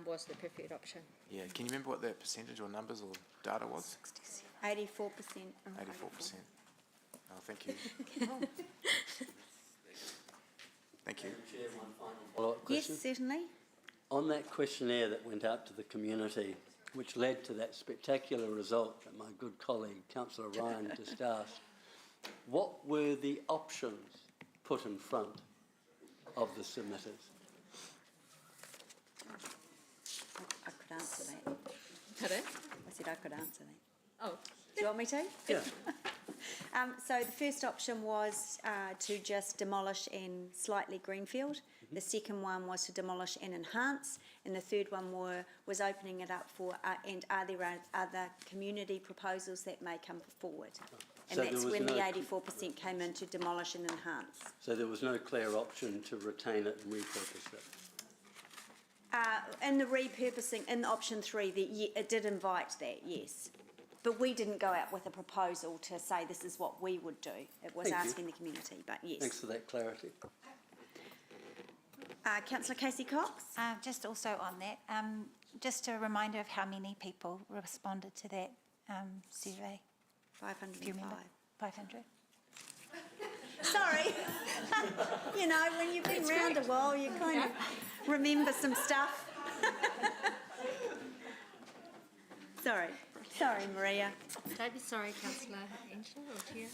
was the preferred option. Yeah, can you remember what that percentage or numbers or data was? 84%. 84%. Oh, thank you. Thank you. Chair, one final follow-up question. Yes, certainly. On that questionnaire that went out to the community, which led to that spectacular result that my good colleague, Councillor Ryan, just asked, what were the options put in front of the submitters? I could answer that. Pardon? I said I could answer that. Oh. Do you want me to? Yeah. So the first option was to just demolish and slightly greenfield. The second one was to demolish and enhance, and the third one was opening it up for and are there other community proposals that may come forward? And So that's there was when the no- 84% came in, to demolish and enhance. So there was no clear option to retain it and repurpose it? In the repurposing, in option 3, it did invite that, yes. But we didn't go out with a proposal to say this is what we would do. It was Thank you. asking the community, but yes. Thanks for that clarity. Councillor Casey Cox? Just also on that, just a reminder of how many people responded to that survey. 505. Do you remember? 500? Sorry. You know, when you've been round a while, you kind of remember some stuff. Sorry. Sorry, Maria. Don't be sorry, Councillor Angela or Chair.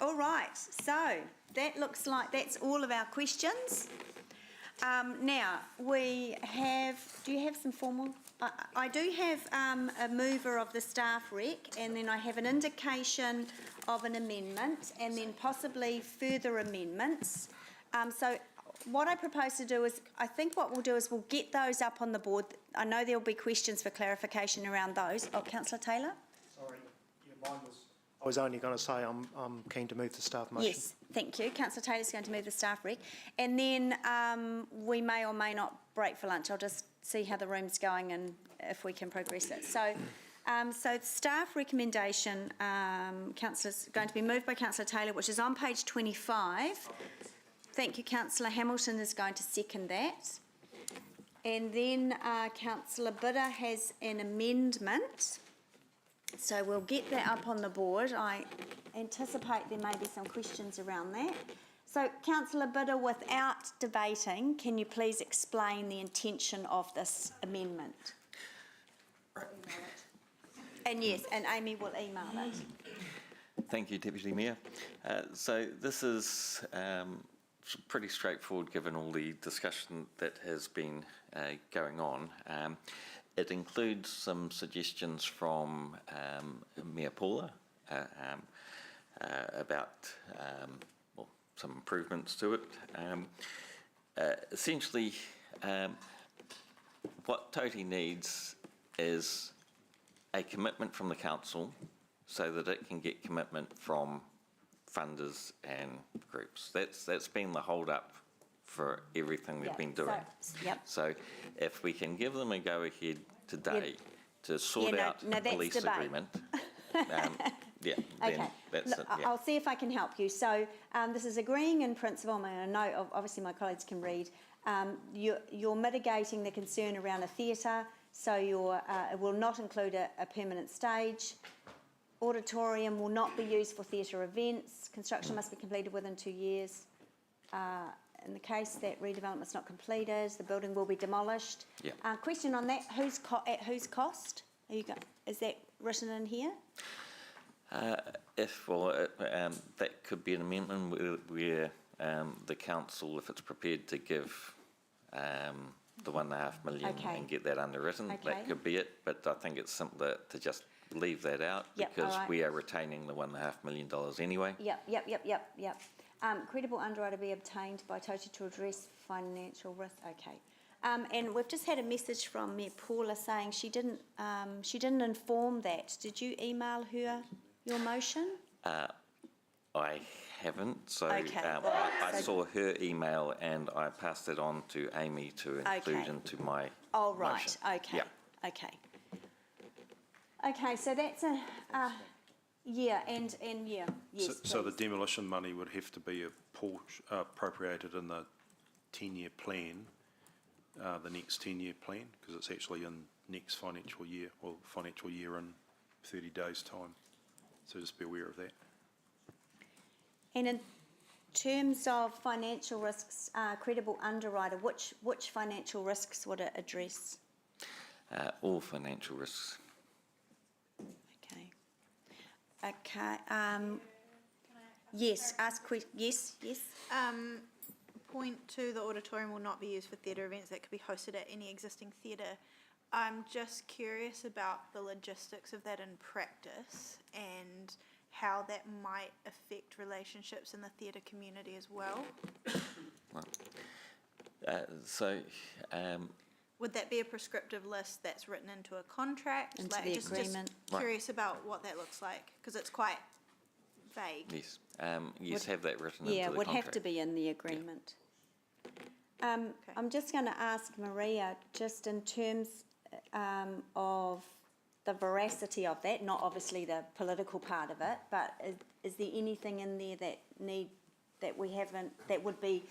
All right, so that looks like that's all of our questions. Now, we have, do you have some formal? I do have a mover of the staff rec, and then I have an indication of an amendment, and then possibly further amendments. So what I propose to do is, I think what we'll do is we'll get those up on the board. I know there'll be questions for clarification around those. Oh, Councillor Taylor? Sorry, yeah, mine was. I was only going to say I'm keen to move the staff motion. Yes, thank you. Councillor Taylor's going to move the staff rec. And then we may or may not break for lunch. I'll just see how the room's going and if we can progress it. So, so staff recommendation, Councillor's going to be moved by Councillor Taylor, which is on page 25. Thank you. Councillor Hamilton is going to second that. And then Councillor Bidder has an amendment. So we'll get that up on the board. I anticipate there may be some questions around that. So, Councillor Bidder, without debating, can you please explain the intention of this amendment? And yes, and Amy will email it. Thank you, Deputy Mayor. So this is pretty straightforward given all the discussion that has been going on. It includes some suggestions from Mayor Paula about some improvements to it. Essentially, what Toti needs is a commitment from the council so that it can get commitment from funders and groups. That's been the hold-up for everything we've been doing. So if we can give them a go-ahead today to sort out the lease agreement, then that's Look, it. I'll see if I can help you. So this is agreeing in principle. I know obviously my colleagues can read. You're mitigating the concern around a theatre, so it will not include a permanent stage. Auditorium will not be used for theatre events. Construction must be completed within 2 years. In the case that redevelopment is not completed, the building will be demolished. Question on that: at whose cost? Is that written in here? That could be an amendment where the council, if it's prepared to give the $1.5 million and get that underwritten, that could be it. But I think it's simpler to just leave that out because we are retaining the $1.5 million anyway. Yep. Credible underwriter be obtained by Toti to address financial risk. Okay. And we've just had a message from Mayor Paula saying she didn't inform that. Did you email her your motion? I haven't, so Okay, all right, I so- saw her email and I passed it on to Amy to include Okay. into my Oh, right, motion. okay, Yeah. okay. Okay, so that's a, yeah, and yeah, yes, So the please. demolition money would have to be appropriated in the 10-year plan, the next 10-year plan, because it's actually in next financial year, or financial year in 30 days' time. So just be aware of that. And in terms of financial risks, credible underwriter, which financial risks would it address? All financial risks. Okay. Okay, yes, yes, yes. Point two, the auditorium will not be used for theatre events that could be hosted at any existing theatre. I'm just curious about the logistics of that in practice and how that might affect relationships in the theatre community as well. Would that be a prescriptive list that's written into a contract? Into the agreement. Just curious about what that looks like, because it's quite vague. Yes, yes, have that written into the Yeah, contract. would have to be in the agreement. I'm just going to ask Maria, just in terms of the veracity of that, not obviously the political part of it, but is there anything in there that we haven't, that would be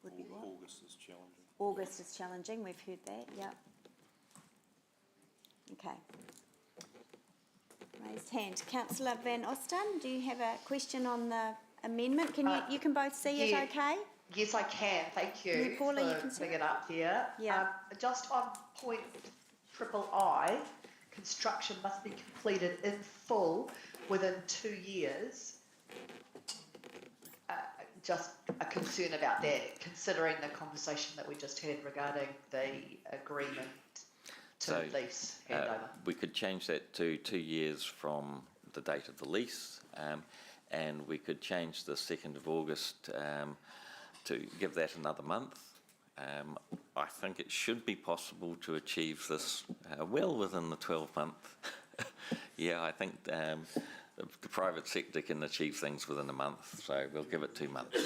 what? August is challenging. August is challenging, we've heard that, yeah. Okay. Raised hand. Councillor Van Osten, do you have a question on the amendment? Can you can both see it yeah. okay? Yes, I can. Thank you Yeah, Paula, you can for see putting it up here. Yeah. Just on point III, construction must be completed in full within 2 years. Just a concern about that, considering the conversation that we just had regarding the agreement to lease handover. We could change that to 2 years from the date of the lease, and we could change the 2nd of August to give that another month. I think it should be possible to achieve this well within the 12-month. Yeah, I think the private sector can achieve things within a month, so we'll give it 2 months.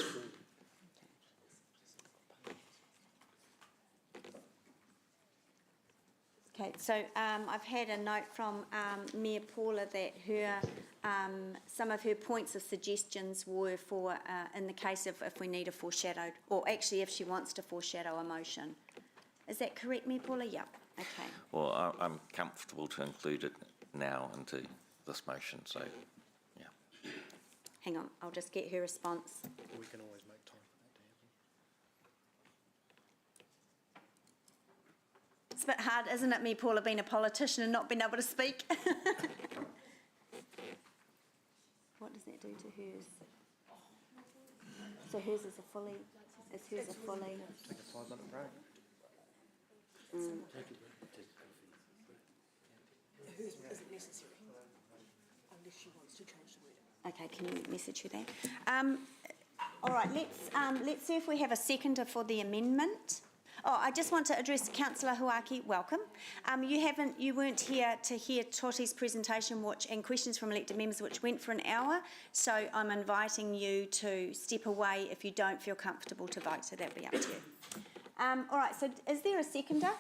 Okay, so I've had a note from Mayor Paula that her some of her points of suggestions were for in the case of if we need a foreshadowed, or actually if she wants to foreshadow a motion. Is that correct, Mayor Paula? Yeah. Okay. Well, I'm comfortable to include it now into this motion, so yeah. Hang on, I'll just get her response. We can always make time for that to happen. It's a bit hard, isn't it, Mayor Paula, being a politician and not being able to speak? What does that do to hers? So hers is a fully, is hers a fully? Take a 5-minute break. Hers isn't necessary, unless she wants to change the wording. Okay, can you message her that? All right, let's see if we have a seconder for the amendment. Oh, I just want to address Councillor Huaki. Welcome. You weren't here to hear Toti's presentation, and questions from elected members, which went for an hour. So I'm inviting you to step away if you don't feel comfortable to vote. So that'll be up to you. All right. So is there a seconder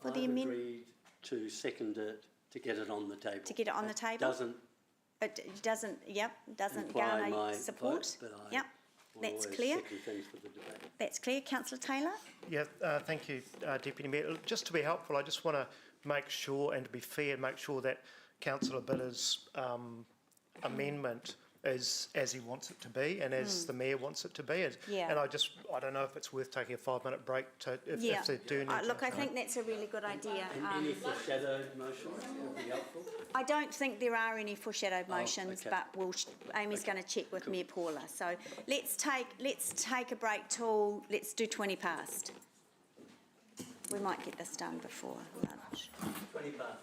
for the amendment? I've agreed to second it to get it on the table. To get it on the table. It doesn't. Yep. Doesn't imply my garner support. vote, but I Yep. will That's always clear. second things for the debate. That's clear. Councillor Taylor. Yeah, thank you, Deputy Mayor. Just to be helpful, I just want to make sure, and to be fair, make sure that Councillor Bitter's amendment is as he wants it to be and as the Mayor wants it to be. Yeah. And I don't know if it's worth taking a 5-minute break if they do need to. Look, I think that's a really good idea. Any foreshadowed motions would be helpful? I don't think there are any foreshadowed motions, okay. but Amy's going to check with Mayor Paula. So let's take a break till, let's do 20 past. We might get this done before lunch. 20 past.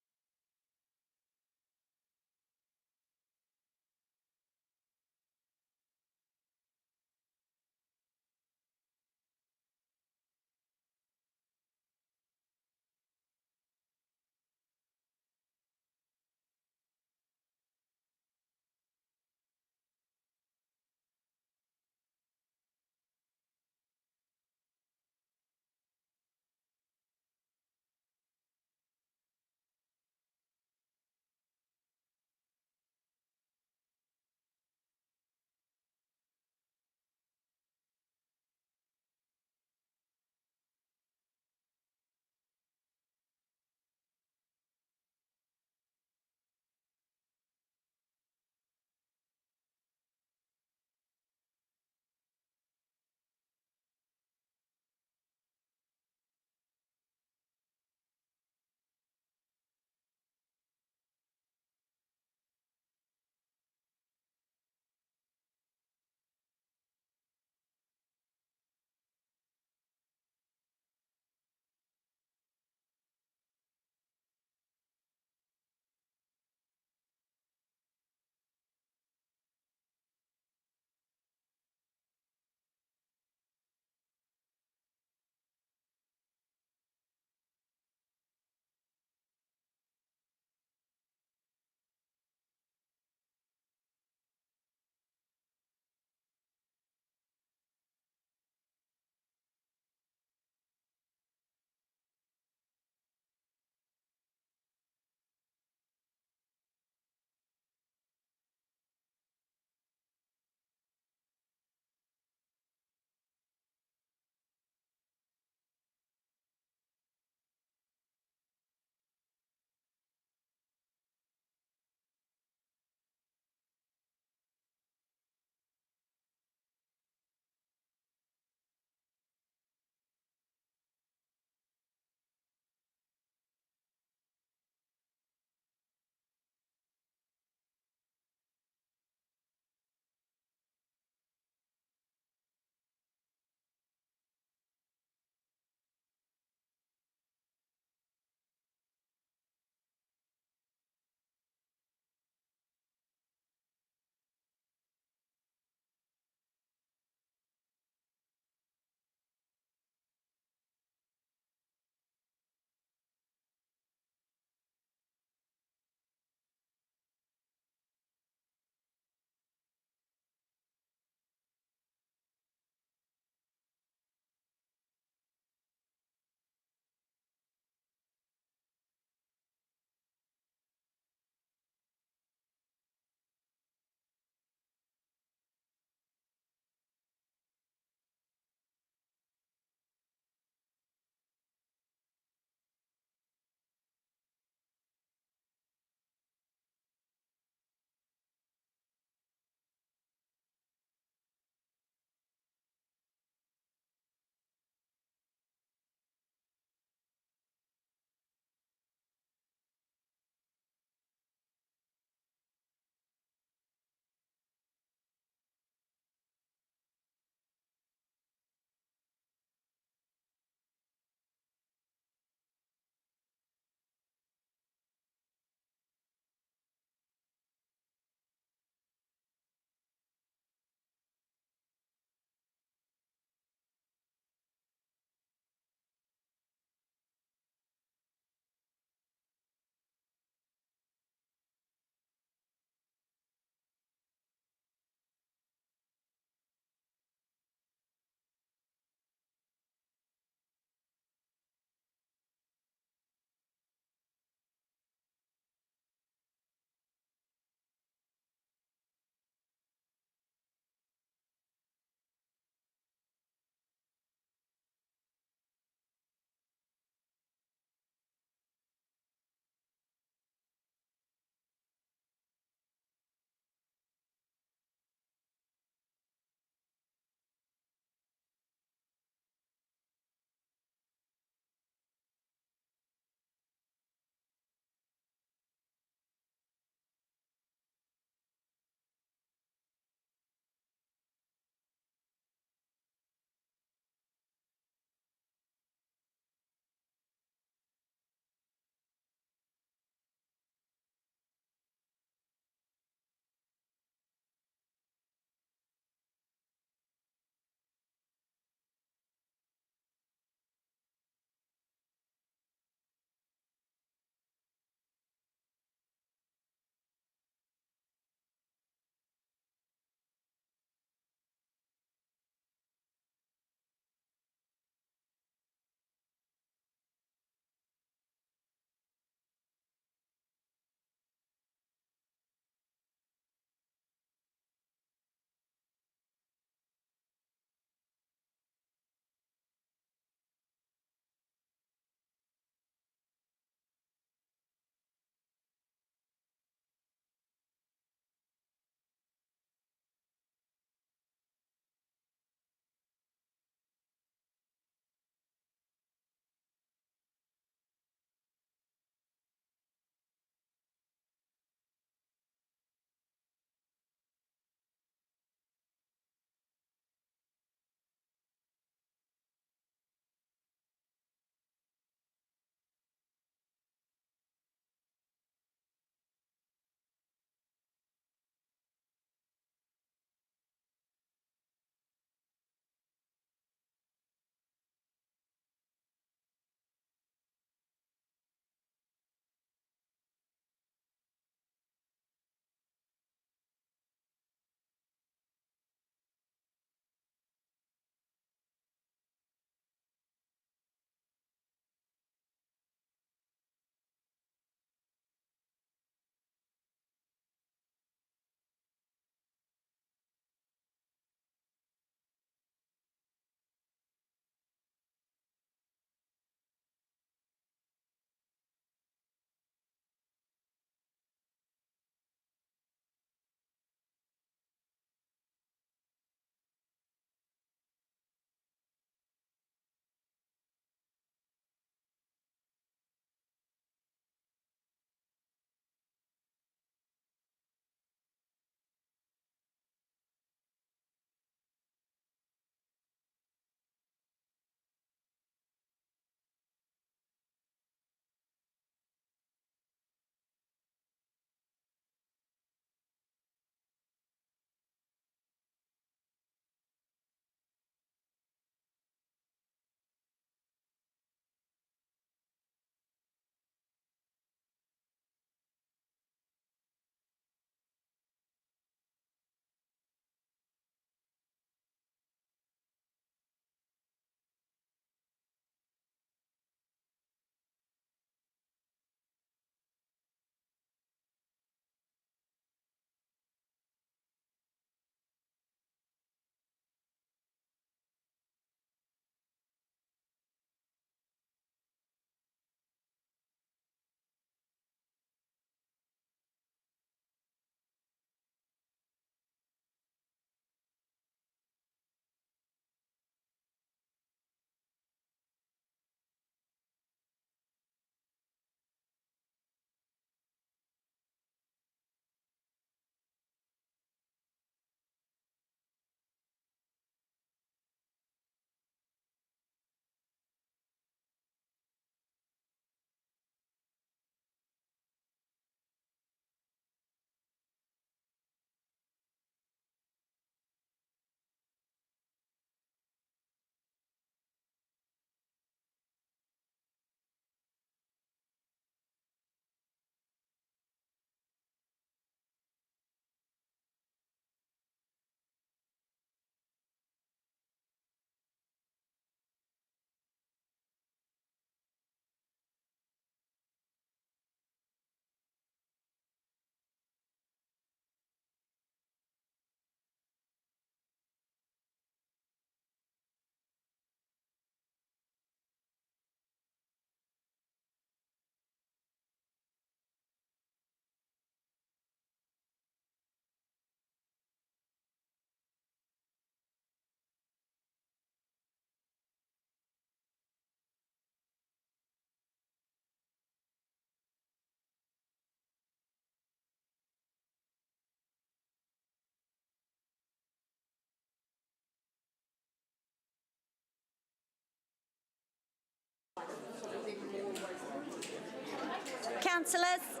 Councillors,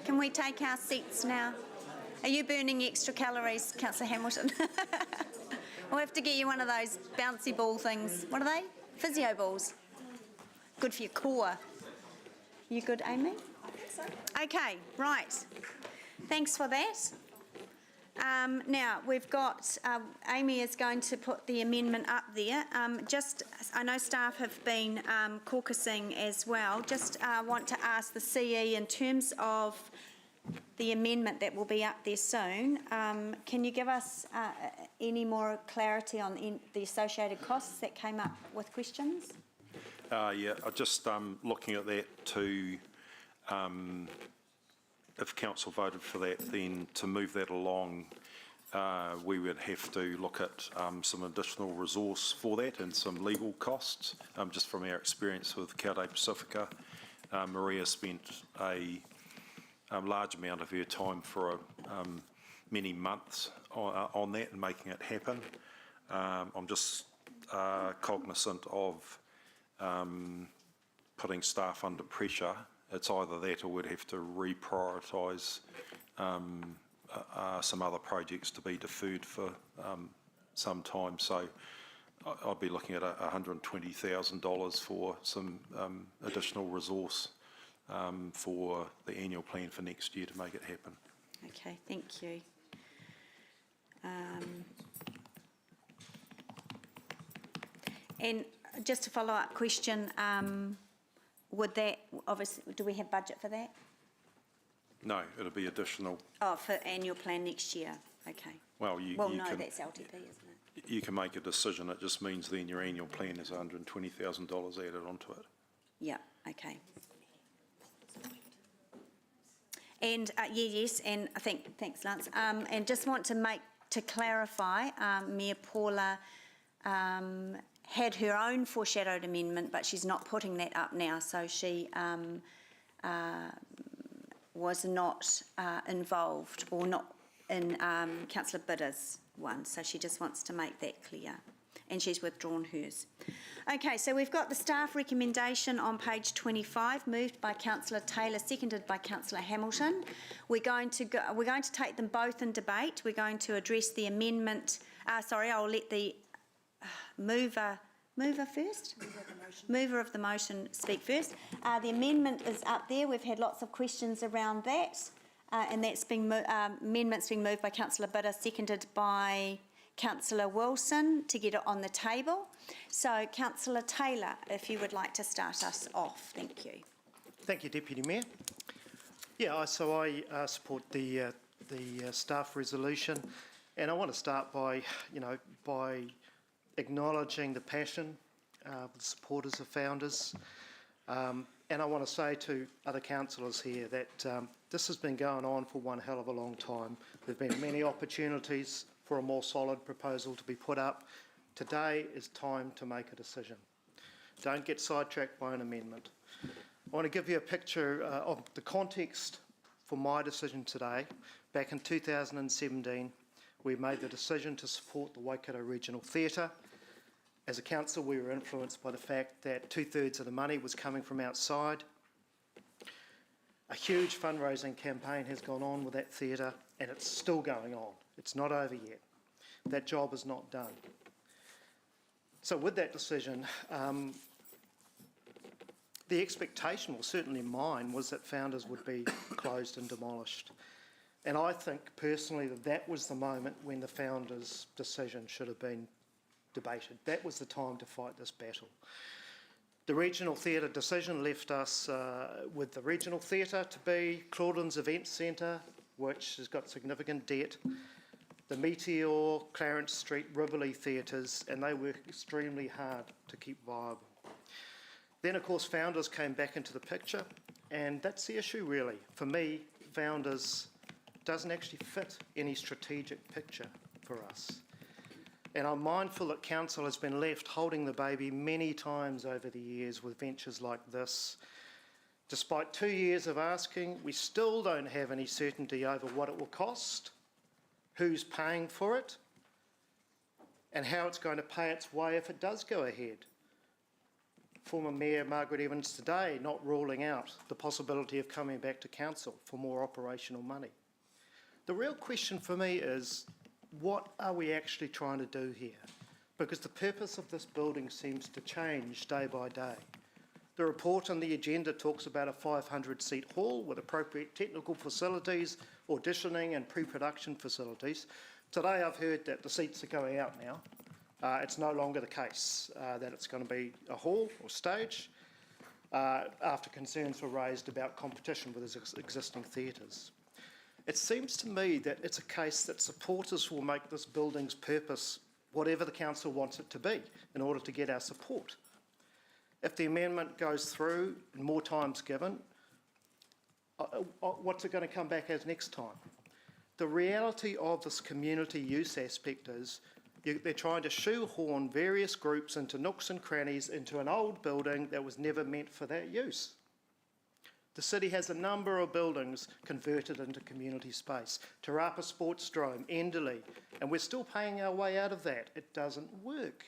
can we take our seats now? Are you burning extra calories, Councillor Hamilton? We'll have to get you one of those bouncy ball things. What are they? Physio balls. Good for your core. You good, Amy? Okay, right. Thanks for that. Now, we've got, Amy is going to put the amendment up there. I know staff have been caucusing as well. Just want to ask the CE in terms of the amendment that will be up there soon. Can you give us any more clarity on the associated costs that came up with questions? Yeah, I'm just looking at that to, if council voted for that, then to move that along, we would have to look at some additional resource for that and some legal costs. Just from our experience with Caudete Pacifica, Maria spent a large amount of her time for many months on that and making it happen. I'm just cognisant of putting staff under pressure. It's either that or we'd have to reprioritise some other projects to be deferred for some time. So I'll be looking at $120,000 for some additional resource for the annual plan for next year to make it happen. Okay, thank you. And just a follow-up question, would that, obviously, do we have budget for that? No, it'll be additional. Oh, for annual plan next year, okay. Well, you Well, no, can, that's LTP, isn't it? you can make a decision. It just means then your annual plan is $120,000 added onto it. Yeah, okay. And, yes, and I think, thanks, Lance, and just want to clarify, Mayor Paula had her own foreshadowed amendment, but she's not putting that up now, so she was not involved or not in Councillor Bidder's one, so she just wants to make that clear, and she's withdrawn hers. Okay, so we've got the staff recommendation on page 25, moved by Councillor Taylor, seconded by Councillor Hamilton. We're going to take them both in debate. We're going to address the amendment. I'll let the mover first? Mover of the motion speak first. The amendment is up there. We've had lots of questions around that, and that's amendment's being moved by Councillor Bidder, seconded by Councillor Wilson to get it on the table. So, Councillor Taylor, if you would like to start us off, thank you. Thank you, Deputy Mayor. Yeah, so I support the staff resolution, and I want to start by acknowledging the passion of the supporters of Founders, and I want to say to other councillors here that this has been going on for one hell of a long time. There have been many opportunities for a more solid proposal to be put up. Today is time to make a decision. Don't get sidetracked by an amendment. I want to give you a picture of the context for my decision today. Back in 2017, we made the decision to support the Waikato Regional Theatre. As a council, we were influenced by the fact that 2/3 of the money was coming from outside. A huge fundraising campaign has gone on with that theatre, and it's still going on. It's not over yet. That job is not done. So with that decision, the expectation, well certainly mine, was that Founders would be closed and demolished. And I think personally that was the moment when the Founders decision should have been debated. That was the time to fight this battle. The Regional Theatre decision left us with the Regional Theatre to be Claudelands Event Centre, which has got significant debt, the Meteor, Clarence Street, Rivoli theatres, and they work extremely hard to keep viable. Then, of course, Founders came back into the picture, and that's the issue, really. For me, Founders doesn't actually fit any strategic picture for us. And I'm mindful that Council has been left holding the baby many times over the years with ventures like this. Despite 2 years of asking, we still don't have any certainty over what it will cost, who's paying for it, and how it's going to pay its way if it does go ahead. former Mayor Margaret Evans today not ruling out the possibility of coming back to council for more operational money. The real question for me is, what are we actually trying to do here? Because the purpose of this building seems to change day by day. The report on the agenda talks about a 500-seat hall with appropriate technical facilities, auditioning and pre-production facilities. Today I've heard that the seats are going out now. It's no longer the case that it's going to be a hall or stage after concerns were raised about competition with existing theatres. It seems to me that it's a case that supporters will make this building's purpose whatever the council wants it to be in order to get our support. If the amendment goes through and more time's given, what's it going to come back as next time? The reality of this community use aspect is they're trying to shoehorn various groups into nooks and crannies into an old building that was never meant for that use. The city has a number of buildings converted into community space. Te Rapa Sports Dome, Enderley, and we're still paying our way out of that. It doesn't work.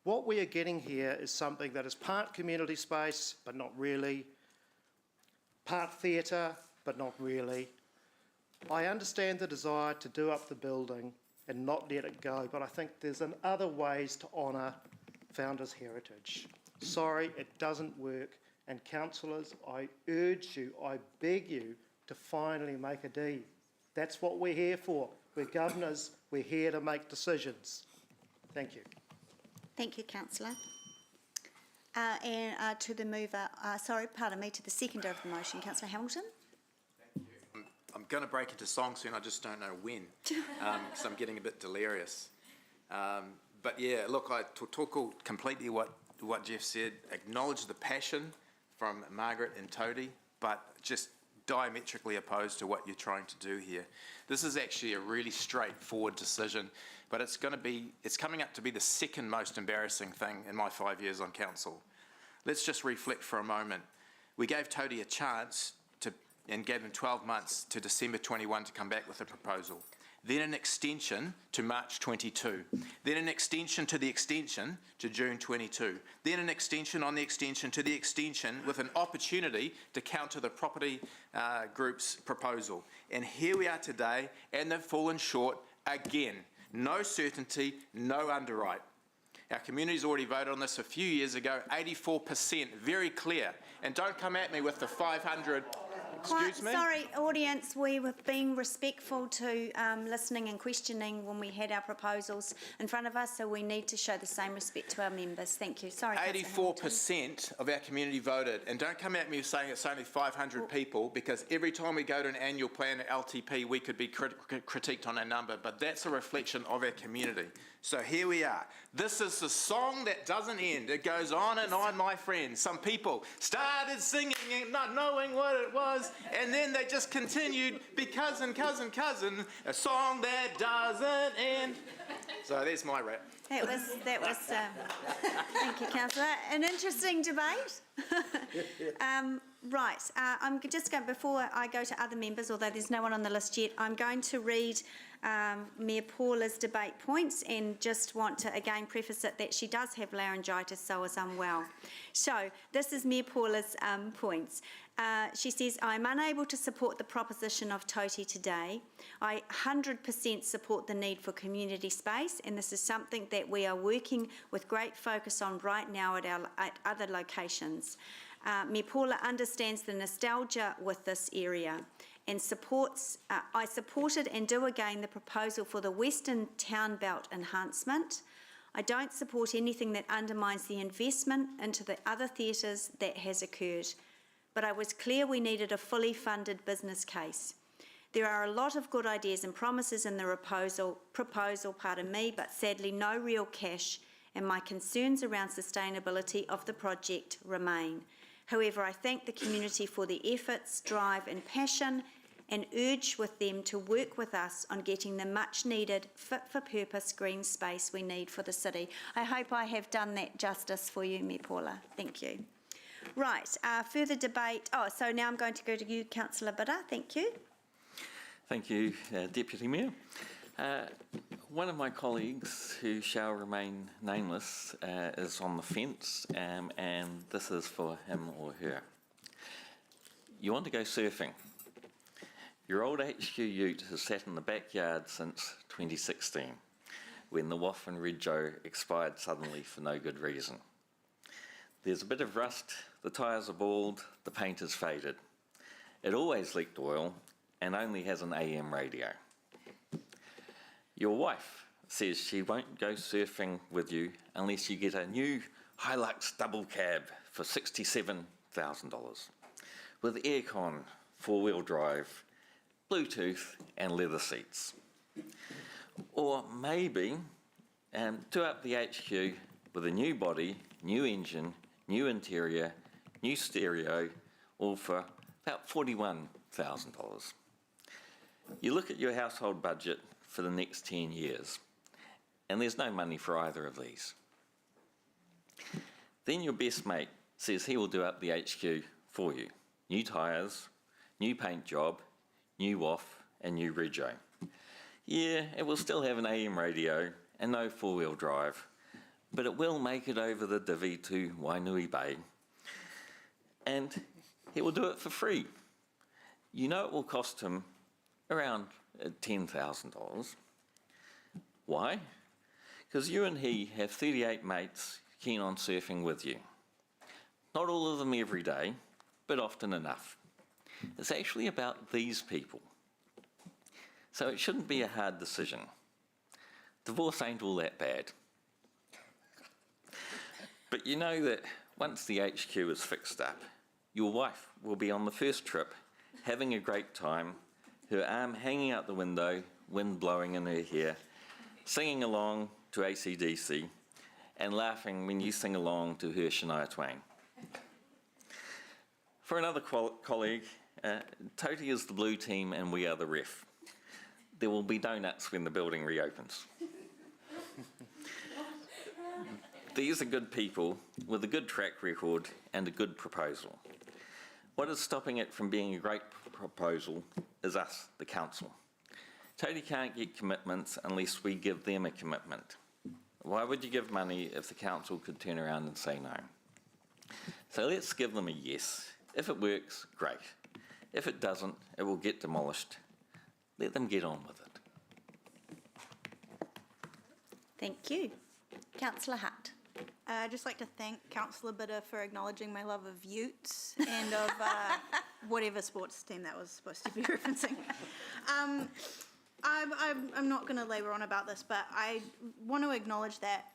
What we are getting here is something that is part community space, but not really, part theatre, but not really. I understand the desire to do up the building and not let it go, but I think there's other ways to honour founders' heritage. Sorry, it doesn't work, and councillors, I urge you, I beg you to finally make a deal. That's what we're here for. We're governors, we're here to make decisions. Thank you. Thank you, councillor. To the mover, to the seconder of the motion, councillor Hamilton. I'm going to break into song soon, I just don't know when, because I'm getting a bit delirious. But yeah, look, I talk completely what Jeff said, acknowledge the passion from Margaret and Tody, but just diametrically opposed to what you're trying to do here. This is actually a really straightforward decision, but it's coming up to be the second most embarrassing thing in my 5 years on council. Let's just reflect for a moment. We gave Tody a chance and gave him 12 months to December 21 to come back with a proposal. Then an extension to March 22. Then an extension to the extension to June 22. Then an extension on the extension to the extension with an opportunity to counter the property group's proposal. And here we are today, and they've fallen short again. No certainty, no underwrite. Our community's already voted on this a few years ago, 84%, very clear. And don't come at me with the 500... Excuse me? Sorry, audience, we were being respectful to listening and questioning when we had our proposals in front of us, so we need to show the same respect to our members. Thank you. Sorry, 84% of our community voted, and don't come at me saying it's only 500 people, because every time we go to an annual plan at LTP, we could be critiqued on a number, but that's a reflection of our community. So here we are. This is the song that doesn't end. It goes on and on, my friends. Some people started singing it, not knowing what it was, and then they just continued, be cousin, cousin, cousin, a song that doesn't end. So there's my rap. That was thank you, councillor. An interesting debate. Right, I'm just going, before I go to other members, although there's no one on the list yet, I'm going to read Mayor Paula's debate points, and just want to again preface it that she does have laryngitis, so is unwell. So this is Mayor Paula's points. She says, I'm unable to support the proposition of Toti today. I 100% support the need for community space, and this is something that we are working with great focus on right now at other locations. Mayor Paula understands the nostalgia with this area and I supported and do again the proposal for the Western Town Belt enhancement. I don't support anything that undermines the investment into the other theatres that has occurred, but I was clear we needed a fully funded business case. There are a lot of good ideas and promises in the proposal, but sadly no real cash, and my concerns around sustainability of the project remain. However, I thank the community for the efforts, drive and passion, and urge with them to work with us on getting the much needed fit-for-purpose green space we need for the city. I hope I have done that justice for you, Mayor Paula. Thank you. Right, further debate. So now I'm going to go to you, Councillor Bidder. Thank you. Thank you, Deputy Mayor. One of my colleagues, who shall remain nameless, is on the fence, and this is for him or her. You want to go surfing. Your old HQ ute has sat in the backyard since 2016, when the WAF and Red Joe expired suddenly for no good reason. There's a bit of rust, the tyres are bald, the paint is faded. It always leaked oil and only has an AM radio. Your wife says she won't go surfing with you unless you get a new Hilux double cab for $67,000 with aircon, four-wheel drive, Bluetooth and leather seats. Or maybe do up the HQ with a new body, new engine, new interior, new stereo, all for about $41,000. You look at your household budget for the next 10 years, and there's no money for either of these. Then your best mate says he will do up the HQ for you. New tyres, new paint job, new WAF, and new rego. Yeah, it will still have an AM radio and no four-wheel drive, but it will make it over the divvy to Wainui Bay, and he will do it for free. You know it will cost him around $10,000. Why? Because you and he have 38 mates keen on surfing with you. Not all of them every day, but often enough. It's actually about these people. So it shouldn't be a hard decision. Divorce ain't all that bad. But you know that once the HQ is fixed up, your wife will be on the first trip, having a great time, her arm hanging out the window, wind blowing in her hair, singing along to AC/DC, and laughing when you sing along to her Shania Twain. For another colleague, Toti is the blue team and we are the ref. There will be donuts when the building reopens. These are good people with a good track record and a good proposal. What is stopping it from being a great proposal is us, the council. Toti can't get commitments unless we give them a commitment. Why would you give money if the council could turn around and say no? So let's give them a yes. If it works, great. If it doesn't, it will get demolished. Let them get on with it. Thank you. Councillor Hutt. I'd just like to thank Councillor Bidder for acknowledging my love of utes and of whatever sports team that was supposed to be referencing. I'm not going to labour on about this, but I want to acknowledge that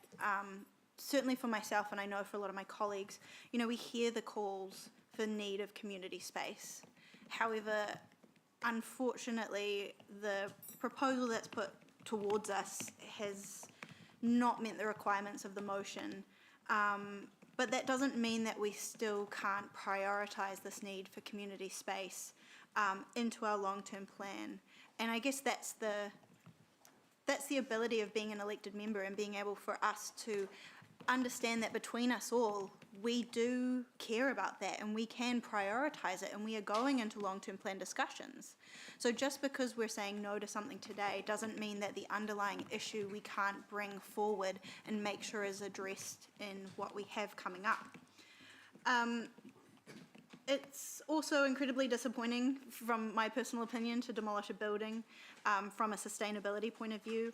certainly for myself, and I know for a lot of my colleagues, you know, we hear the calls for need of community space. However, unfortunately, the proposal that's put towards us has not met the requirements of the motion. But that doesn't mean that we still can't prioritise this need for community space into our long-term plan. And I guess that's the ability of being an elected member and being able for us to understand that between us all, we do care about that and we can prioritise it, and we are going into long-term plan discussions. So just because we're saying no to something today doesn't mean that the underlying issue we can't bring forward and make sure is addressed in what we have coming up. It's also incredibly disappointing, from my personal opinion, to demolish a building from a sustainability point of view.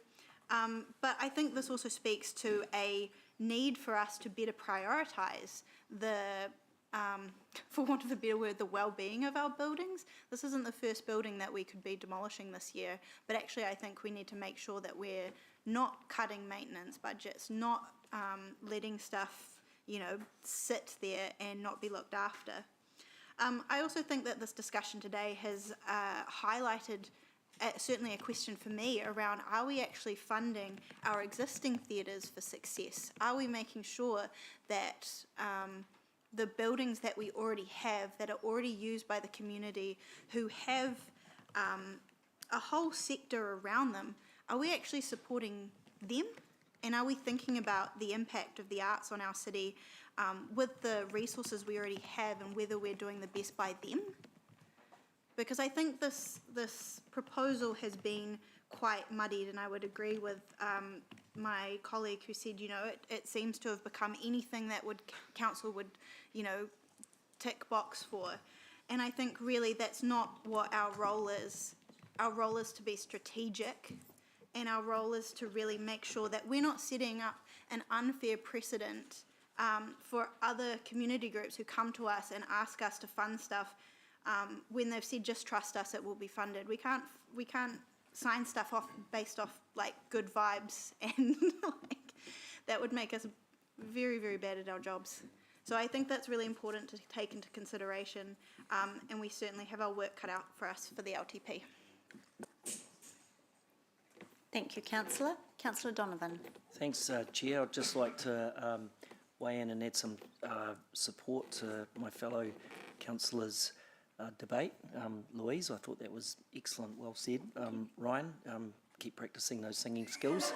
But I think this also speaks to a need for us to better prioritise the, for want of a better word, the well-being of our buildings. This isn't the first building that we could be demolishing this year, but actually I think we need to make sure that we're not cutting maintenance budgets, not letting stuff, you know, sit there and not be looked after. I also think that this discussion today has highlighted certainly a question for me around, are we actually funding our existing theatres for success? Are we making sure that the buildings that we already have, that are already used by the community, who have a whole sector around them, are we actually supporting them? And are we thinking about the impact of the arts on our city with the resources we already have, and whether we're doing the best by them? Because I think this proposal has been quite muddied, and I would agree with my colleague who said, you know, it seems to have become anything that council would, you know, tick box for. And I think really that's not what our role is. Our role is to be strategic, and our role is to really make sure that we're not setting up an unfair precedent for other community groups who come to us and ask us to fund stuff when they've said just trust us, it will be funded. We can't sign stuff off based off like good vibes, and like that would make us very, very bad at our jobs. So I think that's really important to take into consideration, and we certainly have our work cut out for us for the LTP. Thank you, Councillor. Councillor Donovan. Thanks, Chair. I'd just like to weigh in and add some support to my fellow councillors' debate. Louise, I thought that was excellent, well said. Ryan, keep practising those singing skills.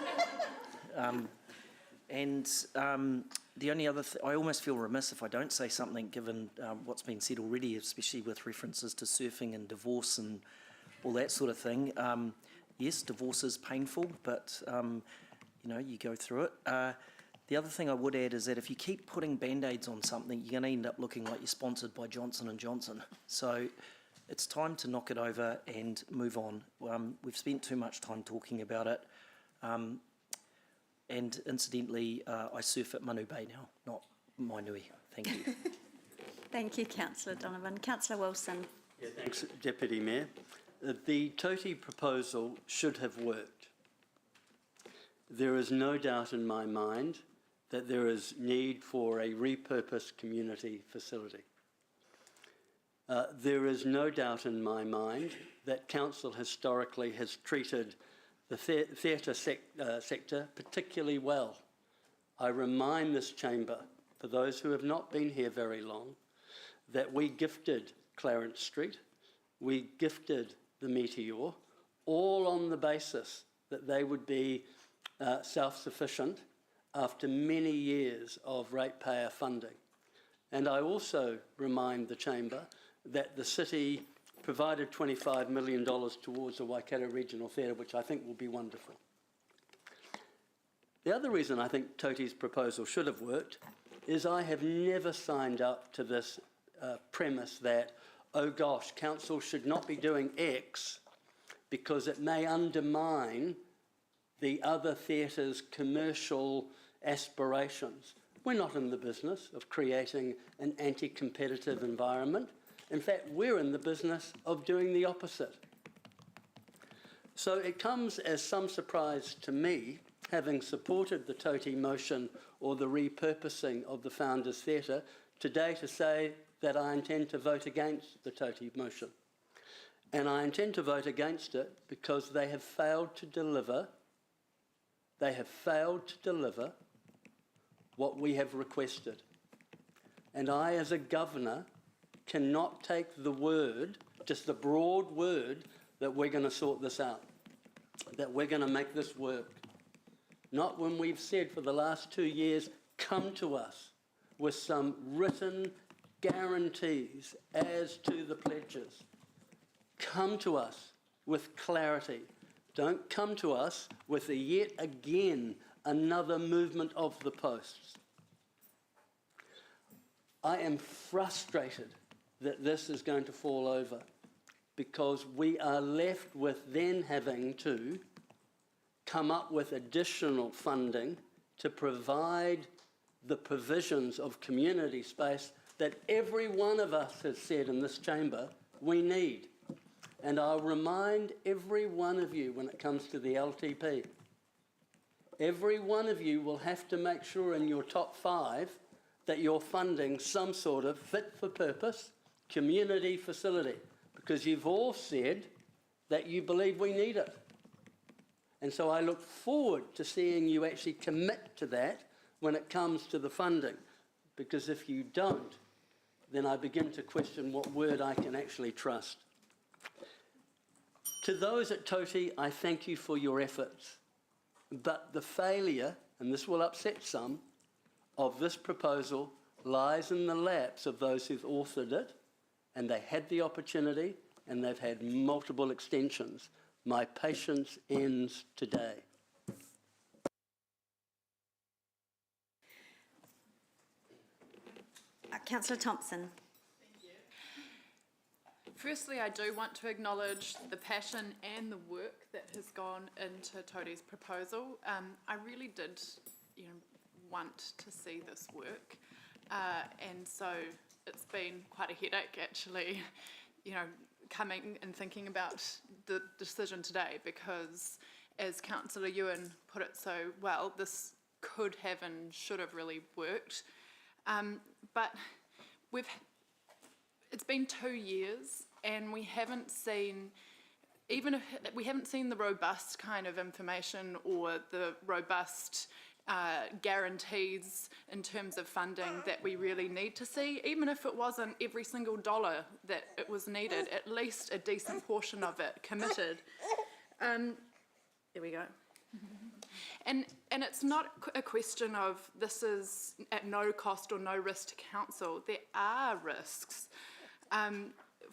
The only other I almost feel remiss if I don't say something, given what's been said already, especially with references to surfing and divorce and all that sort of thing. Yes, divorce is painful, but you know, you go through it. The other thing I would add is that if you keep putting band-aids on something, you're going to end up looking like you're sponsored by Johnson & Johnson. So it's time to knock it over and move on. We've spent too much time talking about it. And incidentally, I surf at Manu Bay now, not Mainui. Thank you. Thank you, Councillor Donovan. Councillor Wilson. Yeah, thanks, Deputy Mayor. The TOTI proposal should have worked. There is no doubt in my mind that there is need for a repurposed community facility. There is no doubt in my mind that Council historically has treated the theatre sector particularly well. I remind this chamber, for those who have not been here very long, that we gifted Clarence Street, we gifted the Meteor, all on the basis that they would be self-sufficient after many years of ratepayer funding. And I also remind the chamber that the city provided $25 million towards the Waikato Regional Theatre, which I think will be wonderful. The other reason I think TOTI's proposal should have worked is I have never signed up to this premise that, oh gosh, council should not be doing X because it may undermine the other theatres' commercial aspirations. We're not in the business of creating an anti-competitive environment. In fact, we're in the business of doing the opposite. So it comes as some surprise to me, having supported the TOTI motion or the repurposing of the Founders Theatre, today to say that I intend to vote against the TOTI motion. And I intend to vote against it because they have failed to deliver what we have requested. And I, as a governor, cannot take the word, just the broad word, that we're going to sort this out, that we're going to make this work. Not when we've said for the last 2 years, come to us with some written guarantees as to the pledges. Come to us with clarity. Don't come to us with yet again another movement of the posts. I am frustrated that this is going to fall over because we are left with then having to come up with additional funding to provide the provisions of community space that every one of us has said in this chamber we need. And I'll remind every one of you when it comes to the LTP, every one of you will have to make sure in your top 5 that you're funding some sort of fit-for-purpose community facility, because you've all said that you believe we need it. And so I look forward to seeing you actually commit to that when it comes to the funding, because if you don't, then I begin to question what word I can actually trust. To those at TOTI, I thank you for your efforts, but the failure, and this will upset some, of this proposal lies in the laps of those who've authored it, and they had the opportunity, and they've had multiple extensions. My patience ends today. Councillor Thompson. Firstly, I do want to acknowledge the passion and the work that has gone into Toti's proposal. I really did, want to see this work, and so it's been quite a headache actually, coming and thinking about the decision today, because as Councillor Ewan put it so well, this could have and should have really worked, but it's been 2 years and we haven't seen, we haven't seen the robust kind of information or the robust guarantees in terms of funding that we really need to see. Even if it wasn't every single dollar that it was needed, at least a decent portion of it committed. There we go. And it's not a question of this is at no cost or no risk to council. There are risks.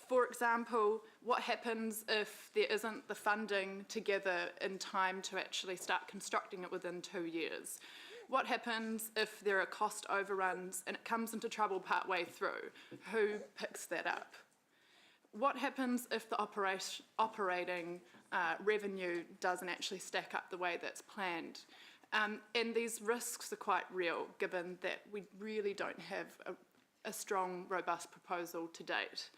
For example, what happens if there isn't the funding together in time to actually start constructing it within 2 years? What happens if there are cost overruns and it comes into trouble partway through? Who picks that up? What happens if the operating revenue doesn't actually stack up the way that's planned? And these risks are quite real, given that we really don't have a strong, robust proposal to date.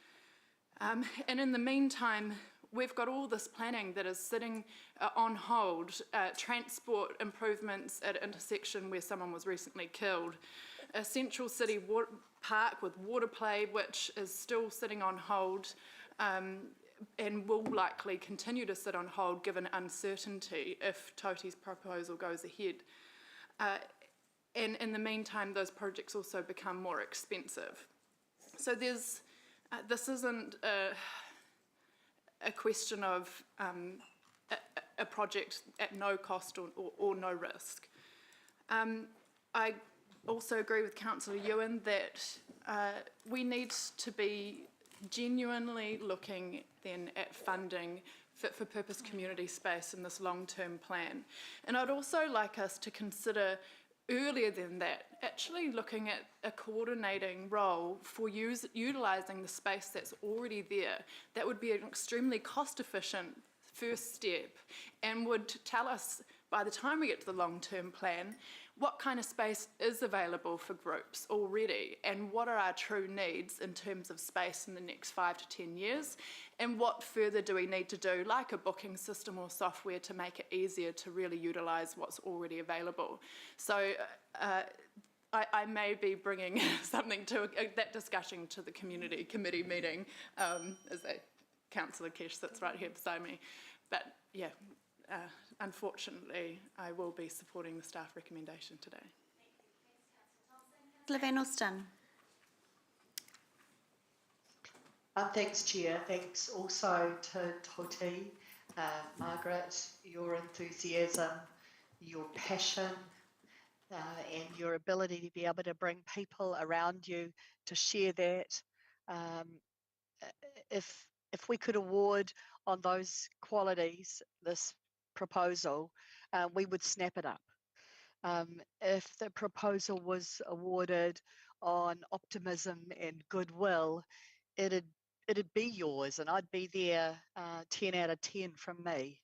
And in the meantime, we've got all this planning that is sitting on hold, transport improvements at an intersection where someone was recently killed, a Central City park with water play, which is still sitting on hold, and will likely continue to sit on hold given uncertainty if Toti's proposal goes ahead. And in the meantime, those projects also become more expensive. So this isn't a question of a project at no cost or no risk. I also agree with Councillor Ewan that we need to be genuinely looking then at funding fit for purpose community space in this long-term plan. And I'd also like us to consider earlier than that, actually looking at a coordinating role for utilising the space that's already there. That would be an extremely cost-efficient first step and would tell us, by the time we get to the long-term plan, what kind of space is available for groups already and what are our true needs in terms of space in the next 5 to 10 years, and what further do we need to do, like a booking system or software, to make it easier to really utilise what's already available. So I may be bringing something to that discussion to the community committee meeting, as Councillor Kesh sits right here beside me. But yeah, unfortunately, I will be supporting the staff recommendation today. Councillor Van Alsten. Thanks, Chair. Thanks also to Toti, Margaret, your enthusiasm, your passion, and your ability to be able to bring people around you to share that. If we could award on those qualities this proposal, we would snap it up. If the proposal was awarded on optimism and goodwill, it'd be yours, and I'd be there 10 out of 10 from me.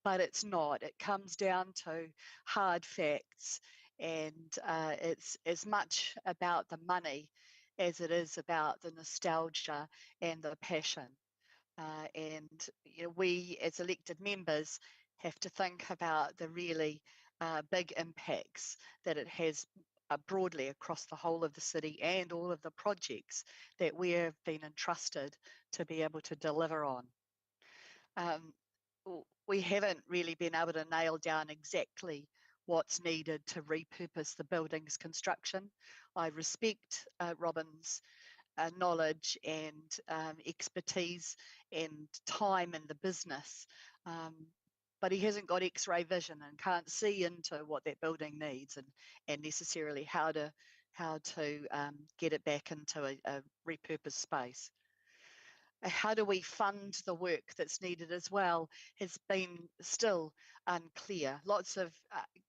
But it's not. It comes down to hard facts, and it's as much about the money as it is about the nostalgia and the passion. And we as elected members have to think about the really big impacts that it has broadly across the whole of the city and all of the projects that we have been entrusted to be able to deliver on. We haven't really been able to nail down exactly what's needed to repurpose the building's construction. I respect Robin's knowledge and expertise and time in the business, but he hasn't got X-ray vision and can't see into what that building needs and necessarily how to get it back into a repurposed space. how do we fund the work that's needed as well, has been still unclear. Lots of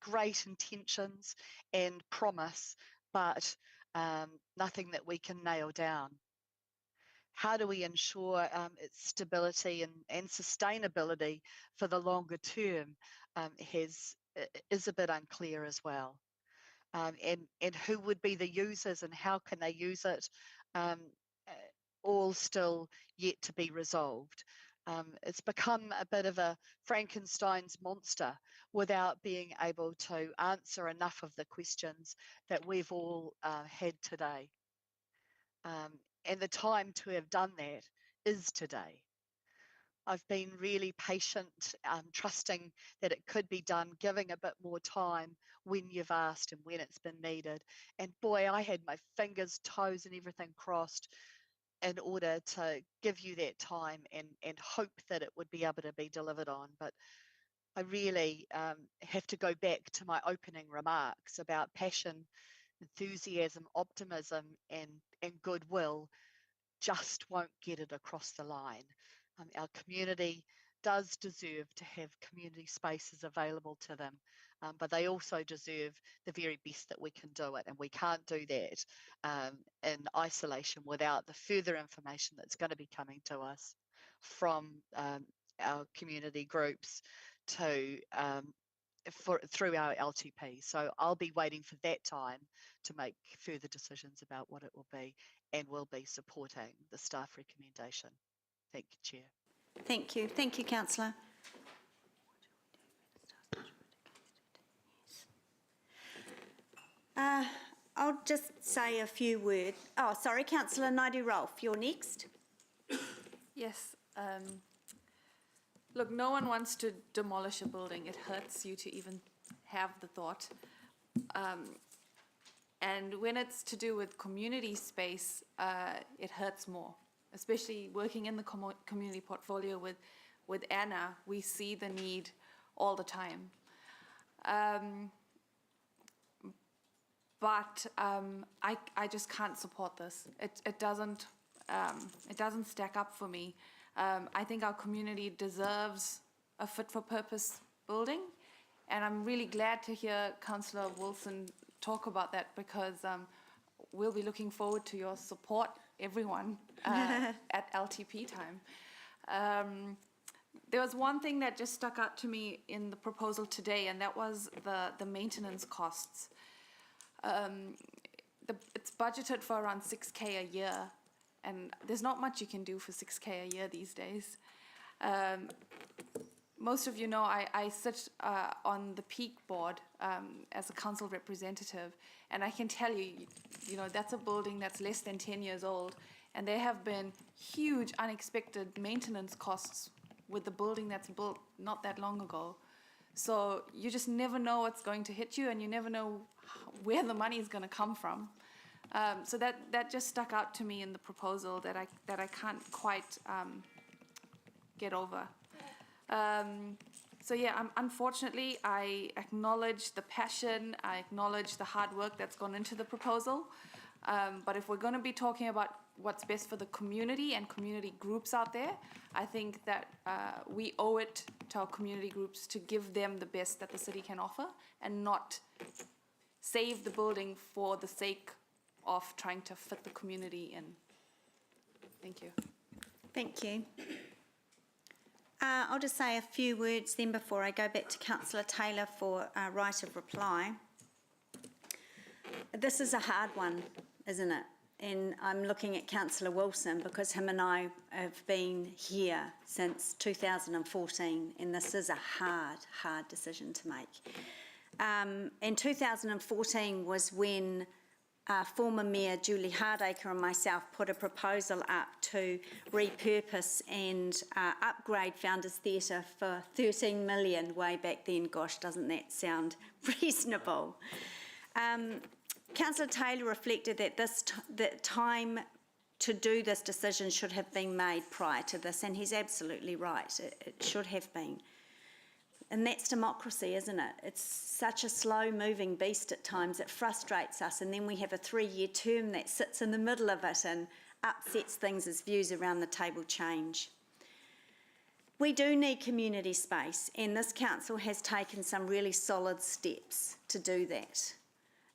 great intentions and promise, but nothing that we can nail down. How do we ensure its stability and sustainability for the longer term is a bit unclear as well. And who would be the users and how can they use it, all still yet to be resolved. It's become a bit of a Frankenstein's monster without being able to answer enough of the questions that we've all had today. And the time to have done that is today. I've been really patient, trusting that it could be done, giving a bit more time when you've asked and when it's been needed. And boy, I had my fingers, toes and everything crossed in order to give you that time and hope that it would be able to be delivered on. But I really have to go back to my opening remarks about passion, enthusiasm, optimism and goodwill just won't get it across the line. Our community does deserve to have community spaces available to them, but they also deserve the very best that we can do it, and we can't do that in isolation without the further information that's going to be coming to us from our community groups to through our LTP. So I'll be waiting for that time to make further decisions about what it will be, and will be supporting the staff recommendation. Thank you, Chair. Thank you. Thank you, Councillor. I'll just say a few words. Oh, sorry, Councillor Naidu-Rolfe, you're next. Yes. Look, no one wants to demolish a building. It hurts you to even have the thought. And when it's to do with community space, it hurts more. Especially working in the community portfolio with Anna, we see the need all the time. But I just can't support this. It doesn't stack up for me. I think our community deserves a fit-for-purpose building, and I'm really glad to hear Councillor Wilson talk about that, because we'll be looking forward to your support, everyone, at LTP time. There was one thing that just stuck out to me in the proposal today, and that was the maintenance costs. It's budgeted for around 6K a year, and there's not much you can do for 6K a year these days. Most of you know I sit on the Peak board as a council representative, and I can tell you, that's a building that's less than 10 years old, and there have been huge unexpected maintenance costs with the building that's built not that long ago. So you just never know what's going to hit you, and you never know where the money is going to come from. So that just stuck out to me in the proposal that I can't quite get over. So yeah, unfortunately, I acknowledge the passion, I acknowledge the hard work that's gone into the proposal. But if we're going to be talking about what's best for the community and community groups out there, I think that we owe it to our community groups to give them the best that the city can offer, and not save the building for the sake of trying to fit the community in. Thank you. Thank you. I'll just say a few words then before I go back to Councillor Taylor for right of reply. This is a hard one, isn't it? And I'm looking at Councillor Wilson, because him and I have been here since 2014, and this is a hard decision to make. In 2014 was when former Mayor Julie Hardacre and myself put a proposal up to repurpose and upgrade Founders Theatre for 13 million way back then. Gosh, doesn't that sound reasonable? Councillor Taylor reflected that the time to do this decision should have been made prior to this, and he's absolutely right. It should have been. And that's democracy, isn't it? It's such a slow-moving beast at times. It frustrates us, and then we have a 3-year term that sits in the middle of it, and upsets things as views around the table change. We do need community space, and this council has taken some really solid steps to do that.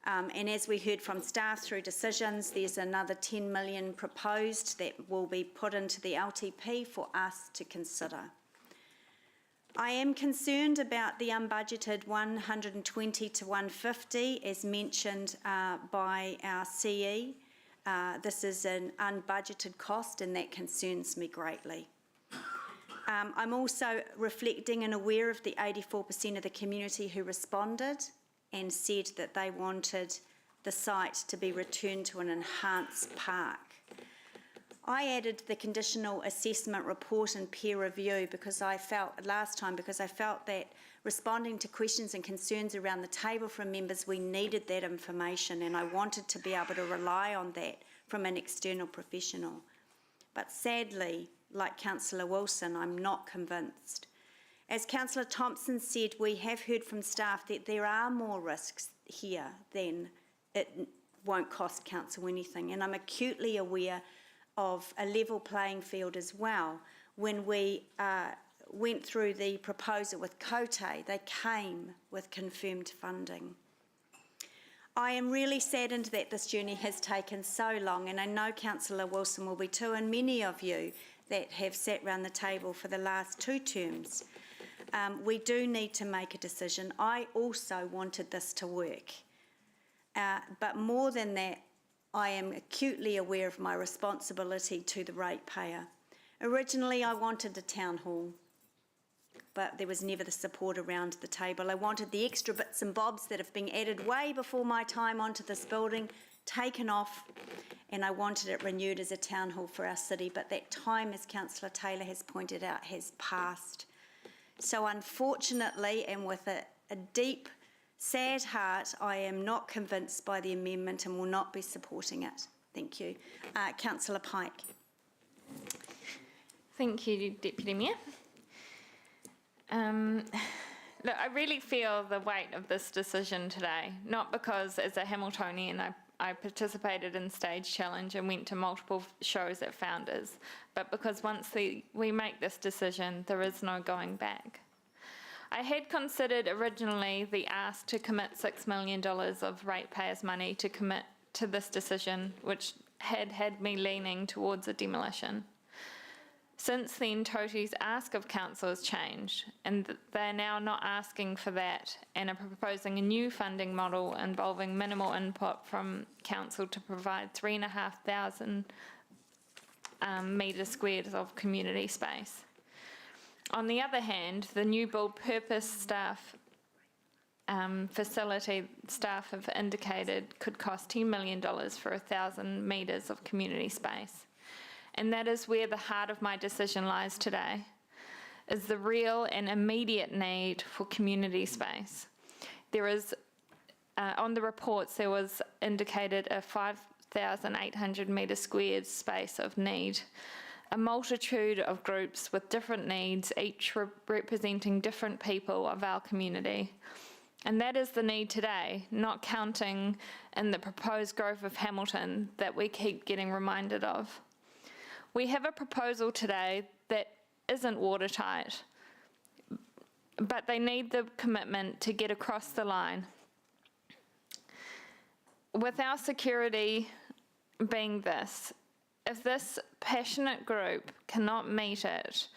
And as we heard from staff through decisions, there's another 10 million proposed that will be put into the LTP for us to consider. I am concerned about the unbudgeted 120 to 150 as mentioned by our CE. This is an unbudgeted cost and that concerns me greatly. I'm also reflecting and aware of the 84% of the community who responded and said that they wanted the site to be returned to an enhanced park. I added the conditional assessment report and peer review because I felt that responding to questions and concerns around the table from members, we needed that information and I wanted to be able to rely on that from an external professional. But sadly, like Councillor Wilson, I'm not convinced. As Councillor Thompson said, we have heard from staff that there are more risks here than it won't cost council anything, and I'm acutely aware of a level playing field as well. When we went through the proposal with Cote, they came with confirmed funding. I am really saddened that this journey has taken so long, and I know Councillor Wilson will be too, and many of you that have sat round the table for the last 2 terms. We do need to make a decision. I also wanted this to work. But more than that, I am acutely aware of my responsibility to the ratepayer. Originally, I wanted a town hall, but there was never the support around the table. I wanted the extra bits and bobs that have been added way before my time onto this building taken off, and I wanted it renewed as a town hall for our city, but that time, as Councillor Taylor has pointed out, has passed. So unfortunately, and with a deep, sad heart, I am not convinced by the amendment and will not be supporting it. Thank you. Councillor Pike. Thank you, Deputy Mayor. Look, I really feel the weight of this decision today, not because as a Hamiltonian I participated in Stage Challenge and went to multiple shows at Founders, but because once we make this decision, there is no going back. I had considered originally the ask to commit $6 million of ratepayers' money to commit to this decision, which had me leaning towards a demolition. Since then, Tote's ask of council has changed, and they're now not asking for that and are proposing a new funding model involving minimal input from council to provide 3,500 metres squared of community space. On the other hand, the new build purpose staff facility staff have indicated could cost $10 million for 1,000 metres of community space. And that is where the heart of my decision lies today, is the real and immediate need for community space. There is, on the reports, there was indicated a 5,800 metre squared space of need. A multitude of groups with different needs, each representing different people of our community. And that is the need today, not counting in the proposed growth of Hamilton that we keep getting reminded of. We have a proposal today that isn't watertight, but they need the commitment to get across the line. With our security being this, if this passionate group cannot meet it,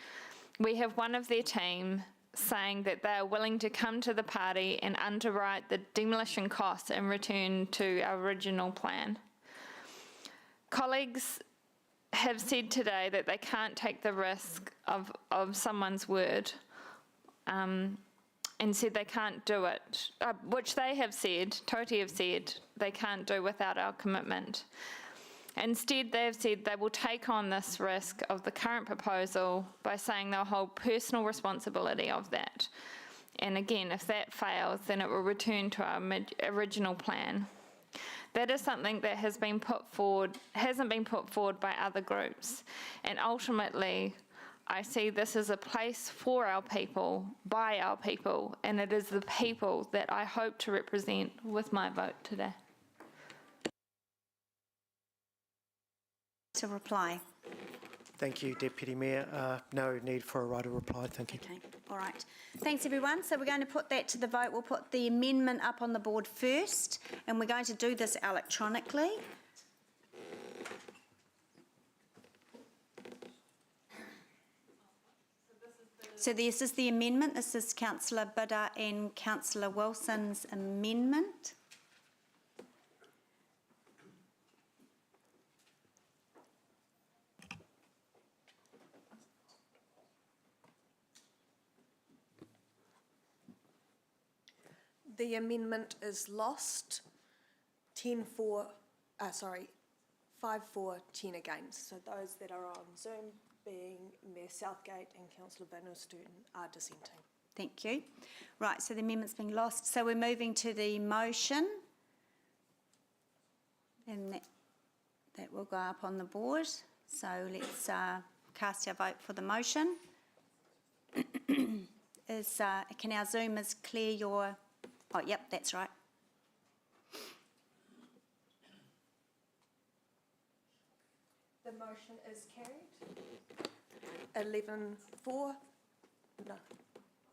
we have one of their team saying that they are willing to come to the party and underwrite the demolition costs and return to our original plan. Colleagues have said today that they can't take the risk of someone's word and said they can't do it, which they have said, Tote have said, they can't do without our commitment. Instead, they have said they will take on this risk of the current proposal by saying they'll hold personal responsibility of that. And again, if that fails, then it will return to our original plan. That is something that has been put forward, hasn't been put forward by other groups. And ultimately, I see this as a place for our people, by our people, and it is the people that I hope to represent with my vote today. to reply? Thank you, Deputy Mayor. No need for a right of reply, thank you. Okay, all right. Thanks, everyone. So we're going to put that to the vote. We'll put the amendment up on the board first, and we're going to do this electronically. So this is the amendment. This is Councillor Bidder and Councillor Wilson's amendment. The amendment is lost. 5 for, 10 against. So those that are on Zoom, being Mayor Southgate and Councillor Van Oosten, are dissenting. Thank you. Right, so the amendment's been lost. So we're moving to the motion. And that will go up on the board. So let's cast our vote for the motion. Can our Zoomers clear your... Oh, yep, that's right. The motion is carried. 11 for, no,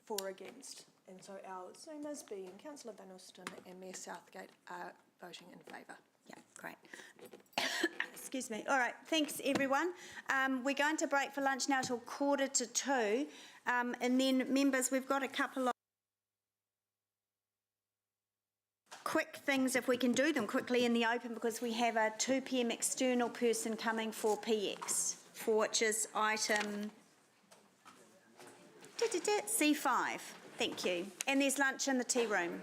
4 against. And so our Zoomers, being Councillor Van Oosten and Mayor Southgate, are voting in favour. Yeah, great. Excuse me. All right, thanks everyone. We're going to break for lunch now till 1:45. And then, members, we've got a couple of quick things, if we can do them quickly in the open, because we have a 2 p.m. external person coming for PX, which is item C5. Thank you. And there's lunch in the tea room.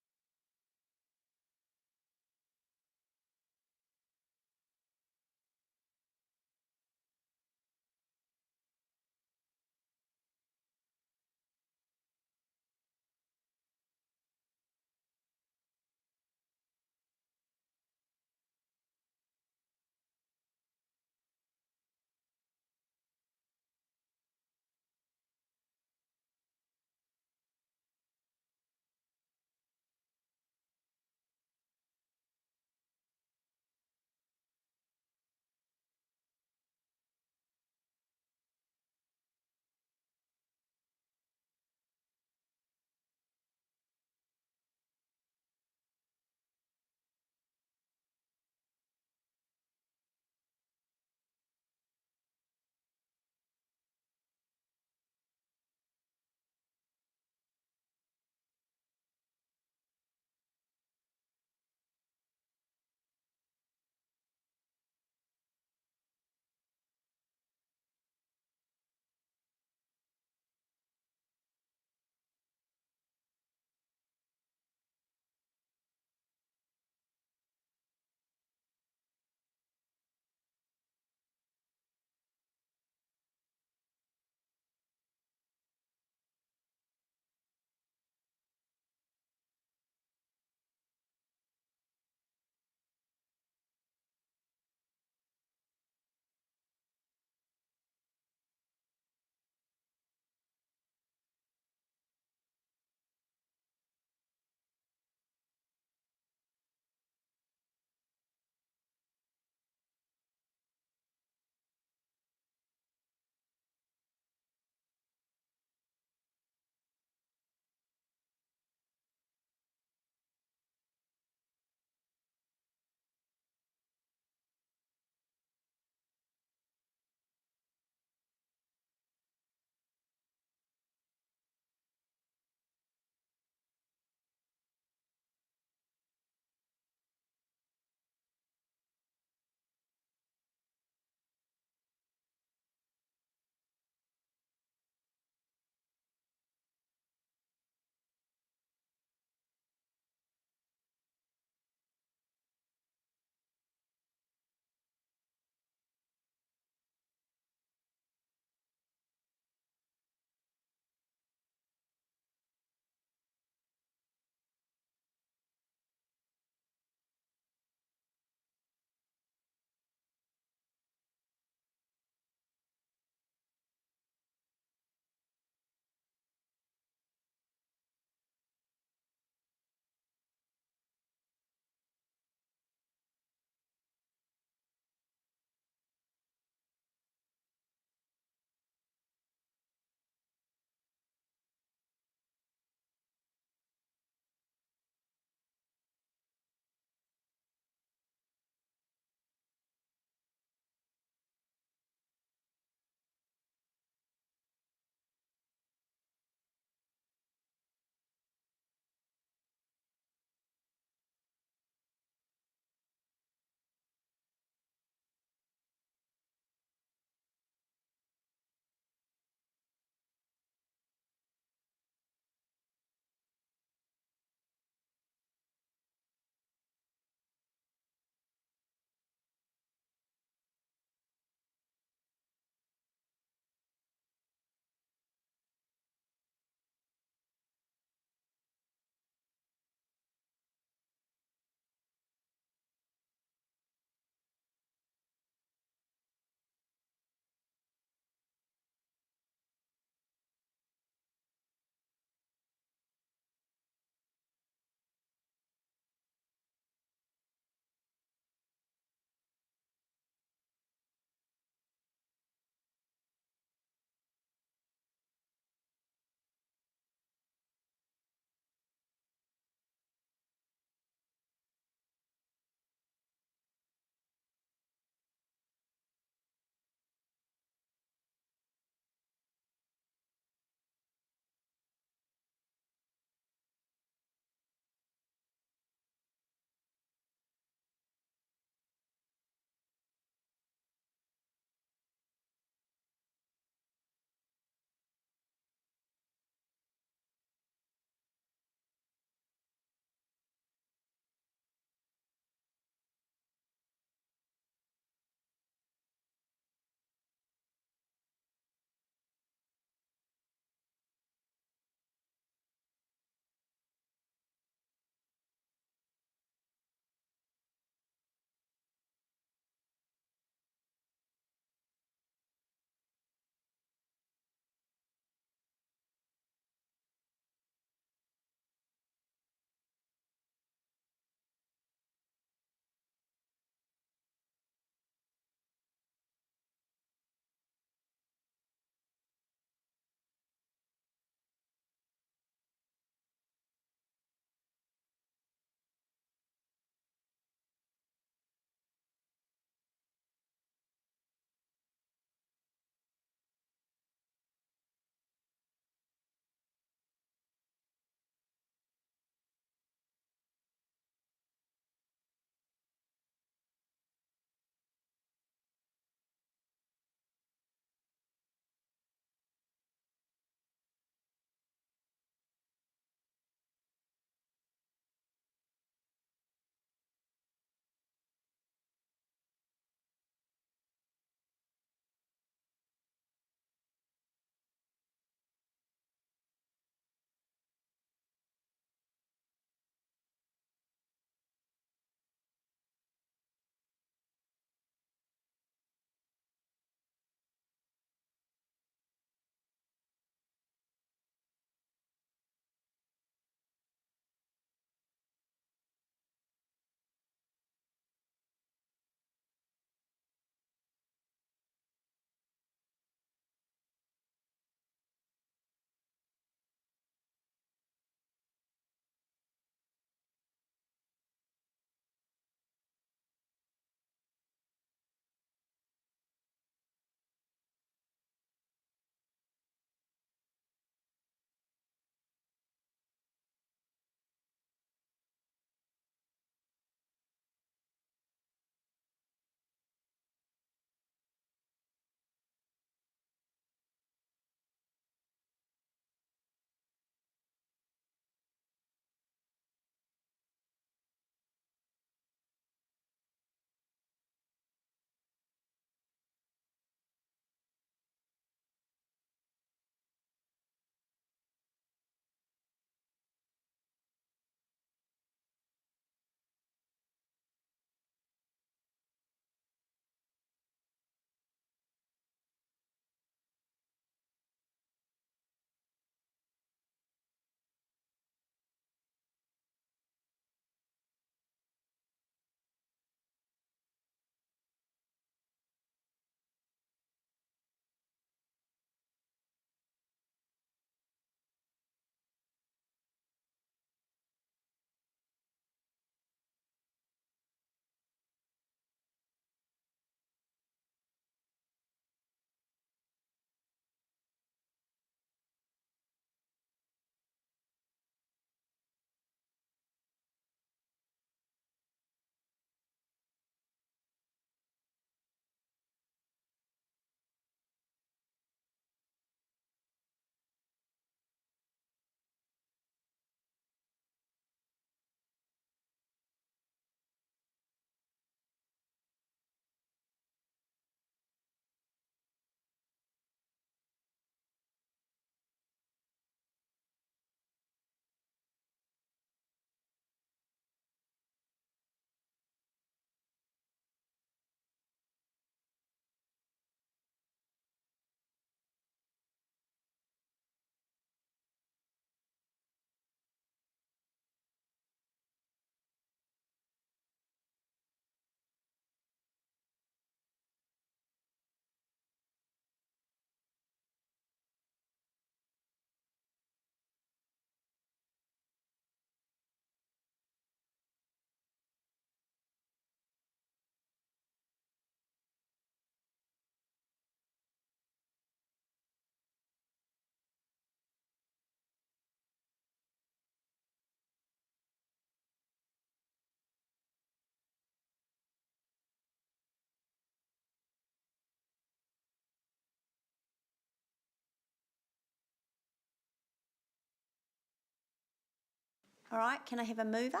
All right, can I have a mover?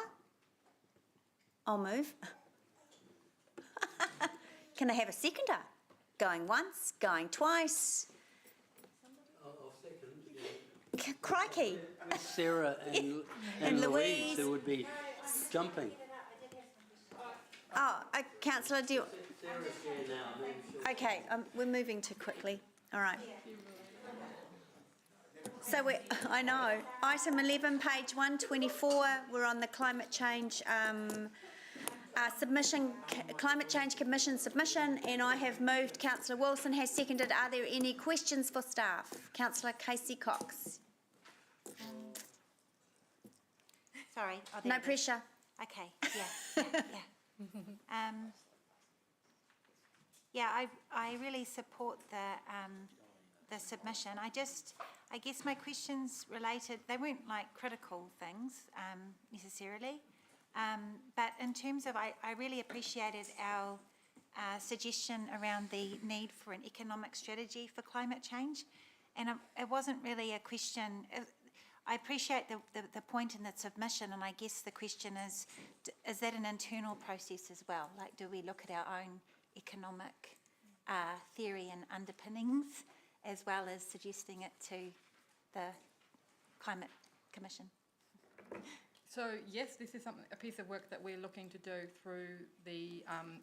I'll move. Can I have a seconder? Going once, going twice. I'll second. Crikey. Sarah and Louise, who would be jumping. Oh, councillor, do you... Sarah's here now. Okay, we're moving too quickly. All right. So I know. Item 11, page 124, we're on the climate change submission, Climate Change Commission submission, and I have moved. Councillor Wilson has seconded. Are there any questions for staff? Councillor Casey Cox. Sorry. No pressure. Okay, yeah. I really support the submission. I guess my questions related, they weren't like critical things necessarily, but in terms of, I really appreciated our suggestion around the need for an economic strategy for climate change, and it wasn't really a question. I appreciate the point in the submission, and I guess the question is that an internal process as well? Like, do we look at our own economic theory and underpinnings, as well as suggesting it to the Climate Commission? So yes, this is a piece of work that we're looking to do through the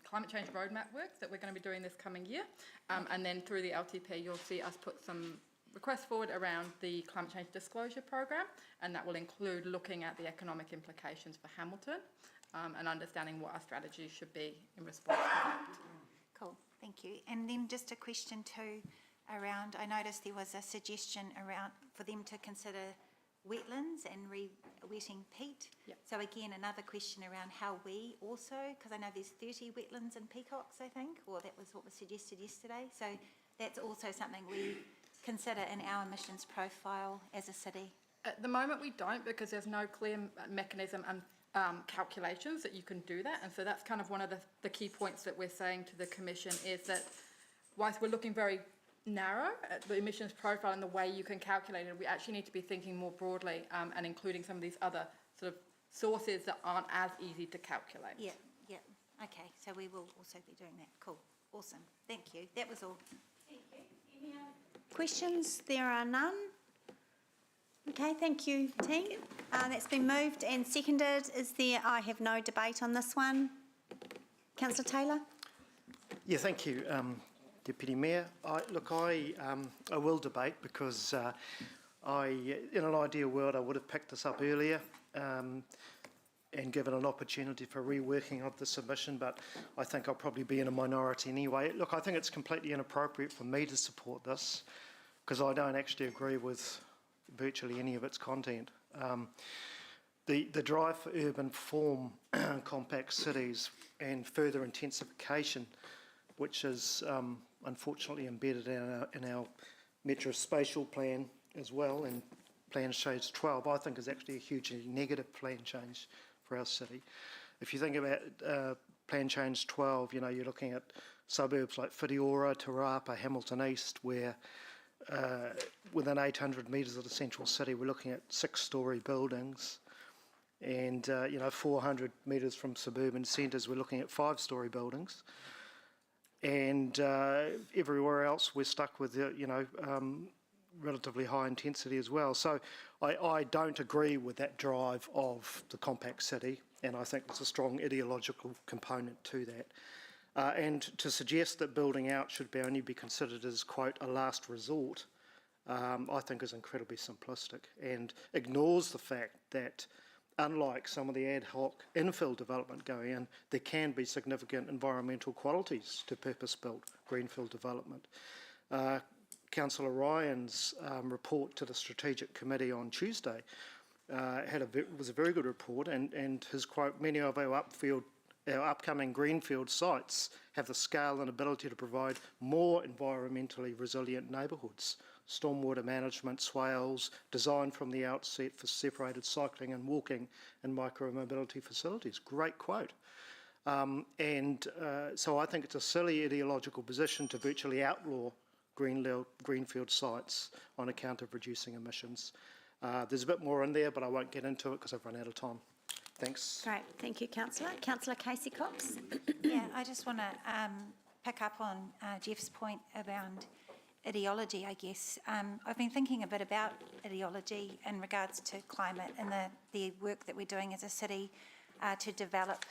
climate change roadmap work that we're going to be doing this coming year, and then through the LTP you'll see us put some requests forward around the climate change disclosure program, and that will include looking at the economic implications for Hamilton and understanding what our strategy should be in response to that. Cool, thank you. And then just a question too around, I noticed there was a suggestion around for them to consider wetlands and re-wetting peat. Yep. So again, another question around how we also, because I know there's 30 wetlands and peacocks, I think, or that was what was suggested yesterday. So that's also something we consider in our emissions profile as a city. At the moment we don't, because there's no clear mechanism and calculations that you can do that, and so that's kind of one of the key points that we're saying to the Commission, is that whilst we're looking very narrow at the emissions profile and the way you can calculate it, we actually need to be thinking more broadly and including some of these other sort of sources that aren't as easy to calculate. Yeah, yeah. Okay, so we will also be doing that. Cool, awesome. Thank you. That was all. Thank you. Any other questions? There are none. Okay, thank you, team. That's been moved and seconded. Is there? I have no debate on this one. Councillor Taylor. Yeah, thank you, Deputy Mayor. I will debate because in an ideal world, I would have picked this up earlier and given an opportunity for reworking of the submission, but I think I'll probably be in a minority anyway. Look, I think it's completely inappropriate for me to support this because I don't actually agree with virtually any of its content. The drive for urban form, compact cities and further intensification, which is unfortunately embedded in our Metro Spatial Plan as well, and Plan Change 12, I think is actually a hugely negative plan change for our city. If you think about Plan Change 12, you know, you're looking at suburbs like Whitiora, Te Rapa, Hamilton East, where within 800 metres of the central city, we're looking at 6-storey buildings. And, 400 metres from suburban centres, we're looking at 5-storey buildings. And everywhere else, we're stuck with, relatively high intensity as well. So I don't agree with that drive of the compact city, and I think there's a strong ideological component to that. And to suggest that building out should only be considered as, quote, a last resort, I think is incredibly simplistic and ignores the fact that unlike some of the ad hoc infill development going in, there can be significant environmental qualities to purpose-built greenfield development. Councillor Ryan's report to the Strategic Committee on Tuesday was a very good report, and his quote, many of our upcoming greenfield sites have the scale and ability to provide more environmentally resilient neighbourhoods. Stormwater management, swales, designed from the outset for separated cycling and walking and micro-mobility facilities. Great quote. So I think it's a silly ideological position to virtually outlaw greenfield sites on account of reducing emissions. There's a bit more in there, but I won't get into it because I've run out of time. Thanks. Great, thank you, Councillor. Councillor Casey Cox. Yeah, I just want to pick up on Jeff's point around ideology, I guess. I've been thinking a bit about ideology in regards to climate and the work that we're doing as a city to develop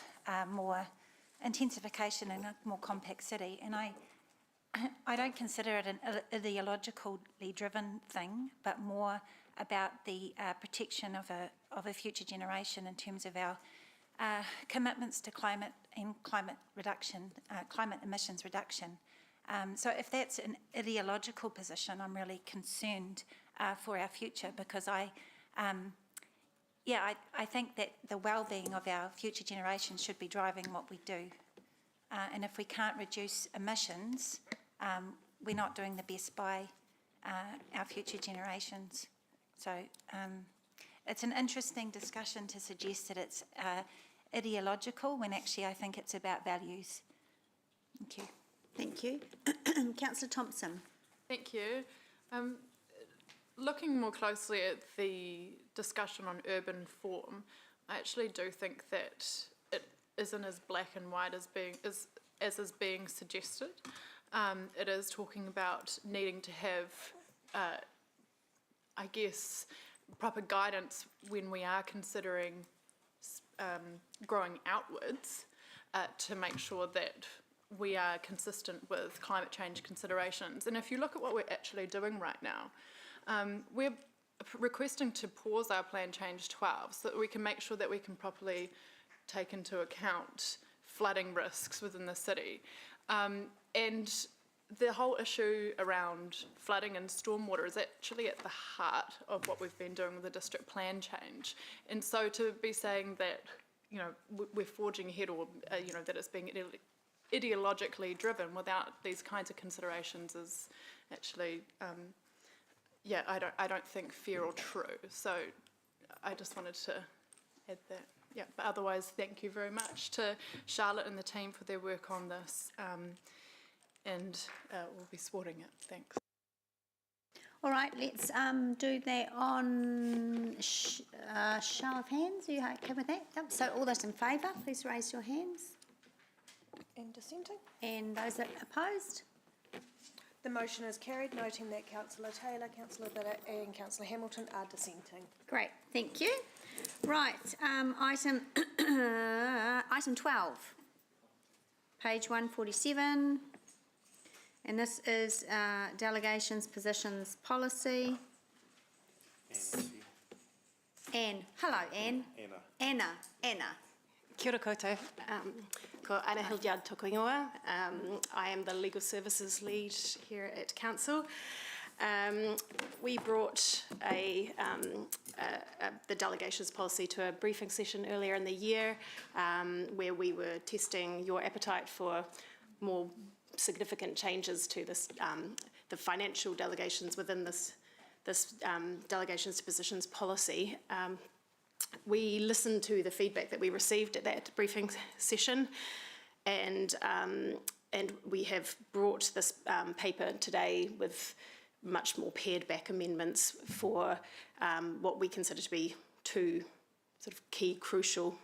more intensification in a more compact city. And I don't consider it an ideologically driven thing, but more about the protection of a future generation in terms of our commitments to climate and climate reduction, climate emissions reduction. So if that's an ideological position, I'm really concerned for our future, because I think that the well-being of our future generations should be driving what we do. And if we can't reduce emissions, we're not doing the best by our future generations. So it's an interesting discussion to suggest that it's ideological when actually I think it's about values. Thank you. Thank you. Councillor Thompson. Thank you. Looking more closely at the discussion on urban form, I actually do think that it isn't as black and white as is being suggested. It is talking about needing to have, I guess, proper guidance when we are considering growing outwards to make sure that we are consistent with climate change considerations. And if you look at what we're actually doing right now, we're requesting to pause our Plan Change 12 so that we can make sure that we can properly take into account flooding risks within the city. And the whole issue around flooding and stormwater is actually at the heart of what we've been doing with the district plan change. And so to be saying that, you know, we're forging ahead, or you know, that it's being ideologically driven without these kinds of considerations is actually, yeah, I don't think fair or true. So I just wanted to add that. Yeah, but otherwise, thank you very much to Charlotte and the team for their work on this, and we'll be supporting it. Thanks. All right, let's do that on show of hands. Are you okay with that? Yep. So all those in favour, please raise your hands. And dissenting? And those that opposed? The motion is carried, noting that Councillor Taylor, Councillor Bitter and Councillor Hamilton are dissenting. Great, thank you. Right, item 12, page 147, and this is delegations, positions, policy. Anne, hello Anne. Anna. Kia ora koutou. Ko Anna Hildyard tōku ingoa. I am the Legal Services Lead here at Council. We brought the delegations policy to a briefing session earlier in the year where we were testing your appetite for more significant changes to this, the financial delegations within this delegations to positions policy. We listened to the feedback that we received at that briefing session, and we have brought this paper today with much more pared back amendments for what we consider to be two sort of key crucial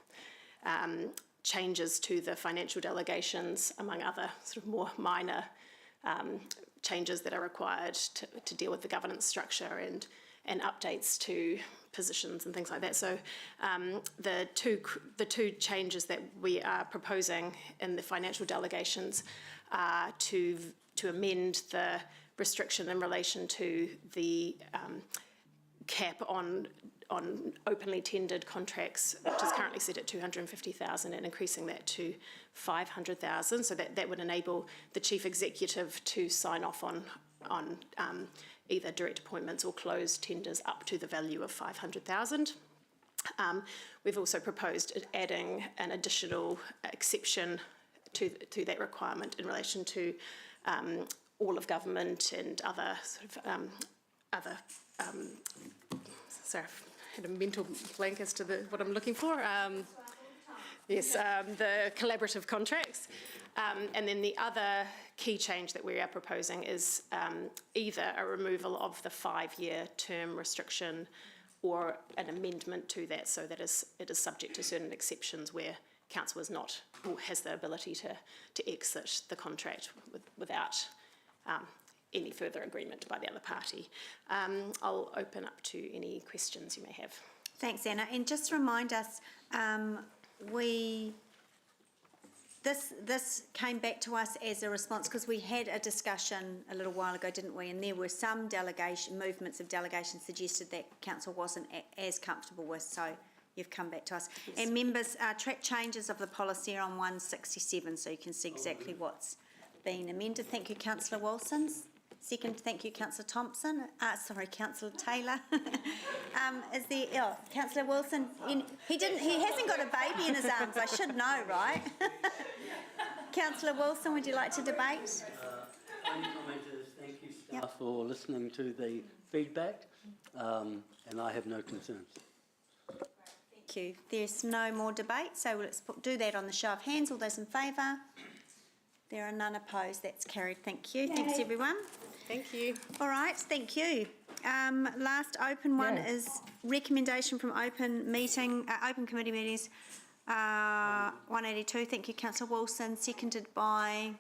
changes to the financial delegations, among other sort of more minor changes that are required to deal with the governance structure and updates to positions and things like that. So the two changes that we are proposing in the financial delegations are to amend the restriction in relation to the cap on openly tendered contracts, which is currently set at 250,000, and increasing that to 500,000. So that would enable the chief executive to sign off on either direct appointments or closed tenders up to the value of 500,000. We've also proposed adding an additional exception to that requirement in relation to all of government and other sort of sorry, I had a mental blank as to what I'm looking for. Yes, the collaborative contracts. And then the other key change that we are proposing is either a removal of the 5-year term restriction or an amendment to that so that it is subject to certain exceptions where council is not, or has the ability to exit the contract without any further agreement by the other party. I'll open up to any questions you may have. Thanks, Anna. And just remind us, this came back to us as a response because we had a discussion a little while ago, didn't we? And there were some movements of delegation suggested that council wasn't as comfortable with, so you've come back to us. Yes. And members, track changes of the policy are on 167, so you can see exactly what's been amended. Thank you, Councillor Wilson. Second, thank you, Councillor Thompson. Councillor Taylor. Is there, Councillor Wilson, he hasn't got a baby in his arms, I should know, right? Councillor Wilson, would you like to debate? Only comment is thank you, staff, for listening to the feedback, and I have no concerns. Thank you. There's no more debate, so let's do that on the show of hands. All those in favour? There are none opposed. That's carried. Thank you. Yay. Thanks, everyone. Thank you. All right, thank you. Last open one is recommendation from open committee meetings, 182. Thank you, Councillor Wilson. Seconded by,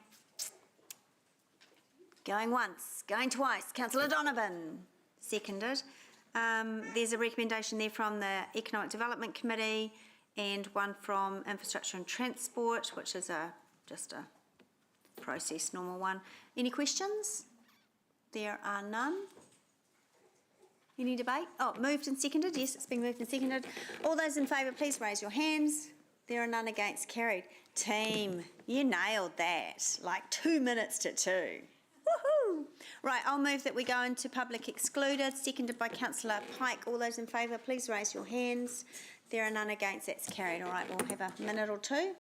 going once, going twice, Councillor Donovan. Seconded. There's a recommendation there from the Economic Development Committee and one from Infrastructure and Transport, which is just a process, normal one. Any questions? There are none. Any debate? Oh, moved and seconded. Yes, it's been moved and seconded. All those in favour, please raise your hands. There are none against. Carried. Team, you nailed that. Like 2 minutes to 2. Woohoo! Right, I'll move that we go into public excluded. Seconded by Councillor Pike. All those in favour, please raise your hands. There are none against. That's carried. All right, we'll have a minute or two.